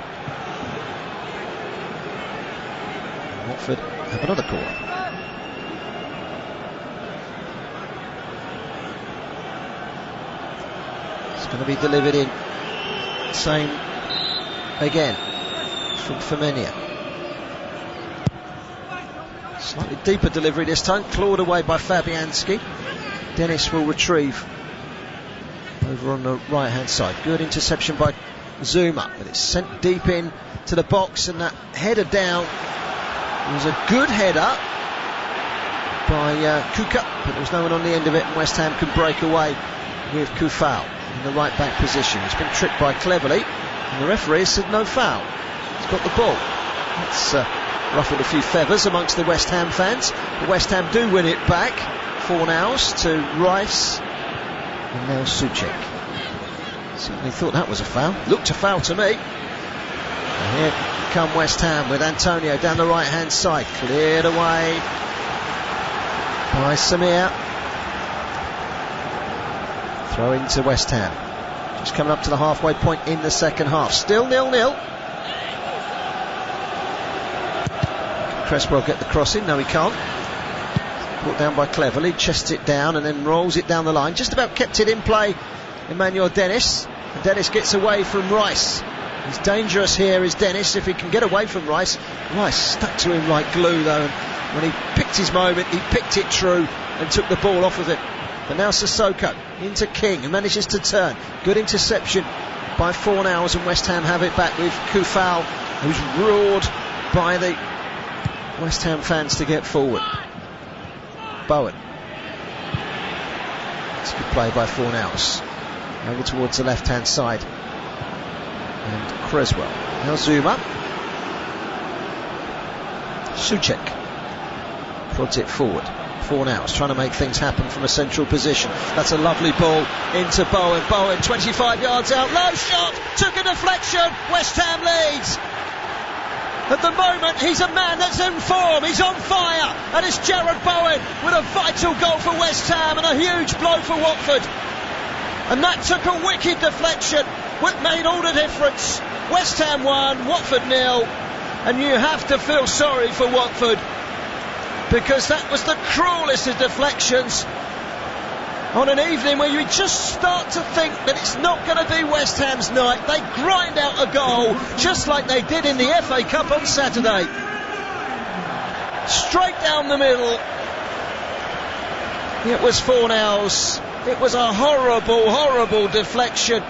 Watford have another corner. It's going to be delivered in. Same again from Firmino. Slightly deeper delivery this time, clawed away by Fabianski. Dennis will retrieve over on the right hand side. Good interception by Zouma, but it's sent deep in to the box, and that header down was a good header by Kuka, but there was no one on the end of it, and West Ham can break away with Kufal in the right back position. He's been tricked by Cleverley, and the referee said no foul. He's got the ball. That's ruffled a few feathers amongst the West Ham fans, but West Ham do win it back. 4-0 to Rice, and now Souček. Certainly thought that was a foul. Looked a foul to me. And here come West Ham with Antonio down the right hand side, cleared away by Samir. Throw into West Ham. Just coming up to the halfway point in the second half. Still 0-0. Cresswell get the cross in? No, he can't. Brought down by Cleverley, chests it down and then rolls it down the line. Just about kept it in play, Emmanuel Dennis. And Dennis gets away from Rice. He's dangerous here, is Dennis, if he can get away from Rice. Rice stuck to him like glue though, and when he picked his moment, he picked it true and took the ball off of it. But now Sissoko into King and manages to turn. Good interception by Fornals, and West Ham have it back with Kufal, who's roared by the West Ham fans to get forward. Bowen. It's a good play by Fornals. Over towards the left hand side. And Cresswell. Now Zouma. Souček prods it forward. Fornals trying to make things happen from a central position. That's a lovely ball into Bowen. Bowen 25 yards out. Low shot. Took a deflection. West Ham leads. At the moment, he's a man that's in form. He's on fire. And it's Jarrod Bowen with a vital goal for West Ham and a huge blow for Watford. And that took a wicked deflection, which made all the difference. West Ham 1, Watford 0. And you have to feel sorry for Watford, because that was the cruelest of deflections on an evening where you just start to think that it's not going to be West Ham's night. They grind out a goal just like they did in the FA Cup on Saturday. Straight down the middle. It was Fornals. It was a horrible, horrible deflection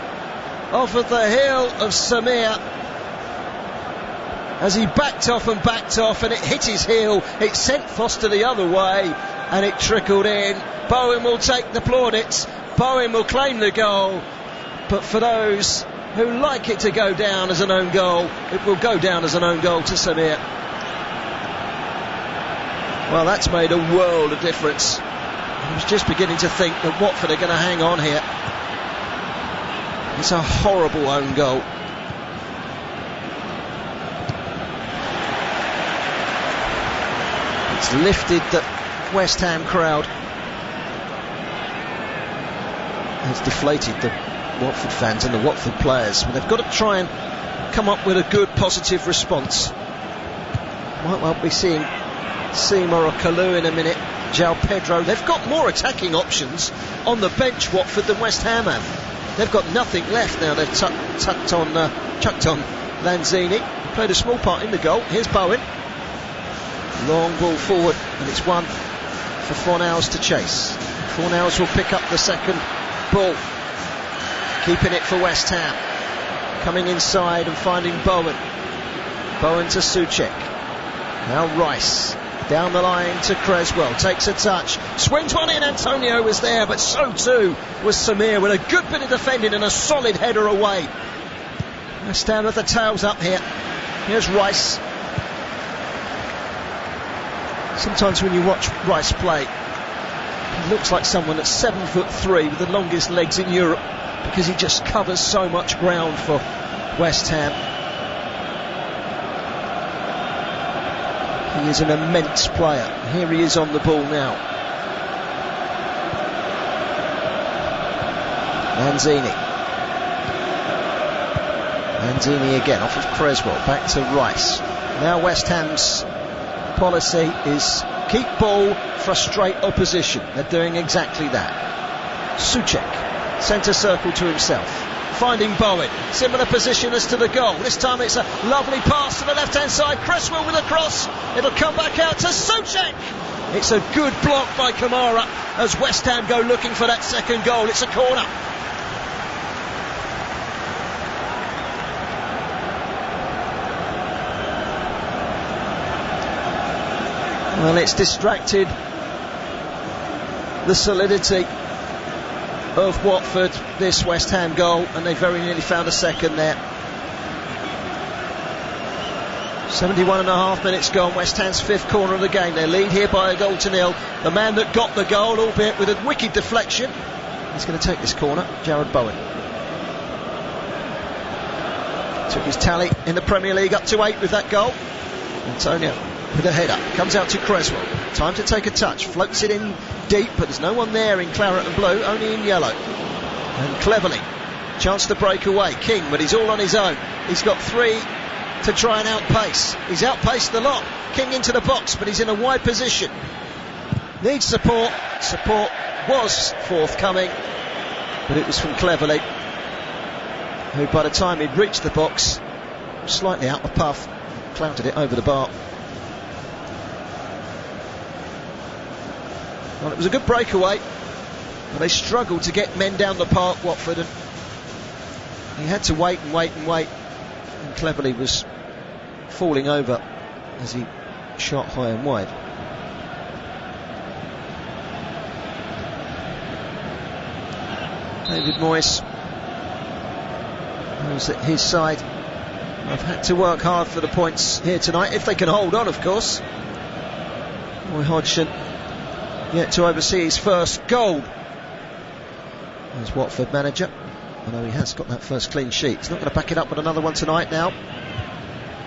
off of the heel of Samir as he backed off, and it hit his heel. It sent Foster the other way, and it trickled in. Bowen will take the plaudits. Bowen will claim the goal. But for those who like it to go down as an own goal, it will go down as an own goal to Samir. Well, that's made a world of difference. I was just beginning to think that Watford are going to hang on here. It's a horrible own goal. It's lifted the West Ham crowd. It's deflated the Watford fans and the Watford players. They've got to try and come up with a good positive response. Might well be seeing Seymour or Kalou in a minute. João Pedro. They've got more attacking options on the bench, Watford, than West Ham have. They've got nothing left now. They've chucked on Lanzini. He played a small part in the goal. Here's Bowen. Long ball forward, and it's one for Fornals to chase. Fornals will pick up the second ball, keeping it for West Ham. Coming inside and finding Bowen. Bowen to Souček. Now Rice. Down the line to Creswell. Takes a touch. Swings one in. Antonio was there, but so too was Samir with a good bit of defending and a solid header away. Let's stand with the tails up here. Here's Rice. Sometimes when you watch Rice play, he looks like someone that's 7'3" with the longest legs in Europe, because he just covers so much ground for West Ham. He is an immense player. Here he is on the ball now. Lanzini again, off of Creswell, back to Rice. Now West Ham's policy is keep ball, frustrate opposition. They're doing exactly that. Souček, centre circle to himself, finding Bowen, similar position as to the goal. This time it's a lovely pass to the left hand side. Creswell with a cross, it'll come back out to Souček. It's a good block by Kamara as West Ham go looking for that second goal. It's a corner. Well, it's distracted the solidity of Watford, this West Ham goal, and they very nearly found a second there. 71.5 minutes gone, West Ham's fifth corner of the game. They lead here by 1-0. The man that got the goal, albeit with a wicked deflection, is going to take this corner, Jarrod Bowen. Took his tally in the Premier League up to 8 with that goal. Antonio with a header, comes out to Creswell. Time to take a touch, floats it in deep, but there's no one there in claret and blue, only in yellow. And cleverly, chance to break away. King, but he's all on his own. He's got 3 to try and outpace. He's outpaced the lot. King into the box, but he's in a wide position. Needs support. Support was forthcoming, but it was from Cleverly, who by the time he'd reached the box, slightly out of puff, clouted it over the bar. Well, it was a good breakaway, but they struggled to get men down the park, Watford, and he had to wait and wait and wait, and Cleverly was falling over as he shot high and wide. David Moyes knows that his side have had to work hard for the points here tonight, if they can hold on, of course. Roy Hodgson yet to oversee his first goal as Watford manager, although he has got that first clean sheet. He's not going to back it up with another one tonight now.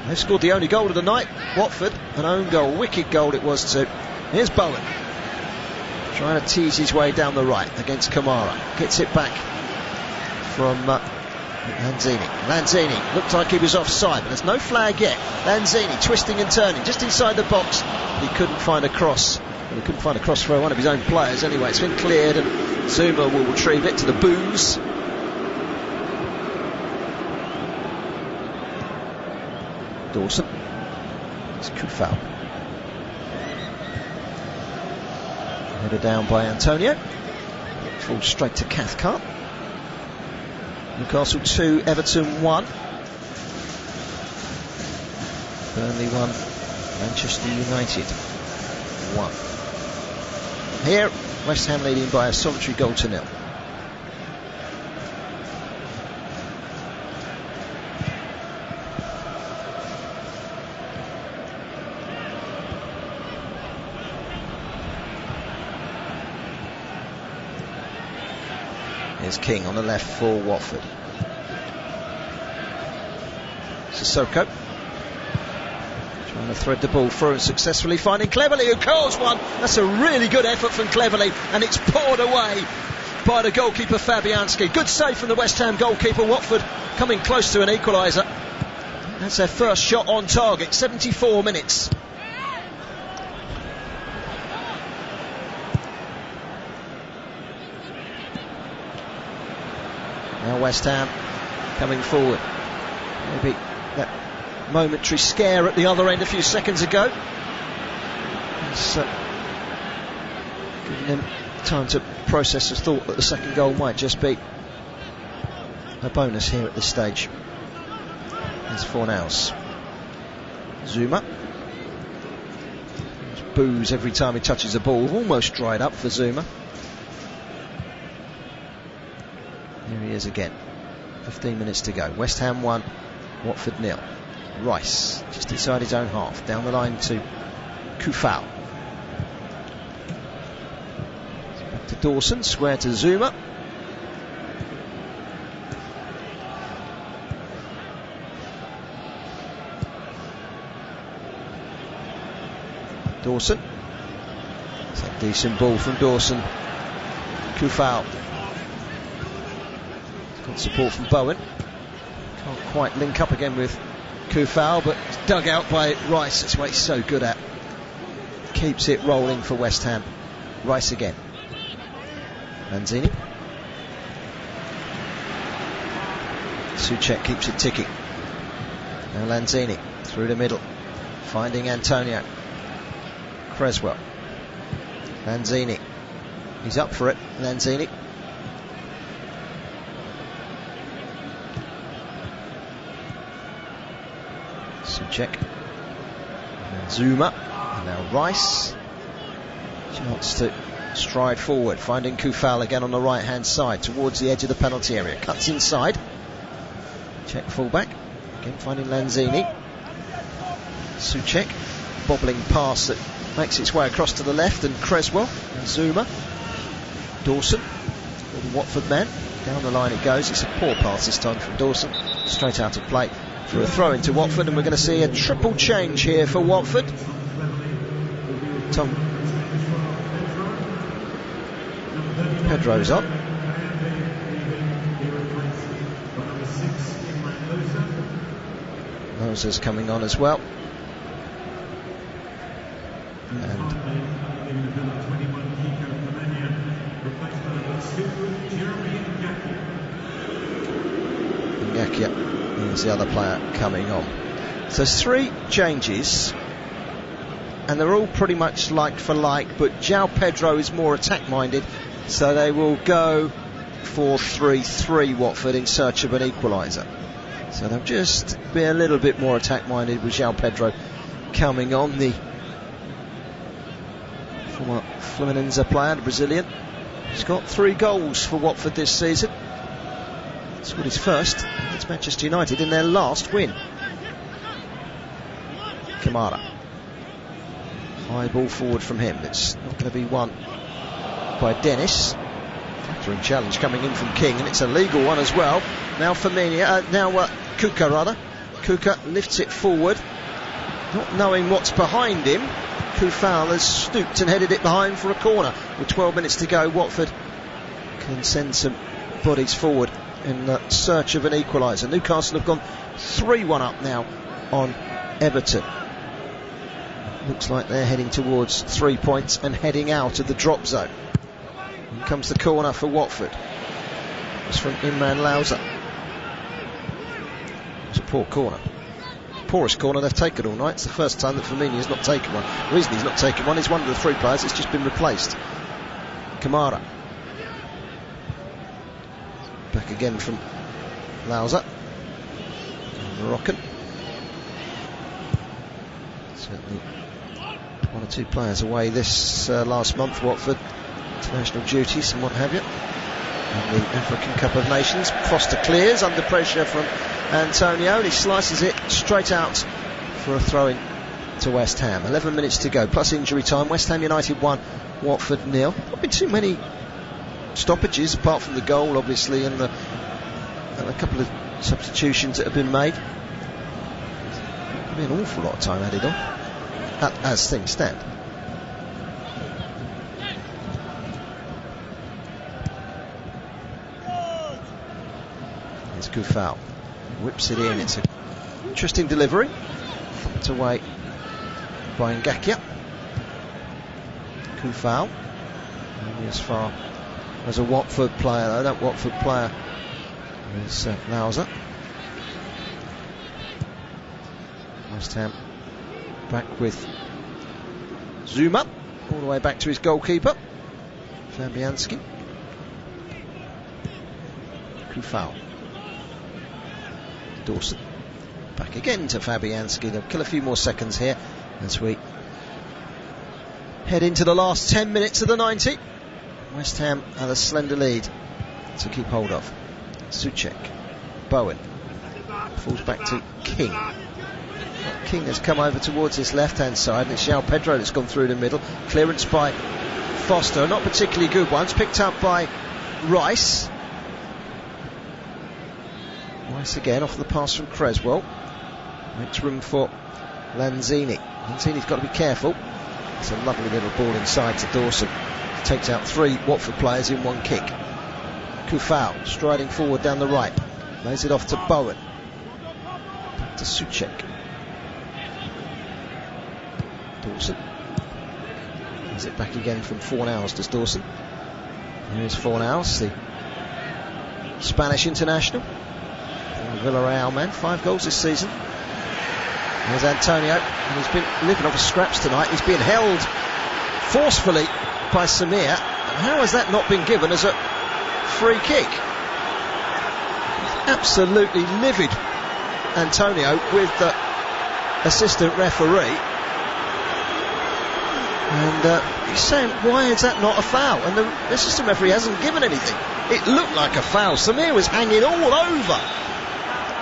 They've scored the only goal of the night, Watford, an own goal, wicked goal it was too. Here's Bowen, trying to tease his way down the right against Kamara. Gets it back from Lanzini looked like he was offside, but there's no flag yet. Lanzini twisting and turning just inside the box, but he couldn't find a cross. Well, he couldn't find a cross for one of his own players anyway. It's been cleared, and Zouma will retrieve it to the booze. Dawson. It's a good foul. Headed down by Antonio. Falls straight to Cathcart. Newcastle 2, Everton 1. Burnley 1, Manchester United 1. Here, West Ham leading by a solitary goal to 0. Here's King on the left for Watford. Sissoko trying to thread the ball through and successfully finding Cleverly, who curls one. That's a really good effort from Cleverly, and it's poured away by the goalkeeper Fabianski. Good save from the West Ham goalkeeper. Watford coming close to an equaliser. That's their first shot on target. 74 minutes. Now West Ham coming forward. Maybe that momentary scare at the other end a few seconds ago. It's giving them time to process the thought that the second goal might just be a bonus here at this stage. It's Fornals. Zouma. There's boos every time he touches the ball. Almost dried up for Zouma. Here he is again. 15 minutes to go. West Ham 1, Watford 0. Rice just inside his own half. Down the line to Kufau. Back to Dawson. Square to Zouma. Dawson. It's a decent ball from Dawson. Kufau. Got support from Bowen. Can't quite link up again with Kufau, but it's dug out by Rice. That's what he's so good at. Keeps it rolling for West Ham. Rice again. Lanzini. Souček keeps it ticking. Now Lanzini through the middle, finding Antonio. Creswell. Lanzini. He's up for it. Lanzini. Souček. Zouma. And now Rice. Chance to stride forward, finding Kufau again on the right hand side towards the edge of the penalty area. Cuts inside. Check fullback. Again finding Lanzini. Souček. Bobbling pass that makes its way across to the left, and Creswell and Zouma. Dawson, the Watford man. Down the line it goes. It's a poor pass this time from Dawson. Straight out of play for a throw into Watford, and we're going to see a triple change here for Watford. Tom Pedro's on. Moser's coming on as well. And Ngakia is the other player coming on. So 3 changes, and they're all pretty much like for like, but João Pedro is more attack minded, so they will go 4-3-3 Watford in search of an equaliser. So they'll just be a little bit more attack minded with João Pedro coming on, the former Fluminense player, the Brazilian. He's got 3 goals for Watford this season. Scored his first against Manchester United in their last win. Kamara. High ball forward from him. It's not going to be won by Dennis. Factoring challenge coming in from King, and it's a legal one as well. Now Firmino, Kuka rather. Kuka lifts it forward, not knowing what's behind him. Kufau has stooped and headed it behind for a corner. With 12 minutes to go, Watford can send some bodies forward in search of an equaliser. Newcastle have gone 3-1 up now on Everton. Looks like they're heading towards 3 points and heading out of the drop zone. Here comes the corner for Watford. It's from Imran Louza. It's a poor corner. Poorest corner they've taken all night. It's the first time that Firmino has not taken one. The reason he's not taken one is one of the 3 players that's just been replaced. Kamara. Back again from Louza. Moroccan. Certainly 1 or 2 players away this last month, Watford. International duties and what have you. And the African Cup of Nations. Foster clears under pressure from Antonio, and he slices it straight out for a throw-in to West Ham. 11 minutes to go, plus injury time. West Ham United 1, Watford 0. Not been too many stoppages, apart from the goal, obviously, and a couple of substitutions that have been made. There'll be an awful lot of time added on, as things stand. Here's Kufau. Whips it in. It's an interesting delivery. Thumped away by Ngakia. Kufau. Only as far as a Watford player, though. That Watford player is Louza. West Ham back with Zouma. All the way back to his goalkeeper, Fabianski. Kufau. Dawson. Back again to Fabianski. They'll kill a few more seconds here as we head into the last 10 minutes of the 90. West Ham have a slender lead to keep hold of. Souček, Bowen, falls back to King. King has come over towards his left-hand side, and it's João Pedro that's gone through the middle. Clearance by Foster, not particularly good ones, picked up by Rice. Rice again off the pass from Creswell. Makes room for Lanzini. Lanzini's got to be careful. It's a lovely little ball inside to Dawson. Takes out 3 Watford players in one kick. Kufau striding forward down the right. Lays it off to Bowen. Back to Souček. Dawson. Is it back again from Fornals, does Dawson? Here's Fornals, the Spanish international. Villarreal man, 5 goals this season. There's Antonio, and he's been living off his scraps tonight. He's being held forcefully by Samir. How has that not been given as a free kick? Absolutely livid, Antonio, with the assistant referee. And he's saying, why is that not a foul? And the assistant referee hasn't given anything. It looked like a foul. Samir was hanging all over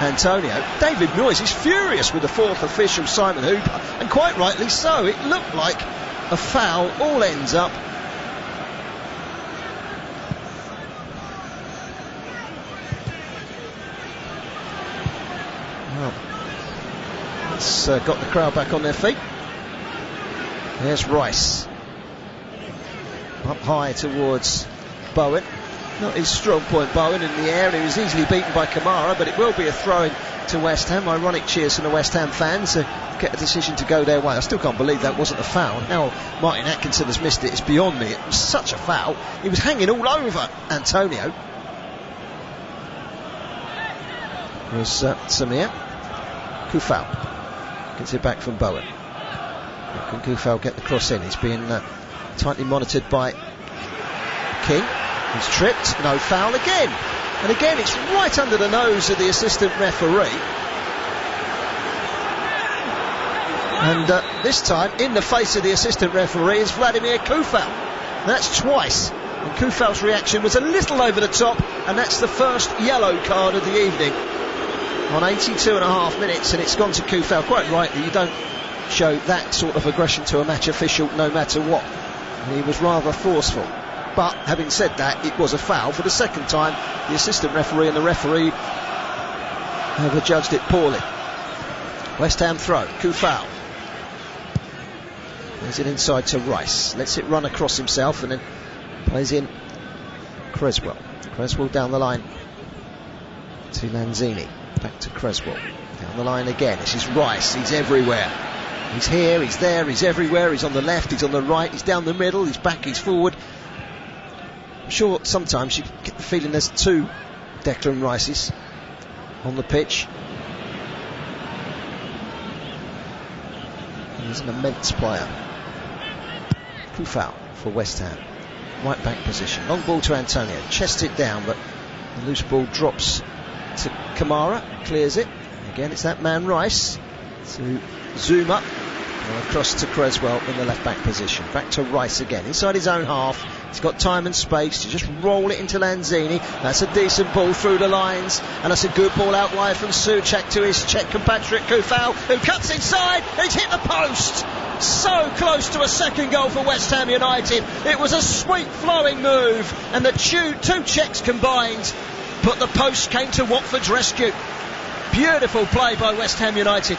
Antonio. David Moyes is furious with the 4th official, Simon Hooper, and quite rightly so. It looked like a foul. All ends up it's got the crowd back on their feet. There's Rice up high towards Bowen. Not his strong point, Bowen, in the air. He was easily beaten by Kamara, but it will be a throw-in to West Ham. Ironic cheers from the West Ham fans to get a decision to go their way. I still can't believe that wasn't a foul. How Martin Atkinson has missed it is beyond me. It was such a foul. He was hanging all over Antonio. There's Samir. Kufau gets it back from Bowen. Can Kufau get the cross in? He's being tightly monitored by King. He's tripped, no foul again. And again, it's right under the nose of the assistant referee. And this time, in the face of the assistant referee, is Vladimir Kufau. That's twice. And Kufau's reaction was a little over the top, and that's the first yellow card of the evening. On 82.5 minutes, and it's gone to Kufau. Quite rightly, you don't show that sort of aggression to a match official no matter what. And he was rather forceful. But having said that, it was a foul. For the second time, the assistant referee and the referee have adjudged it poorly. West Ham throw. Kufau. Plays it inside to Rice. Lets it run across himself and then plays in Creswell. Creswell down the line to Lanzini. Back to Creswell. Down the line again. This is Rice. He's everywhere. He's here, he's there, he's everywhere. He's on the left, he's on the right, he's down the middle, he's back, he's forward. I'm sure sometimes you get the feeling there's 2 Declan Rices on the pitch. He's an immense player. Kufau for West Ham. Right back position. Long ball to Antonio. Chests it down, but the loose ball drops to Kamara. Clears it. Again, it's that man Rice. To Zouma. And across to Creswell in the left back position. Back to Rice again. Inside his own half. He's got time and space to just roll it into Lanzini. That's a decent ball through the lines, and that's a good ball out wide from Souček to his Czech compatriot Kufau, who cuts inside. He's hit the post. So close to a second goal for West Ham United. It was a sweet flowing move, and the 2 Czechs combined, but the post came to Watford's rescue. Beautiful play by West Ham United.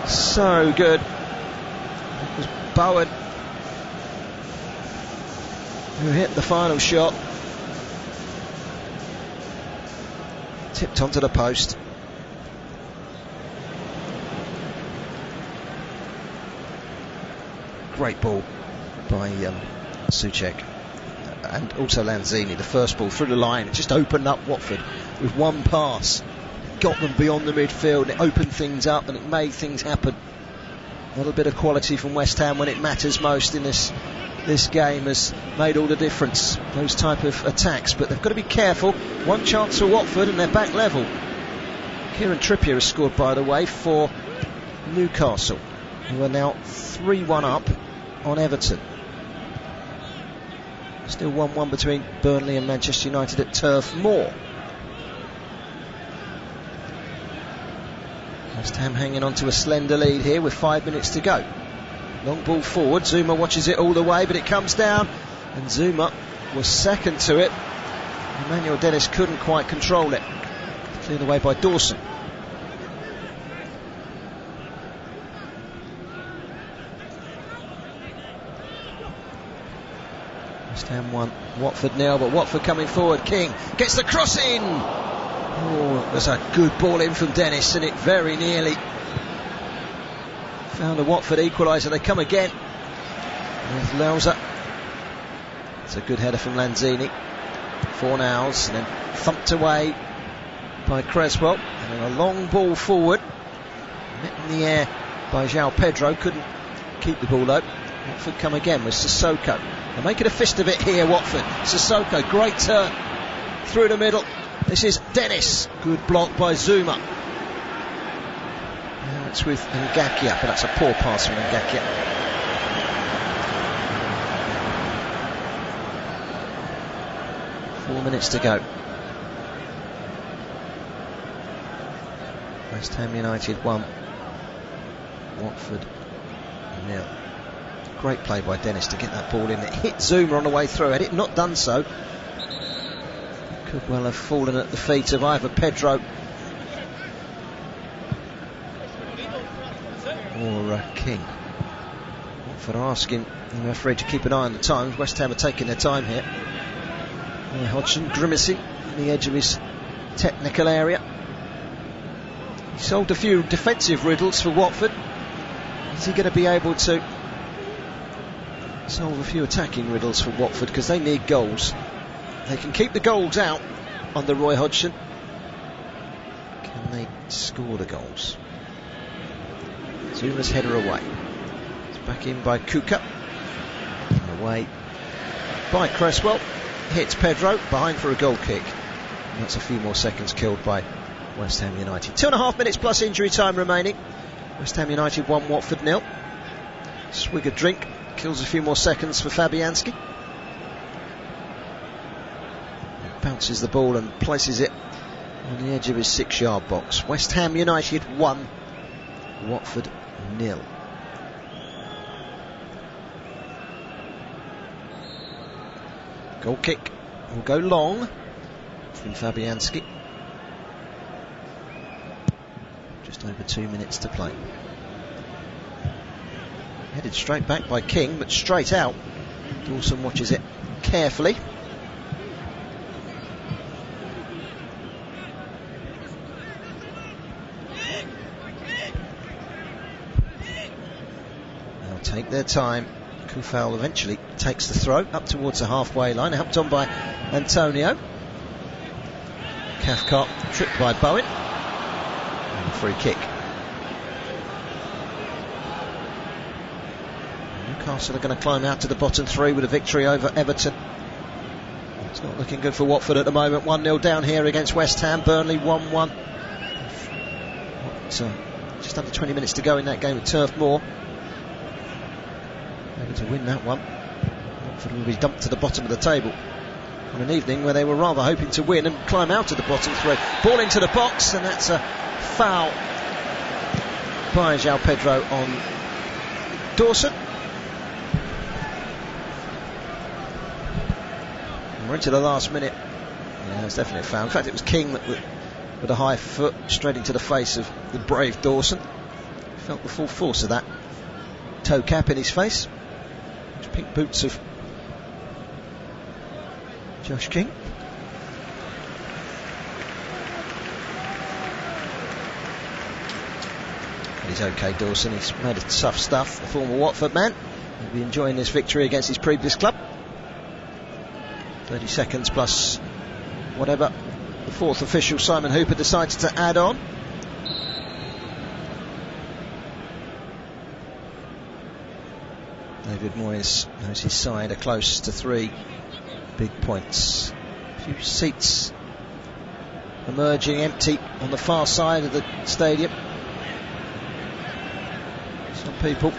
So good. It was Bowen who hit the final shot. Tipped onto the post. Great ball by Souček. And also Lanzini, the first ball through the line. It just opened up Watford with one pass. Got them beyond the midfield. It opened things up and it made things happen. A little bit of quality from West Ham when it matters most in this game has made all the difference, those type of attacks, but they've got to be careful. One chance for Watford and they're back level. Kieran Trippier has scored, by the way, for Newcastle, who are now 3-1 up on Everton. Still 1-1 between Burnley and Manchester United at Turf Moor. West Ham hanging on to a slender lead here with 5 minutes to go. Long ball forward, Zouma watches it all the way, but it comes down, and Zouma was second to it. Emmanuel Dennis couldn't quite control it. Cleared away by Dawson. West Ham 1, Watford 0, but Watford coming forward. King gets the cross in. Oh, it was a good ball in from Dennis, and it very nearly found a Watford equaliser. They come again with Lauza. It's a good header from Lanzini. Fornals, and then thumped away by Creswell, and then a long ball forward, met in the air by João Pedro, couldn't keep the ball though. Watford come again with Sissoko. They're making a fist of it here, Watford. Sissoko, great turn through the middle. This is Dennis, good block by Zouma. Now it's with Ngakia, but that's a poor pass from Ngakia. Four minutes to go. West Ham United 1, Watford 0. Great play by Dennis to get that ball in. It hit Zouma on the way through. Had it not done so, could well have fallen at the feet of either Pedro or King. Watford are asking the referee to keep an eye on the times. West Ham are taking their time here. Hodgson grimacing on the edge of his technical area. He solved a few defensive riddles for Watford. Is he going to be able to solve a few attacking riddles for Watford, because they need goals? They can keep the goals out under Roy Hodgson. Can they score the goals? Zuma's header away. It's back in by Kuka. And away by Creswell. Hits Pedro, behind for a goal kick. And that's a few more seconds killed by West Ham United. 2.5 minutes plus injury time remaining. West Ham United 1, Watford 0. Swig of drink. Kills a few more seconds for Fabianski. Bounces the ball and places it on the edge of his 6-yard box. West Ham United 1, Watford 0. Goal kick will go long from Fabianski. Just over 2 minutes to play. Headed straight back by King, but straight out. Dawson watches it carefully. They'll take their time. Kufal eventually takes the throw up towards the halfway line, helped on by Antonio. Cathcart tripped by Bowen. And a free kick. Newcastle are going to climb out to the bottom three with a victory over Everton. It's not looking good for Watford at the moment. 1-0 down here against West Ham. Burnley 1-1. Just under 20 minutes to go in that game at Turf Moor. Able to win that one. Watford will be dumped to the bottom of the table on an evening where they were rather hoping to win and climb out to the bottom three. Ball into the box, and that's a foul by João Pedro on Dawson. And we're into the last minute. Yeah, it's definitely a foul. In fact, it was King that with a high foot straight into the face of the brave Dawson. Felt the full force of that toe cap in his face. Pink boots of Josh King. But he's okay, Dawson. He's made of tough stuff. The former Watford man. He'll be enjoying this victory against his previous club. 30 seconds plus whatever the fourth official, Simon Hooper, decided to add on. David Moyes knows his side are close to 3 big points. A few seats emerging empty on the far side of the stadium. Some people,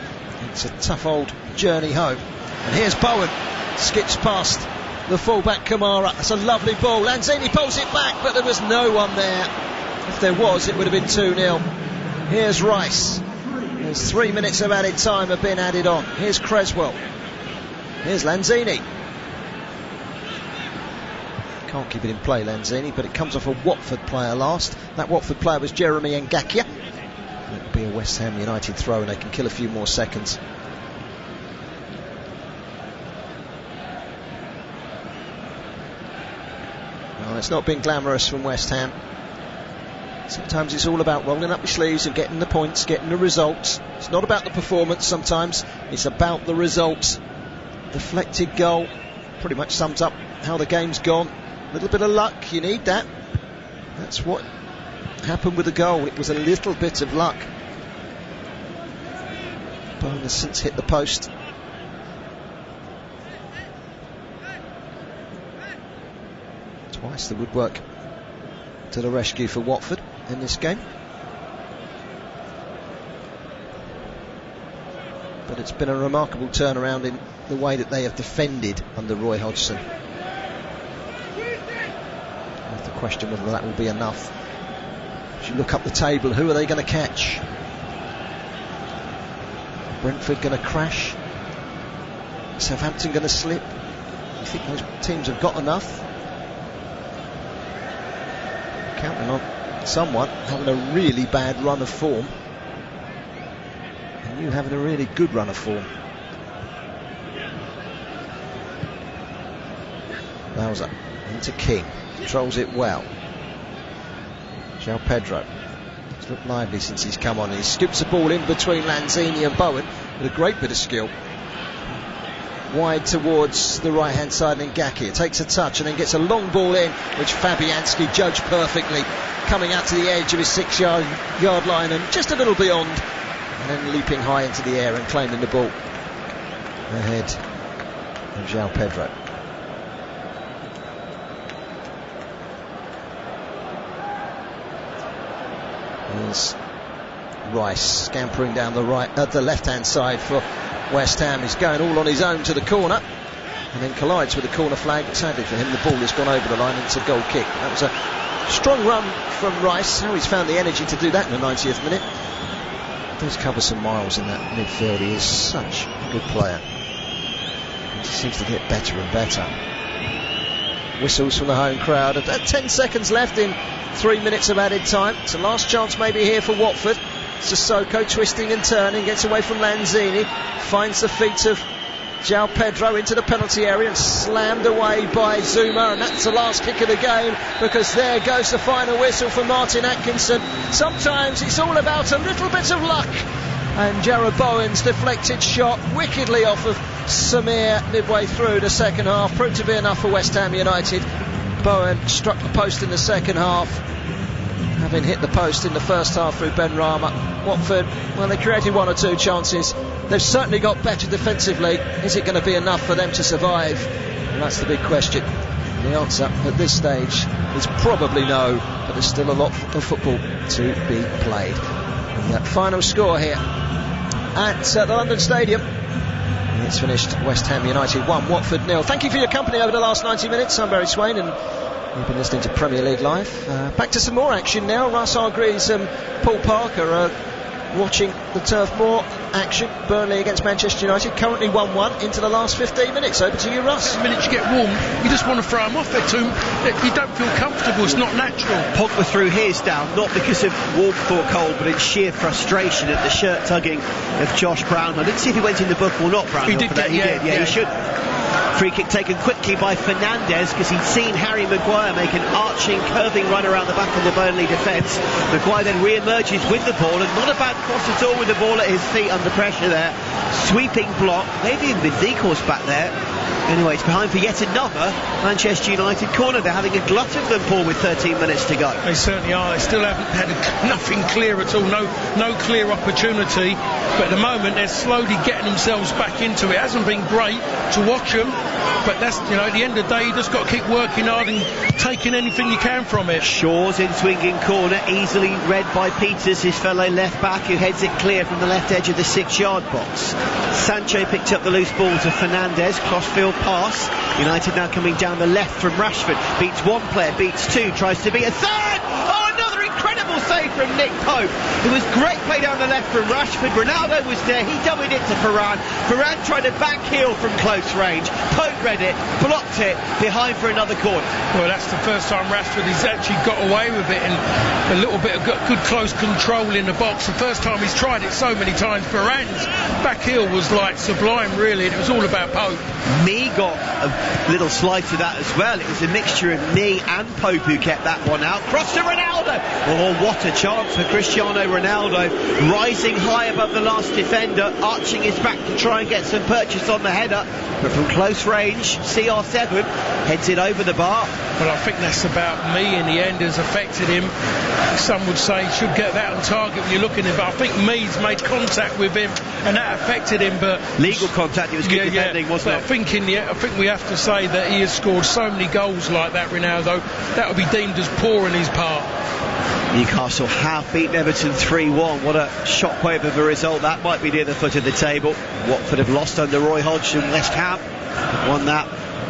it's a tough old journey home. And here's Bowen, skips past the fullback Kamara. That's a lovely ball. Lanzini pulls it back, but there was no one there. If there was, it would have been 2-0. Here's Rice. There's 3 minutes of added time have been added on. Here's Creswell. Here's Lanzini. Can't keep it in play, Lanzini, but it comes off a Watford player last. That Watford player was Jeremy Ngakia. It'll be a West Ham United throw, and they can kill a few more seconds. Well, it's not been glamorous from West Ham. Sometimes it's all about rolling up your sleeves and getting the points, getting the results. It's not about the performance sometimes, it's about the results. Deflected goal pretty much sums up how the game's gone. A little bit of luck, you need that. That's what happened with the goal. It was a little bit of luck. Bowen has since hit the post. Twice the woodwork to the rescue for Watford in this game. But it's been a remarkable turnaround in the way that they have defended under Roy Hodgson. The question whether that will be enough. As you look up the table, who are they going to catch? Brentford going to crash? Southampton going to slip? You think those teams have got enough? Counting on someone having a really bad run of form, and you having a really good run of form. Bowser into King, controls it well. João Pedro, he's looked lively since he's come on. He scoops the ball in between Lanzini and Bowen with a great bit of skill. Wide towards the right hand side, and Ngakia takes a touch and then gets a long ball in, which Fabianski judged perfectly, coming out to the edge of his 6-yard line and just a little beyond, and then leaping high into the air and claiming the ball ahead of João Pedro. There's Rice scampering down the left hand side for West Ham. He's going all on his own to the corner and then collides with the corner flag, but sadly for him the ball has gone over the line and it's a goal kick. That was a strong run from Rice. How he's found the energy to do that in the 90th minute. He does cover some miles in that midfield. He is such a good player. He seems to get better and better. Whistles from the home crowd. 10 seconds left in 3 minutes of added time. It's a last chance maybe here for Watford. Sissoko twisting and turning, gets away from Lanzini, finds the feet of João Pedro into the penalty area and slammed away by Zouma, and that's the last kick of the game, because there goes the final whistle for Martin Atkinson. Sometimes it's all about a little bit of luck, and Jarrod Bowen's deflected shot wickedly off of Samir midway through the second half proved to be enough for West Ham United. Bowen struck the post in the second half, having hit the post in the first half through Ben Rama. Watford, well, they created 1 or 2 chances. They've certainly got better defensively. Is it going to be enough for them to survive? And that's the big question. And the answer at this stage is probably no, but there's still a lot of football to be played. And that final score here at the London Stadium. And it's finished West Ham United 1, Watford 0. Thank you for your company over the last 90 minutes. I'm Barry Swain, and you've been listening to Premier League Live. Back to some more action now. Russ Hargreaves and Paul Parker are watching the Turf Moor action. Burnley against Manchester United, currently 1-1 into the last 15 minutes. Over to you, Russ. The minute you get warm, you just want to throw them off there too. You don't feel comfortable, it's not natural. Pogba threw his down, not because of warmth or cold, but in sheer frustration at the shirt tugging of Josh Brown. I didn't see if he went in the book or not, Brown. He did, he should. Free kick taken quickly by Fernandes, because he'd seen Harry Maguire make an arching, curving run around the back of the Burnley defence. Maguire then re-emerges with the ball, and not a bad across at all with the ball at his feet under pressure there. Sweeping block, maybe even Zico's back there. Anyway, it's behind for yet another Manchester United corner. They're having a glut of them, Paul, with 13 minutes to go. They certainly are. They still haven't had nothing clear at all. No clear opportunity. But at the moment, they're slowly getting themselves back into it. It hasn't been great to watch them. But that's, at the end of the day, you just got to keep working hard and taking anything you can from it. Shaw's in swinging corner, easily read by Peters, his fellow left back, who heads it clear from the left edge of the 6-yard box. Sancho picked up the loose ball to Fernandes, crossfield pass. United now coming down the left from Rashford. Beats one player, beats two, tries to beat a third. Oh, another incredible save from Nick Pope. It was great play down the left from Rashford. Ronaldo was there, he dummied it to Varane. Varane tried to back heel from close range. Pope read it, blocked it, behind for another corner. Well, that's the first time Rashford has actually got away with it, and a little bit of good close control in the box. The first time he's tried it so many times. Varane's back heel was like sublime, really, and it was all about Pope. Me got a little slice of that as well. It was a mixture of me and Pope who kept that one out. Cross to Ronaldo. Oh, what a chance for Cristiano Ronaldo, rising high above the last defender, arching his back to try and get some purchase on the header, but from close range, CR7 heads it over the bar. Well, I think that's about me in the end has affected him. Some would say he should get that on target when you're looking at it, but I think Meads made contact with him and that affected him. But legal contact, it was good defending, wasn't it? I think we have to say that he has scored so many goals like that, Ronaldo. That would be deemed as poor in his part. Newcastle have beaten Everton 3-1. What a shockwave of a result that might be near the foot of the table. Watford have lost under Roy Hodgson. West Ham won that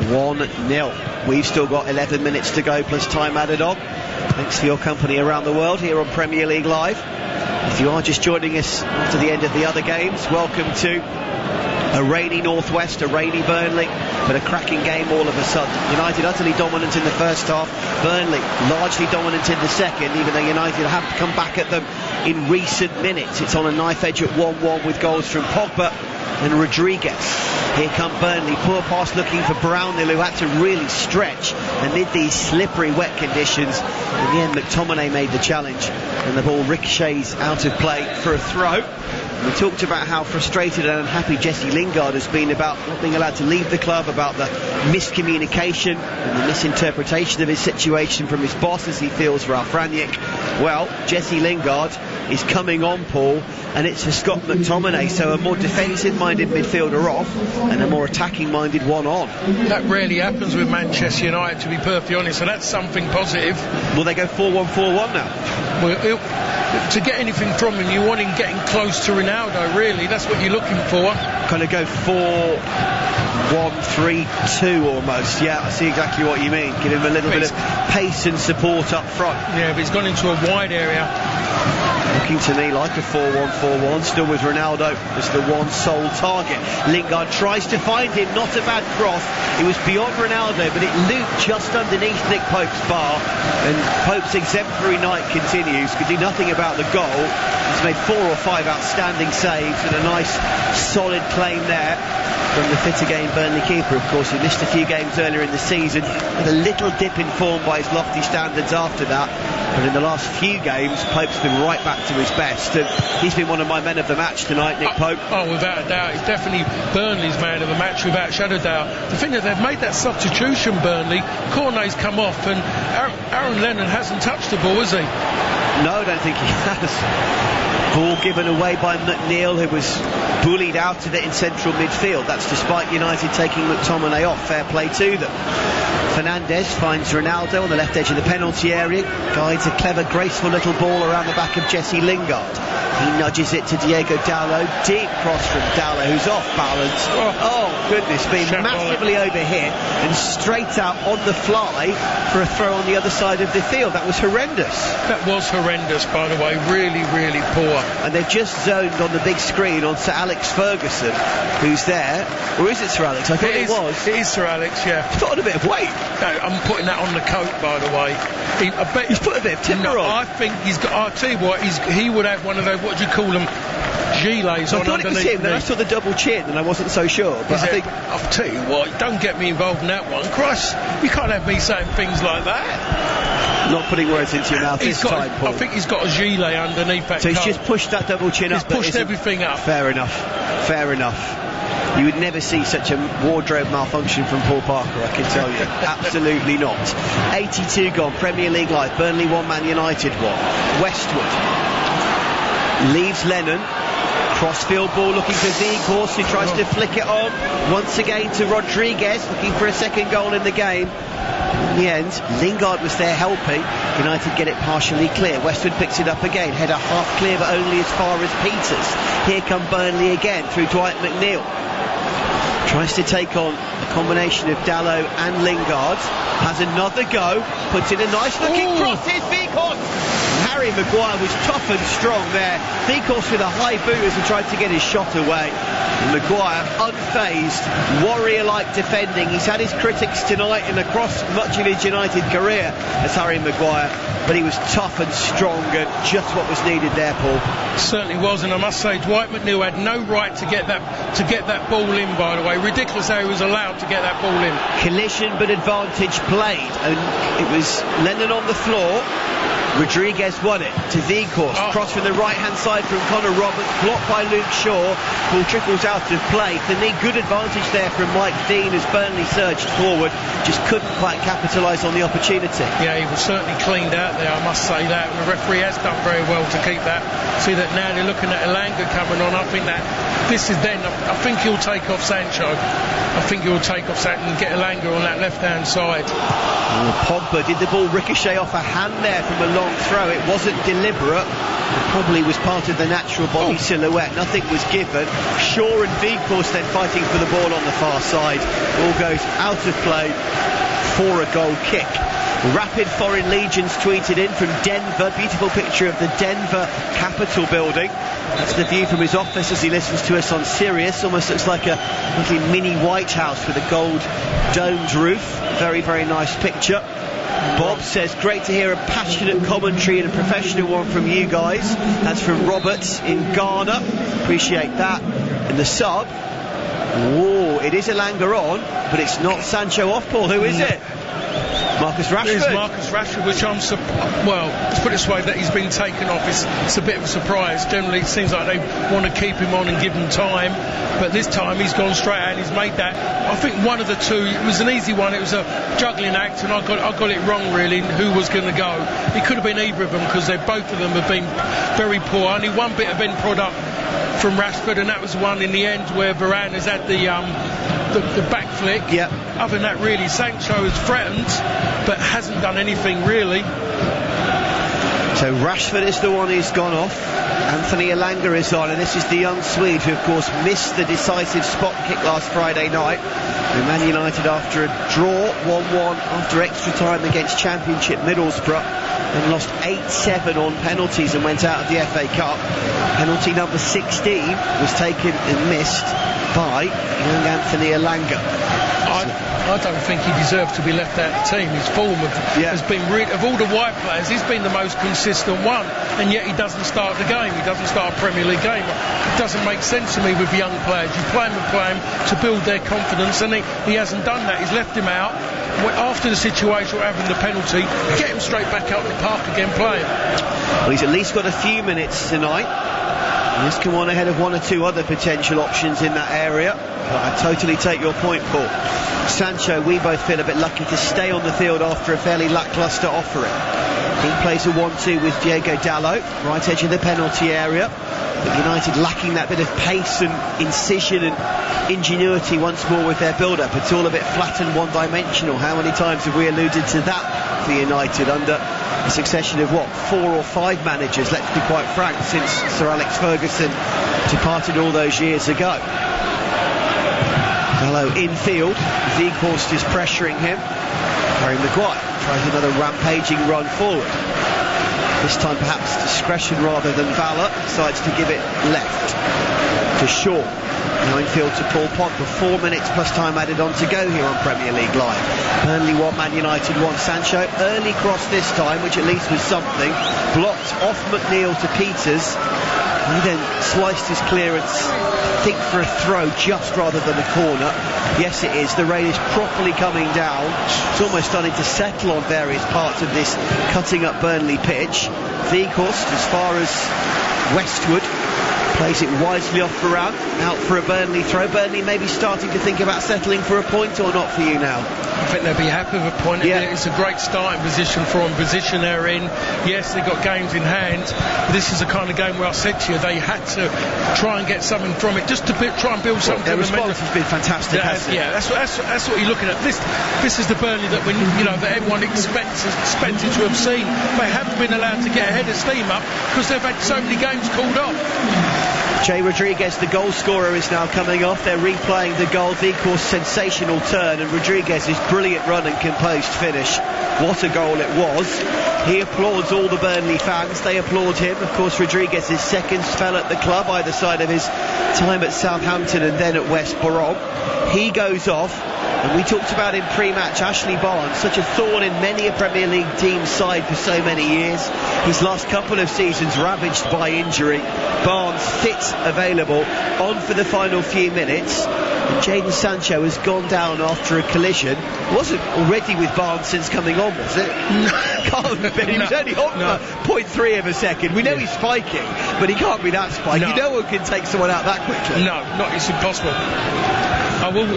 1-0. We've still got 11 minutes to go plus time added on. Thanks for your company around the world here on Premier League Live. If you are just joining us after the end of the other games, welcome to a rainy Northwest, a rainy Burnley, but a cracking game all of a sudden. United utterly dominant in the first half, Burnley largely dominant in the second, even though United have come back at them in recent minutes. It's on a knife edge at 1-1 with goals from Pogba and Rodriguez. Here come Burnley, poor pass looking for Brownhill, who had to really stretch amid these slippery wet conditions. In the end, McTominay made the challenge and the ball ricochets out of play for a throw. We talked about how frustrated and unhappy Jesse Lingard has been about not being allowed to leave the club, about the miscommunication and the misinterpretation of his situation from his boss, as he feels, Ralph Rangnick. Well, Jesse Lingard is coming on, Paul, and it's for Scott McTominay, so a more defensive-minded midfielder off and a more attacking-minded one on. That rarely happens with Manchester United, to be perfectly honest, so that's something positive. Will they go 4-1-4-1 now? Well, to get anything from him, you want him getting close to Ronaldo, really. That's what you're looking for. Kind of go 4-1-3-2 almost. Yeah, I see exactly what you mean. Give him a little bit of pace and support up front. Yeah, but he's gone into a wide area. Looking to me like a 4-1-4-1, still with Ronaldo as the one sole target. Lingard tries to find him, not a bad cross. It was beyond Ronaldo, but it looped just underneath Nick Pope's bar, and Pope's exemplary night continues. Could do nothing about the goal. He's made 4 or 5 outstanding saves and a nice solid claim there from the fit again Burnley keeper. Of course, he missed a few games earlier in the season, with a little dip in form by his lofty standards after that, but in the last few games Pope's been right back to his best, and he's been one of my men of the match tonight, Nick Pope. Oh, without a doubt, he's definitely Burnley's man of the match, without a shadow of doubt. The thing is, they've made that substitution, Burnley. Cornet's come off, and Aaron Lennon hasn't touched the ball, has he? No, I don't think he has. Ball given away by McNeil, who was bullied out of it in central midfield. That's despite United taking McTominay off. Fair play to them. Fernandes finds Ronaldo on the left edge of the penalty area, guides a clever, graceful little ball around the back of Jesse Lingard. He nudges it to Diego Dalot. Deep cross from Dalot, who's off balance. Oh goodness, being massively overhit and straight out on the fly for a throw on the other side of the field. That was horrendous. That was horrendous, by the way. Really, really poor. And they've just zoned on the big screen on Sir Alex Ferguson, who's there. Or is it Sir Alex? I thought it was. It is Sir Alex, yeah. He's put on a bit of weight. No, I'm putting that on the coat, by the way. I bet he's put a bit of timber on. I think he's got. I'll tell you what, he would have one of what do you call them, gilets I on thought it was underneath him, then I saw the double chin and I wasn't so sure. But I think I'll tell you what, don't get me involved in that one. Christ, you can't have me saying things like that. Not putting words into your mouth this time, Paul. I think he's got a gilet underneath that. So he's just pushed that double chin up. He's pushed everything up. Fair enough. Fair enough. You would never see such a wardrobe malfunction from Paul Parker, I can tell you. Absolutely not. 82 gone, Premier League Live. Burnley 1, Man United 1. Westwood leaves Lennon. Crossfield ball looking for Weghorst, who tries to flick it on. Once again to Rodriguez, looking for a second goal in the game. In the end, Lingard was there helping. United get it partially clear. Westwood picks it up again. Header half clear, but only as far as Peters. Here come Burnley again through Dwight McNeil. Tries to take on a combination of Dalot and Lingard. Has another go. Puts in a nice looking cross. Here's Weghorst. Harry Maguire was tough and strong there. Weghorst with a high boot as he tried to get his shot away. And Maguire unfazed, warrior-like defending. He's had his critics tonight and across much of his United career as Harry Maguire, but he was tough and strong and just what was needed there, Paul. Certainly was, and I must say Dwight McNeil had no right to get that ball in, by the way. Ridiculous how he was allowed to get that ball in. Collision but advantage played, and it was Lennon on the floor. Rodriguez won it to Weghorst. Cross from the right-hand side from Connor Roberts, blocked by Luke Shaw. Ball trickles out of play. For me, good advantage there from Mike Dean as Burnley surged forward. Just couldn't quite capitalise on the opportunity. Yeah, he was certainly cleaned out there, I must say that. And the referee has done very well to keep that. See that now they're looking at Elanga coming on. I think that this is then. I think he'll take off Sancho. I think he'll take off Sancho and get Elanga on that left-hand side. Pogba, did the ball ricochet off a hand there from a long throw? It wasn't deliberate. It probably was part of the natural body silhouette. Nothing was given. Shaw and Weghorst then fighting for the ball on the far side. Ball goes out of play for a goal kick. Rapid Foreign Legions tweeted in from Denver. Beautiful picture of the Denver Capitol building. That's the view from his office as he listens to us on Sirius. Almost looks like a little mini White House with a gold domed roof. Very, very nice picture. Bob says, great to hear a passionate commentary and a professional one from you guys. That's from Roberts in Ghana. Appreciate that. And the sub. Whoa, it is Elanga on, but it's not Sancho off, Paul. Who is it? Marcus Rashford. It is Marcus Rashford, which I'm well, let's put it this way, that he's been taken off. It's a bit of a surprise. Generally, it seems like they want to keep him on and give him time, but this time he's gone straight out and he's made that. I think one of the two. It was an easy one. It was a juggling act, and I got it wrong really. Who was going to go? It could have been either of them because both of them have been very poor. Only one bit of end product from Rashford, and that was one in the end where Varane has had the back flick. Yep. Other than that, really, Sancho has threatened, but hasn't done anything really. So Rashford is the one who's gone off. Anthony Elanga is on, and this is the young Swede who, of course, missed the decisive spot kick last Friday night. And Man United, after a draw 1-1 after extra time against Championship Middlesbrough, and lost 8-7 on penalties and went out of the FA Cup. Penalty number 16 was taken and missed by young Anthony Elanga. I don't think he deserved to be left out of the team. His form has been of all the white players, he's been the most consistent one, and yet he doesn't start the game. He doesn't start a Premier League game. It doesn't make sense to me with young players. You play them to build their confidence, and he hasn't done that. He's left him out after the situation of having the penalty. Get him straight back out in the park again playing. Well, he's at least got a few minutes tonight. This come on ahead of one or two other potential options in that area. But I totally take your point, Paul. Sancho, we both feel a bit lucky to stay on the field after a fairly lacklustre offering. He plays a 1-2 with Diego Dalot, right edge of the penalty area. But United lacking that bit of pace and incision and ingenuity once more with their build-up. It's all a bit flat and one-dimensional. How many times have we alluded to that for United under a succession of 4 or 5 managers, let's be quite frank, since Sir Alex Ferguson departed all those years ago. Dalot infield, Weghorst is pressuring him. Harry Maguire tries another rampaging run forward. This time perhaps discretion rather than valour, decides to give it left to Shaw. Now infield to Paul Pogba. 4 minutes plus time added on to go here on Premier League Live. Burnley 1, Man United 1. Sancho, early cross this time, which at least was something. Blocked off McNeil to Peters. He then sliced his clearance, I think for a throw just rather than a corner. Yes, it is. The rain is properly coming down. It's almost starting to settle on various parts of this cutting up Burnley pitch. Weghorst, as far as Westwood, plays it wisely off for Ram, out for a Burnley throw. Burnley maybe starting to think about settling for a point or not for you now? I think they'll be happy with a point. Yeah. It's a great starting position for them, position they're in. Yes, they've got games in hand. This is the kind of game where I said to you they had to try and get something from it, just to try and build something. Their response has been fantastic, hasn't it? Yeah, that's what you're looking at. This is the Burnley that that everyone expected to have seen. They haven't been allowed to get ahead of steam up because they've had so many games called off. Jay Rodriguez, the goal scorer, is now coming off. They're replaying the goal. Weghorst's sensational turn and Rodriguez's brilliant run and composed finish. What a goal it was. He applauds all the Burnley fans. They applaud him. Of course, Rodriguez's second spell at the club, either side of his time at Southampton and then at West Brom. He goes off. And we talked about in pre-match Ashley Barnes, such a thorn in many a Premier League team's side for so many years. His last couple of seasons ravaged by injury. Barnes fit, available, on for the final few minutes. And Jadon Sancho has gone down after a collision. Wasn't already with Barnes since coming on, was it? No. Can't have been. He was only on for 0.3 of a second. We know he's spiking, but he can't be that spiky. No one can take someone out that quickly. No, it's impossible. I will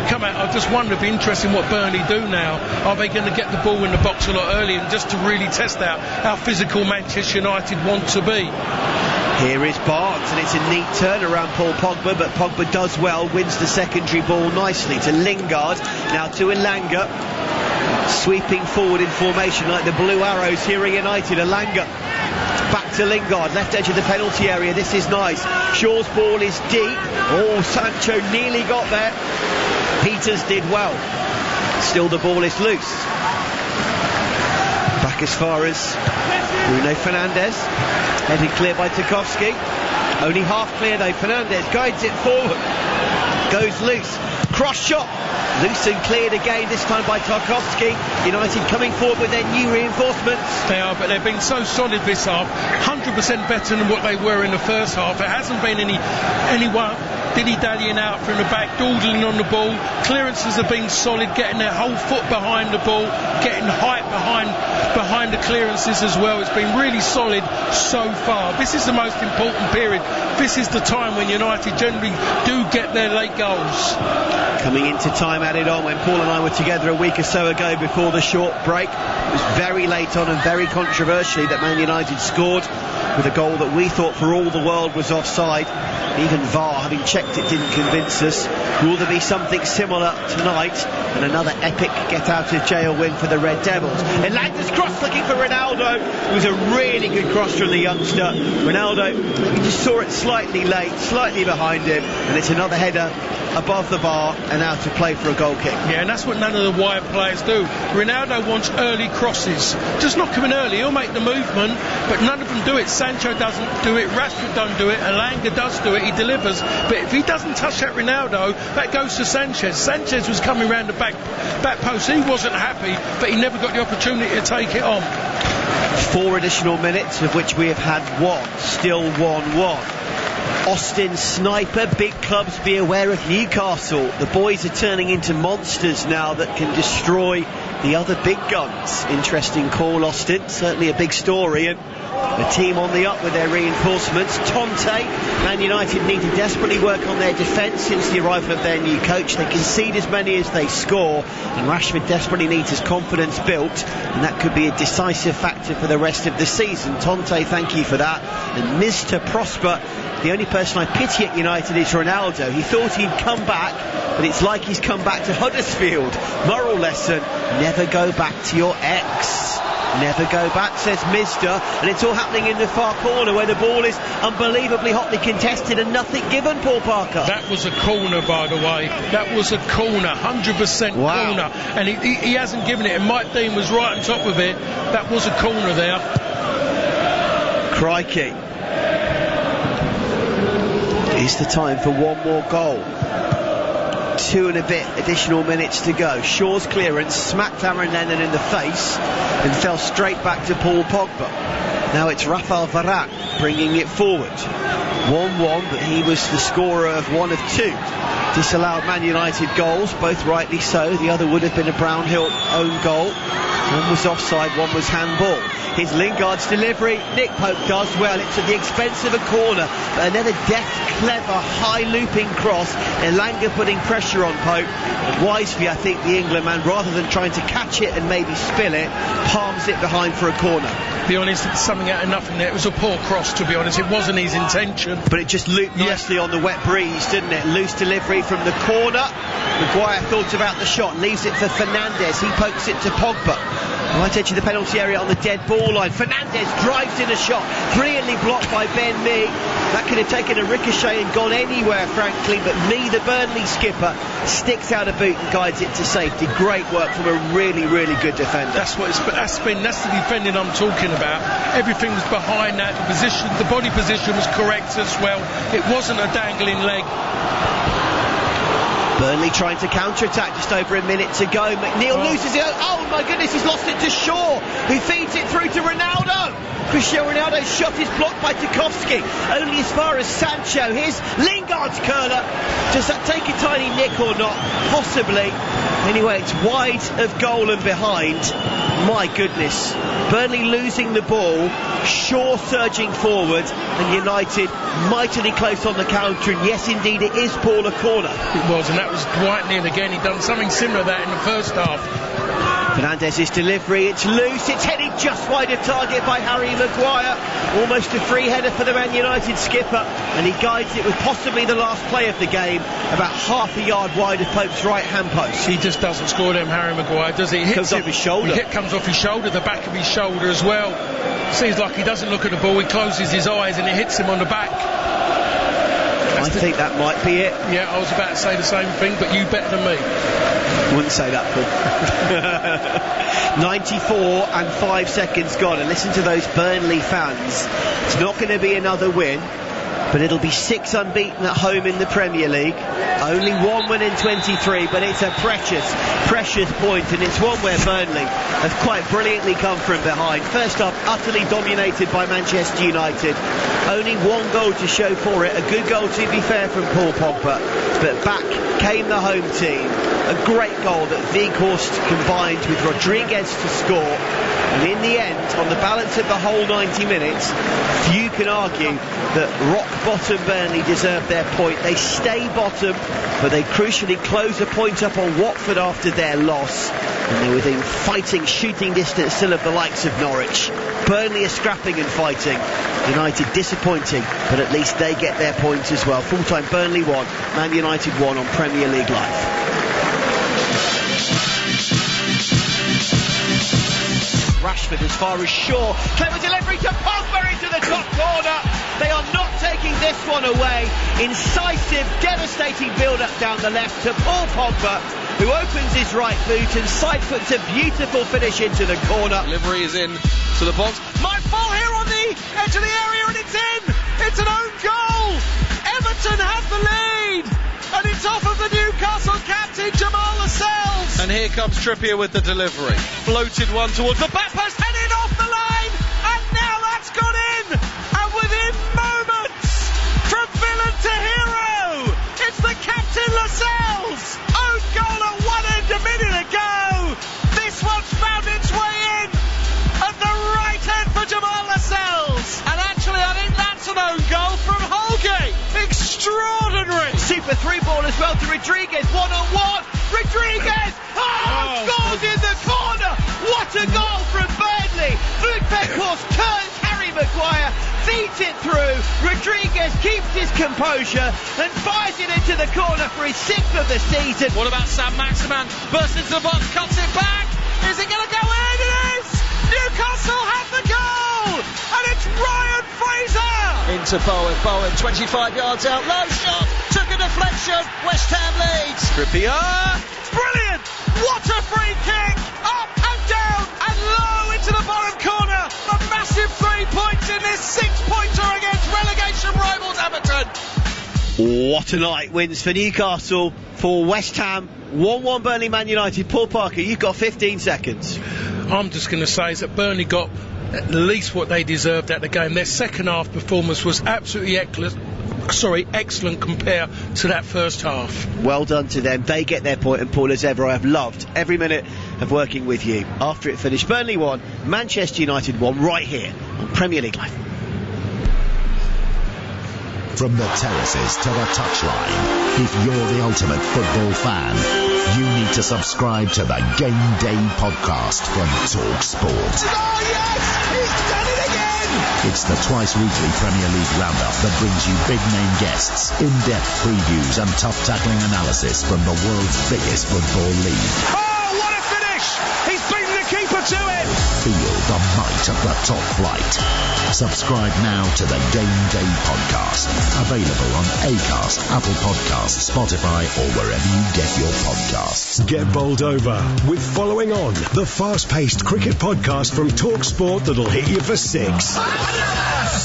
come out. I just wonder, it'd be interesting what Burnley do now. Are they going to get the ball in the box a lot earlier and just to really test out how physical Manchester United want to be? Here is Barnes, and it's a neat turn around Paul Pogba, but Pogba does well, wins the secondary ball nicely to Lingard, now to Elanga, sweeping forward in formation like the Blue Arrows here at United. Elanga back to Lingard, left edge of the penalty area. This is nice. Shaw's ball is deep. Oh, Sancho nearly got there. Peters did well. Still the ball is loose. Back as far as Bruno Fernandes. Headed clear by Tarkowski. Only half clear though. Fernandes guides it forward. Goes loose. Cross shot. Loose and cleared again, this time by Tarkowski. United coming forward with their new reinforcements. They are, but they've been so solid this half. 100% better than what they were in the first half. There hasn't been anyone dilly-dallying out from the back, dawdling on the ball. Clearances have been solid, getting their whole foot behind the ball, getting height behind the clearances as well. It's been really solid so far. This is the most important period. This is the time when United generally do get their late goals. Coming into time added on when Paul and I were together a week or so ago before the short break. It was very late on and very controversially that Man United scored with a goal that we thought for all the world was offside. Even VAR, having checked it, didn't convince us. Will there be something similar tonight? And another epic get-out-of-jail win for the Red Devils. Elanga's cross looking for Ronaldo. It was a really good cross from the youngster. Ronaldo maybe just saw it slightly late, slightly behind him, and it's another header above the bar and out to play for a goal kick. Yeah, and that's what none of the wide players do. Ronaldo wants early crosses. Just knock him in early, he'll make the movement, but none of them do it. Sancho doesn't do it, Rashford don't do it, Elanga does do it, he delivers. But if he doesn't touch that Ronaldo, that goes to Sanchez. Sanchez was coming round the back post. He wasn't happy, but he never got the opportunity to take it on. 4 additional minutes, of which we have had 1. Still 1-1. Austin sniper, big clubs be aware of Newcastle. The boys are turning into monsters now that can destroy the other big guns. Interesting call, Austin, certainly a big story, and a team on the up with their reinforcements. Tonte, Man United need to desperately work on their defence since the arrival of their new coach. They concede as many as they score, and Rashford desperately needs his confidence built, and that could be a decisive factor for the rest of the season. Tonte, thank you for that. And Mr. Prosper, the only person I pity at United is Ronaldo. He thought he'd come back, but it's like he's come back to Huddersfield. Moral lesson, never go back to your ex. Never go back, says Mister, and it's all happening in the far corner where the ball is unbelievably hotly contested and nothing given, Paul Parker. That was a corner, by the way. That was a corner, 100% wow. Corner, and he hasn't given it, and Mike Dean was right on top of it. That was a corner there. Crikey. Is the time for one more goal. 2 and a bit additional minutes to go. Shaw's clearance smacked Aaron Lennon in the face and fell straight back to Paul Pogba. Now it's Rafael Varane bringing it forward. 1-1, but he was the scorer of one of two disallowed Man United goals, both rightly so. The other would have been a Brownhill own goal. One was offside, one was handball. Here's Lingard's delivery. Nick Pope does well. It's at the expense of a corner, but another deft, clever, high-looping cross. Elanga putting pressure on Pope. And wisely, I think, the England man, rather than trying to catch it and maybe spill it, palms it behind for a corner. To be honest, it's something out of nothing there. It was a poor cross, to be honest. It wasn't his intention. But it just looped nicely on the wet breeze, didn't it? Loose delivery from the corner. Maguire thought about the shot, leaves it for Fernandes. He pokes it to Pogba. Right edge of the penalty area on the dead ball line. Fernandes drives in a shot, brilliantly blocked by Ben Mee. That could have taken a ricochet and gone anywhere, frankly, but Mee, the Burnley skipper, sticks out a boot and guides it to safety. Great work from a really, really good defender. That's the defending I'm talking about. Everything was behind that. The position, the body position was correct as well. It wasn't a dangling leg. Burnley trying to counter-attack, just over a minute to go. McNeil loses it. Oh my goodness, he's lost it to Shaw, who feeds it through to Ronaldo. Cristiano Ronaldo's shot is blocked by Tarkowski, only as far as Sancho. Here's Lingard's curler. Does that take a tiny nick or not? Possibly. Anyway, it's wide of goal and behind. My goodness. Burnley losing the ball, Shaw surging forward, and United mightily close on the counter. And yes, indeed, it is Paul a corner. It was, and that was Dwight Neal again. He'd done something similar to that in the first half. Fernandes' delivery, it's loose, it's headed just wide of target by Harry Maguire. Almost a free header for the Man United skipper, and he guides it with possibly the last play of the game, about half a yard wide of Pope's right hand post. He just doesn't score them, Harry Maguire, does he? Comes off his shoulder. It comes off his shoulder, the back of his shoulder as well. Seems like he doesn't look at the ball, he closes his eyes and it hits him on the back. I think that might be it. Yeah, I was about to say the same thing, but you better than me. Wouldn't say that, Paul. 94 and 5 seconds gone, and listen to those Burnley fans. It's not going to be another win, but it'll be 6 unbeaten at home in the Premier League. Only 1 win in 23, but it's a precious point, and it's one where Burnley have quite brilliantly come from behind. First up, utterly dominated by Manchester United. Only 1 goal to show for it. A good goal, to be fair, from Paul Pogba. But back came the home team. A great goal that Weghorst combined with Rodriguez to score. And in the end, on the balance of the whole 90 minutes, few can argue that rock-bottom Burnley deserved their point. They stay bottom, but they crucially close a point up on Watford after their loss. And they're within fighting, shooting distance still of the likes of Norwich. Burnley are scrapping and fighting. United disappointing, but at least they get their points as well. Full-time Burnley 1, Man United 1 on Premier League Live. Rashford as far as Shaw. Clever delivery to Pogba into the top corner. They are not taking this one away. Incisive, devastating build-up down the left to Paul Pogba, who opens his right boot and side-foots a beautiful finish into the corner. Delivery is in to the box. Might fall here on the edge of the area, and it's in. It's an own goal. Everton have the lead, and it's off of the Newcastle captain Jamal Lascelles. And here comes Trippier with the delivery. Floated one towards the back post, headed off the line, and now that's gone in. And within moments, from villain to hero, it's the captain Lascelles. Own goal at one end a minute ago. This one's found its way in at the right end for Jamal Lascelles. And actually, I think that's an own goal from Holgate. Extraordinary. Super through ball as well to Rodriguez. 1-on-1. Rodriguez! Scores in the corner! What a goal from Burnley! Weghorst turns Harry Maguire, feeds it through. Rodriguez keeps his composure and fires it into the corner for his 6th of the season. What about Sam Maximan? Bursts into the box, cuts it back. Is it going to go in? It is! Newcastle have the goal! And it's Ryan Fraser! Into Bowen. Bowen, 25 yards out. Low shot. Took a deflection. West Ham leads. Trippier! Brilliant! What a free kick! Up and down and low into the bottom corner. A massive 3 points in this 6-pointer against relegation rivals Everton. What a night. Wins for Newcastle, for West Ham. 1-1 Burnley Man United. Paul Parker, you've got 15 seconds. I'm just going to say is that Burnley got at least what they deserved at the game. Their second half performance was absolutely excellent compared to that first half. Well done to them. They get their point, and Paul, as ever, I have loved every minute of working with you. After it finished, Burnley won, Manchester United won, right here on Premier League Live. From the terraces to the touchline, if you're the ultimate football fan, you need to subscribe to the Game Day podcast from Talk Sport. Oh yes! He's done it again! It's the twice-weekly Premier League roundup that brings you big-name guests, in-depth previews and tough-tackling analysis from the world's biggest football league. Oh, what a finish! He's beaten the keeper to it! Feel the might of the top flight. Subscribe now to the Game Day podcast. Available on Acast, Apple Podcasts, Spotify, or wherever you get your podcasts. Get bowled over with Following On, the fast-paced cricket podcast from Talk Sport that'll hit you for six.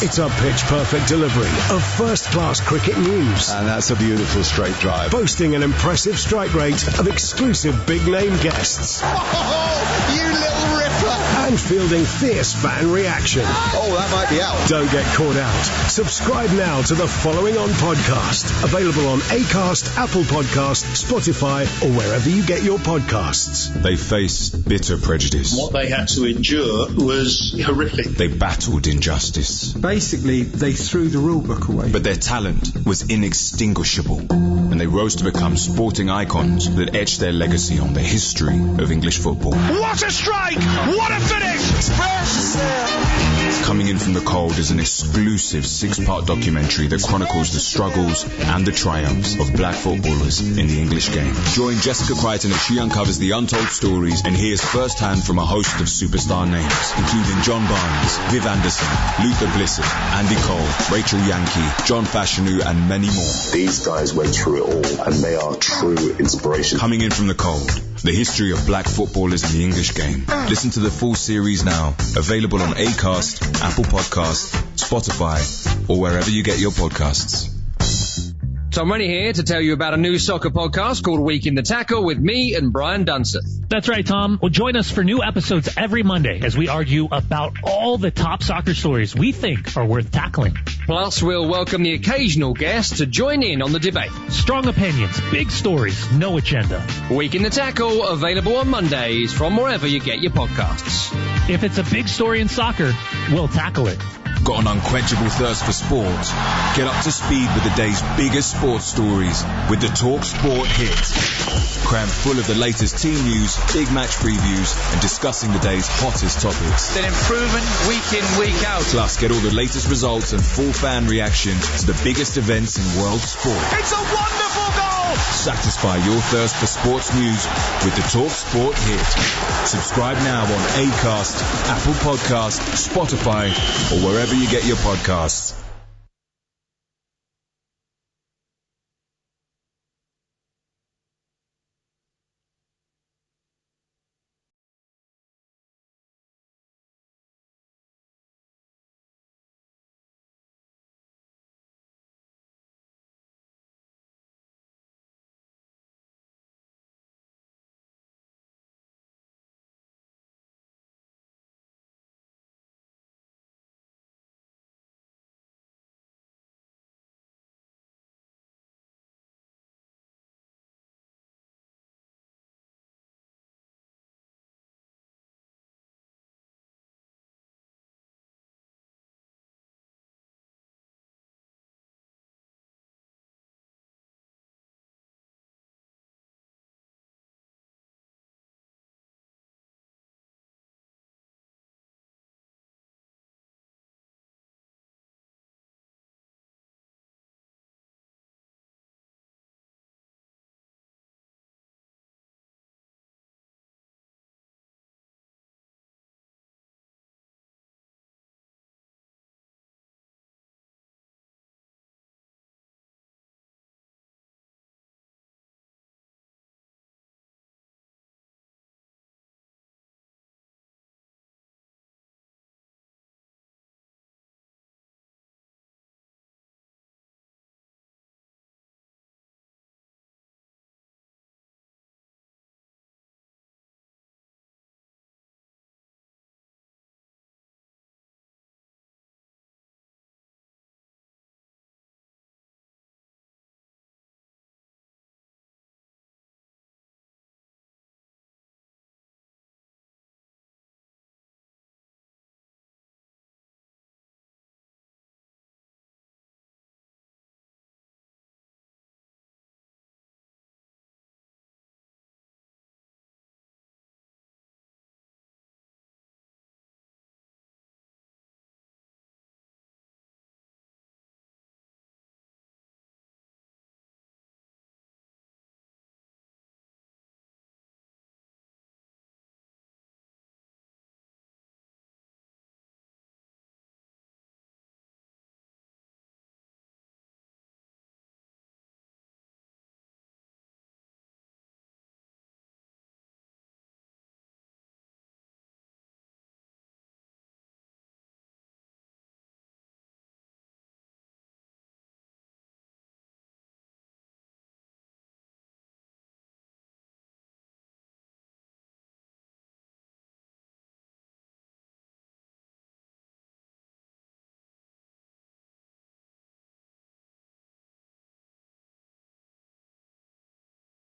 It's a pitch-perfect delivery of first-class cricket news. And that's a beautiful straight drive. Boasting an impressive strike rate of exclusive big-name guests. Oh, you little ripper! And fielding fierce fan reaction. Oh, that might be out. Don't get caught out. Subscribe now to the Following On podcast. Available on Acast, Apple Podcasts, Spotify, or wherever you get your podcasts. They faced bitter prejudice. What they had to endure was horrific. They battled injustice. Basically, they threw the rule book away. But their talent was inextinguishable, and they rose to become sporting icons that etched their legacy on the history of English football. What a strike! What a finish! Coming in from the cold is an exclusive 6-part documentary that chronicles the struggles and the triumphs of black footballers in the English game. Join Jessica Crichton as she uncovers the untold stories and hears firsthand from a host of superstar names, including John Barnes, Viv Anderson, Luther Blissett, Andy Cole, Rachel Yankee, John Fashanu, and many more. These guys went through it all, and they are true inspiration. Coming in from the cold, the history of black footballers in the English game. Listen to the full series now, available on Acast, Apple Podcasts, Spotify, or wherever you get your podcasts. Tom Rennie here to tell you about a new soccer podcast called Week in the Tackle with me and Brian Dunseth. That's right, Tom. Well, join us for new episodes every Monday as we argue about all the top soccer stories we think are worth tackling. Plus, we'll welcome the occasional guest to join in on the debate. Strong opinions, big stories, no agenda. Week in the Tackle, available on Mondays from wherever you get your podcasts. If it's a big story in soccer, we'll tackle it. Got an unquenchable thirst for sport? Get up to speed with the day's biggest sports stories with the Talk Sport Hit. Crammed full of the latest team news, big match previews, and discussing the day's hottest topics. Then improvement week in, week out. Plus, get all the latest results and full fan reaction to the biggest events in world sport. It's a wonderful goal! Satisfy your thirst for sports news with the Talk Sport Hit. Subscribe now on Acast, Apple Podcasts, Spotify, or wherever you get your podcasts.